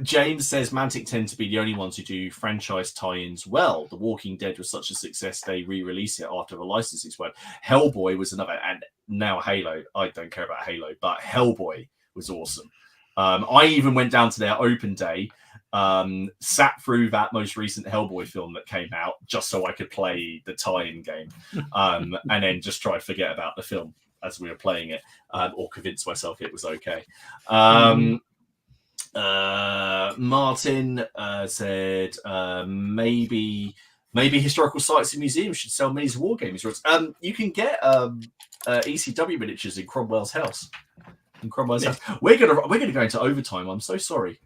James says Mantic tend to be the only ones who do franchise tie-ins well. The Walking Dead was such a success they re-release it after the licensing expired. Hellboy was another, and now Halo. I don't care about Halo, but Hellboy was awesome. I even went down to their open day, sat through that most recent Hellboy film that came out just so I could play the tie-in game, and then just try to forget about the film as we were playing it, or convince myself it was okay. Martin said maybe historical sites and museums should sell minis of wargaming. You can get ECW miniatures in Cromwell's house. We're gonna go into overtime. I'm so sorry.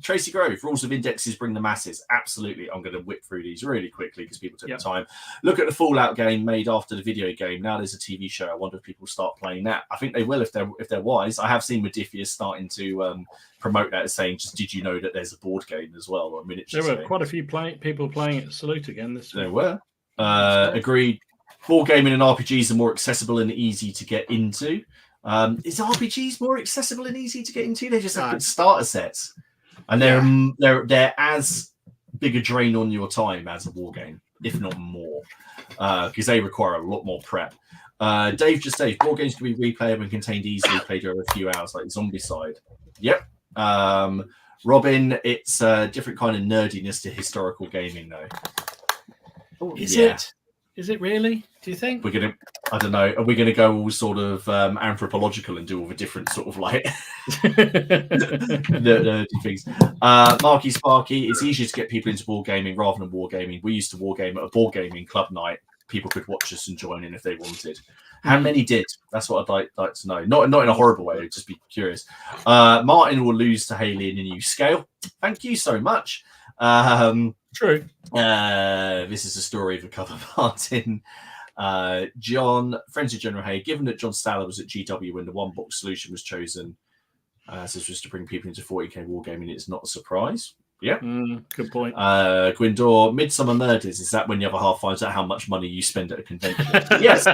Tracy Grove, rules of indexes bring the masses. Absolutely. I'm gonna whip through these really quickly because people took the time. Look at the Fallout game made after the video game. Now there's a TV show. I wonder if people start playing that. I think they will if they're wise. I have seen Modifius starting to promote that as saying, just did you know that there's a board game as well, or a miniature? There were quite a few people playing at Salute again this week. There were. Agreed. Board gaming and RPGs are more accessible and easy to get into. Is RPGs more accessible and easy to get into? They just have good starter sets, and they're as big a drain on your time as a war game, if not more, because they require a lot more prep. Dave just says board games can be replayable and contained easily, played over a few hours, like the Zombie Side. Yep. Robin, it's a different kind of nerdiness to historical gaming, though. Is it? Is it really? Do you think? I don't know. Are we going to go all sort of anthropological and do all the different sort of like nerdy things? Marky Sparky, it's easier to get people into board gaming rather than wargaming. We used to wargame at a board gaming club night. People could watch us and join in if they wanted. How many did? That's what I'd like to know. Not in a horrible way. I'd just be curious. Martin will lose to Haley in a new scale. Thank you so much. True. This is a story of a cover, Martin. John, friends of General Hay, given that John Staller was at GW when the one box solution was chosen, this was to bring people into 40k wargaming, it's not a surprise. Yeah. Good point. Gwindor, Midsummer Murders, is that when the other half finds out how much money you spend at a convention? Yes.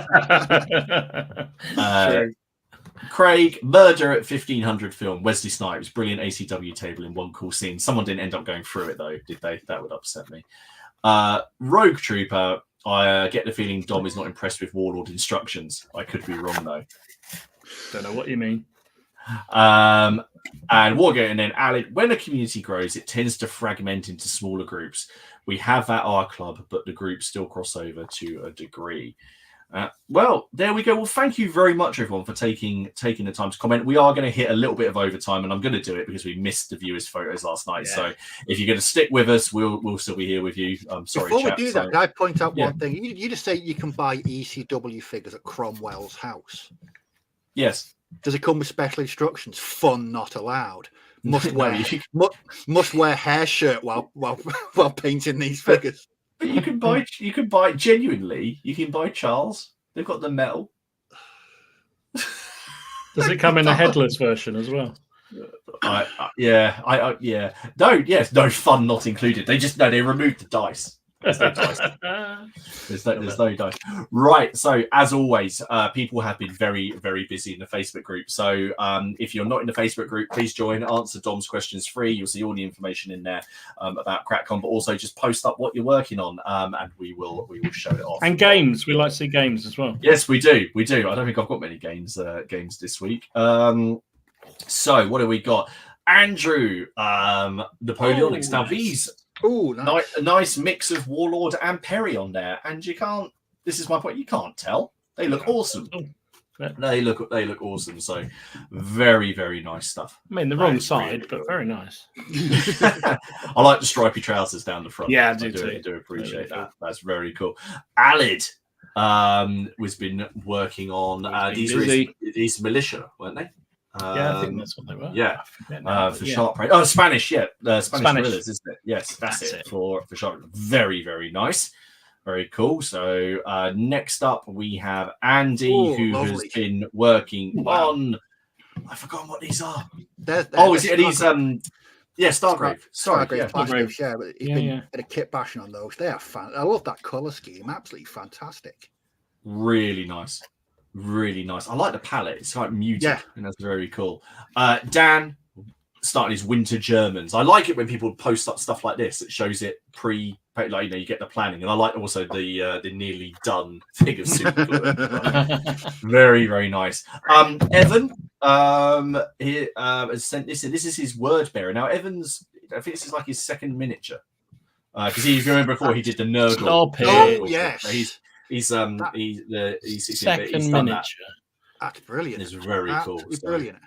Craig, Murder at 1500 film, Wesley Snipes, brilliant ACW table in one cool scene. Someone didn't end up going through it though, did they? That would upset me. Rogue Trooper, I get the feeling Dom is not impressed with Warlord instructions. I could be wrong though. Don't know what you mean. And Wargate, and then Alec, when a community grows, it tends to fragment into smaller groups. We have at our club, but the groups still cross over to a degree. Well, there we go. Well, thank you very much, everyone, for taking the time to comment. We are going to hit a little bit of overtime, and I'm going to do it because we missed the viewers' photos last night. Yeah. So if you're going to stick with us, we'll still be here with you. I'm sorry, before we do that, can I point out one thing? You just say you can buy ECW figures at Cromwell's house. Yes. Does it come with special instructions? Fun not allowed. Must wear hair shirt while painting these figures. But you can buy genuinely. You can buy Charles. They've got the metal. Does it come in a headless version as well? No fun not included. They removed the dice. There's no dice. There's no dice. Right. So as always, people have been very, very busy in the Facebook group. So if you're not in the Facebook group, please join. Answer Dom's questions free. You'll see all the information in there about Crapcom, but also just post up what you're working on, and we will show it off. And games. We like to see games as well. Yes, we do. I don't think I've got many games this week. So what have we got? Andrew, Napoleonics. Now these. Oh, nice. A nice mix of Warlord and Perry on there, and you can't. This is my point. You can't tell. They look awesome. They look awesome. So very, very nice stuff. I mean, the wrong side, but very nice. I like the stripy trousers down the front. Yeah, I do appreciate that. That's very cool. Alid has been working on these militia, weren't they? I think that's what they were. Yeah, for Sharp Prey. Oh, Spanish, Spanish guerrillas, isn't it? Yes, that's it. For Sharp. Very, very nice. Very cool. So next up we have Andy, who has been working on. I forgot what these are. Is it these? Stargrave. Stargrave. Yeah, but he's been at a kit bashing on those. They are fan. I love that color scheme. Absolutely fantastic. Really nice. Really nice. I like the palette. It's like muted, and that's very cool. Dan starting his Winter Germans. I like it when people post up stuff like this. It shows it you get the planning, and I like also the nearly done thing of super glue. Very, very nice. Evan he has sent this in. This is his word bearer. Now Evan's, I think this is like his second miniature, because you remember before he did the Nurgle. Oh yes. He's second miniature. That's brilliant. It's very cool. Brilliant.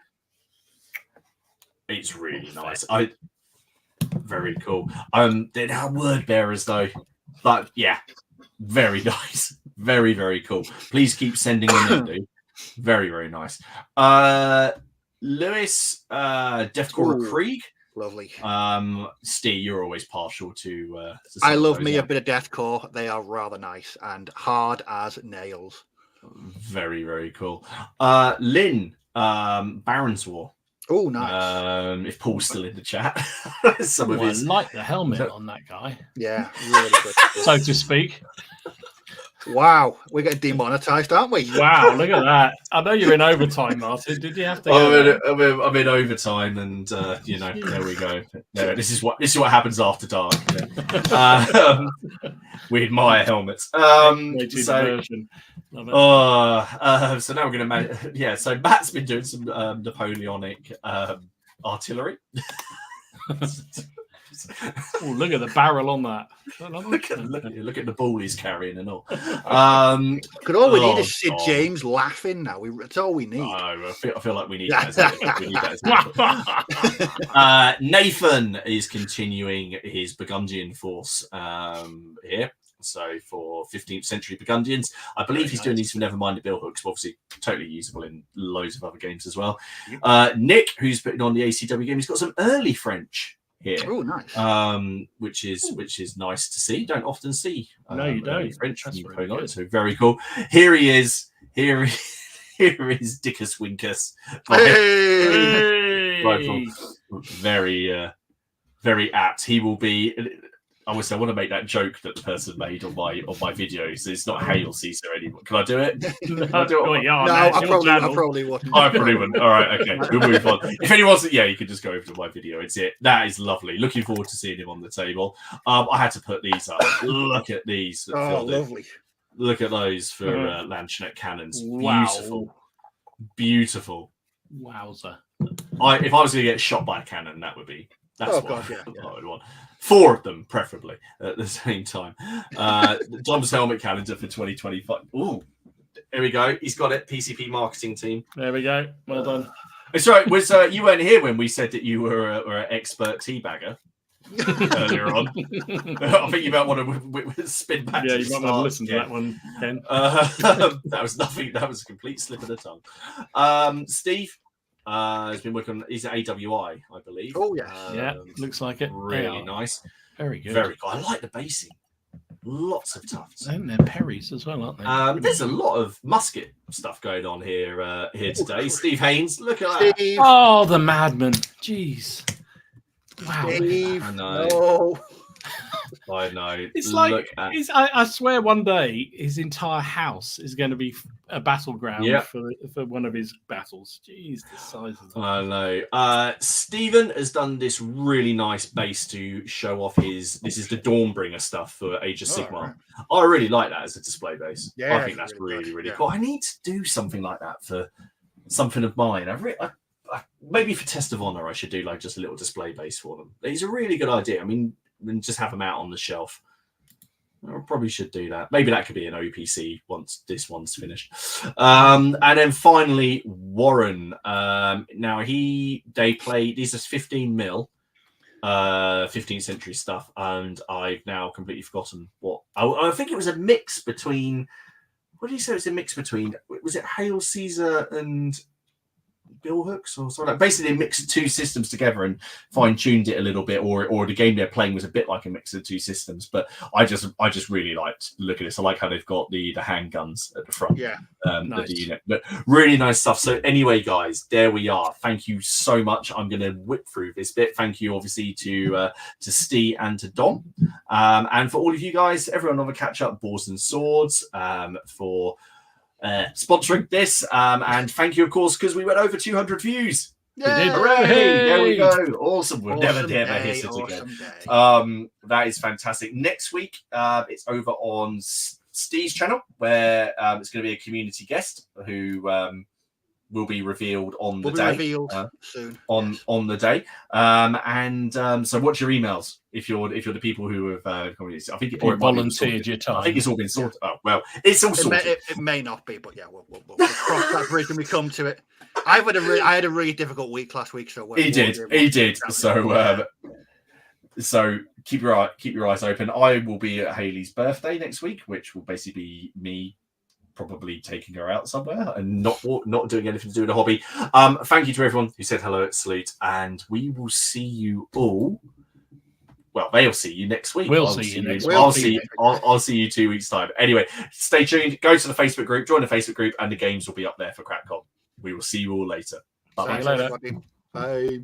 It's really nice. Very cool. They're now word bearers though, but yeah, very nice. Very, very cool. Please keep sending them in, dude. Very, very nice. Lewis, Deathcore Krieg. Lovely. Steve, you're always partial to I love me a bit of Deathcore. They are rather nice and hard as nails. Very, very cool. Lynn, Baron's War. Oh, nice. If Paul's still in the chat. I like the helmet on that guy. Yeah, really good. So to speak. Wow, we're getting demonetized, aren't we? Wow, look at that. I know you're in overtime, Martin. Did you have to I'm in overtime, and there we go. No, this is what happens after dark. We admire helmets. So now we're gonna so Matt's been doing some Napoleonic artillery. Oh, look at the barrel on that. Look at the ball he's carrying and all. All we need is Sid James laughing now. That's all we need. I feel like we need that. Nathan is continuing his Burgundian force here. So for 15th century Burgundians, I believe he's doing these for Nevermind at Billhooks, but obviously totally usable in loads of other games as well. Nick, who's putting on the ACW game, he's got some early French here. Oh, nice. Which is nice to see. Don't often see. No, you don't. French from really so very cool. Here he is. Here is Dickus Winkus. Hey! Very, very apt. He will be. I want to make that joke that the person made on my videos. It's not Hail Caesar anymore. Can I do it? I probably wouldn't. I probably wouldn't. All right, okay. We'll move on. If anyone's, you can just go over to my video. It's it. That is lovely. Looking forward to seeing him on the table. I had to put these up. Look at these. Oh, lovely. Look at those for Lanchnet cannons. Wow. Beautiful. Wowza. If I was going to get shot by a cannon, that would be. That's what I would want. 4 of them, preferably, at the same time. Dom's helmet calendar for 2025. Ooh, here we go. He's got it. PCP marketing team. There we go. Well done. It's right. You weren't here when we said that you were an expert teabagger earlier on. I think you might want to spin back. Yeah, you might want to listen to that one, Ken. That was nothing. That was a complete slip of the tongue. Steve. He's been working on. He's at AWI, I believe. Oh yeah, looks like it. Really nice. Very good. Very cool. I like the basing. Lots of tufts. And they're Perrys as well, aren't they? There's a lot of musket stuff going on here today. Steve Haynes, look at that. Steve. Oh, the madman. Jeez. Wow. Steve. I know. No. I know. It's like I swear one day his entire house is going to be a battleground for one of his battles. Jeez, the size of that. I know. Stephen has done this really nice base to show off his. This is the Dawnbringer stuff for Age of Sigmar. Right. I really like that as a display base. Yeah, I think that's really cool. I need to do something like that for something of mine. Maybe for Test of Honor, I should do like just a little display base for them. It's a really good idea. I mean, and just have them out on the shelf. I probably should do that. Maybe that could be an OPC once this one's finished. And then finally, Warren. Now they play these are 15 mil, 15th century stuff, and I've now completely forgotten what. I think it was a mix between. What did you say? It was a mix between. Was it Hail Caesar and bill hooks or something. Basically, they mixed two systems together and fine-tuned it a little bit, or the game they're playing was a bit like a mix of two systems. But I just really liked look at this. I like how they've got the handguns at the front. Yeah, nice. The unit, but really nice stuff. So anyway, guys, there we are. Thank you so much. I'm going to whip through this bit. Thank you, obviously, to Steve and to Dom, and for all of you guys, everyone on the catch up, Boars and Swords, for sponsoring this, and thank you, of course, because we went over 200 views. Yay! Hooray! There we go. Awesome. We'll never ever hit it again. That is fantastic. Next week, it's over on Steve's channel, where it's going to be a community guest who will be revealed on the day. Revealed soon. On the day. So what's your emails if you're the people who have I think it volunteered your time. I think it's all been sorted. Oh well, it's all sorted. It may not be, but yeah, we'll cross that bridge when we come to it. I had a really difficult week last week, so he did. So keep your eyes open. I will be at Hayley's birthday next week, which will basically be me probably taking her out somewhere and not doing anything to do with a hobby. Thank you to everyone who said hello at Salute, and we will see you all. Well, they'll see you next week. I'll see you 2 weeks' time. Anyway, stay tuned. Go to the Facebook group, join the Facebook group, and the games will be up there for Crapcom. We will see you all later. Bye. Bye.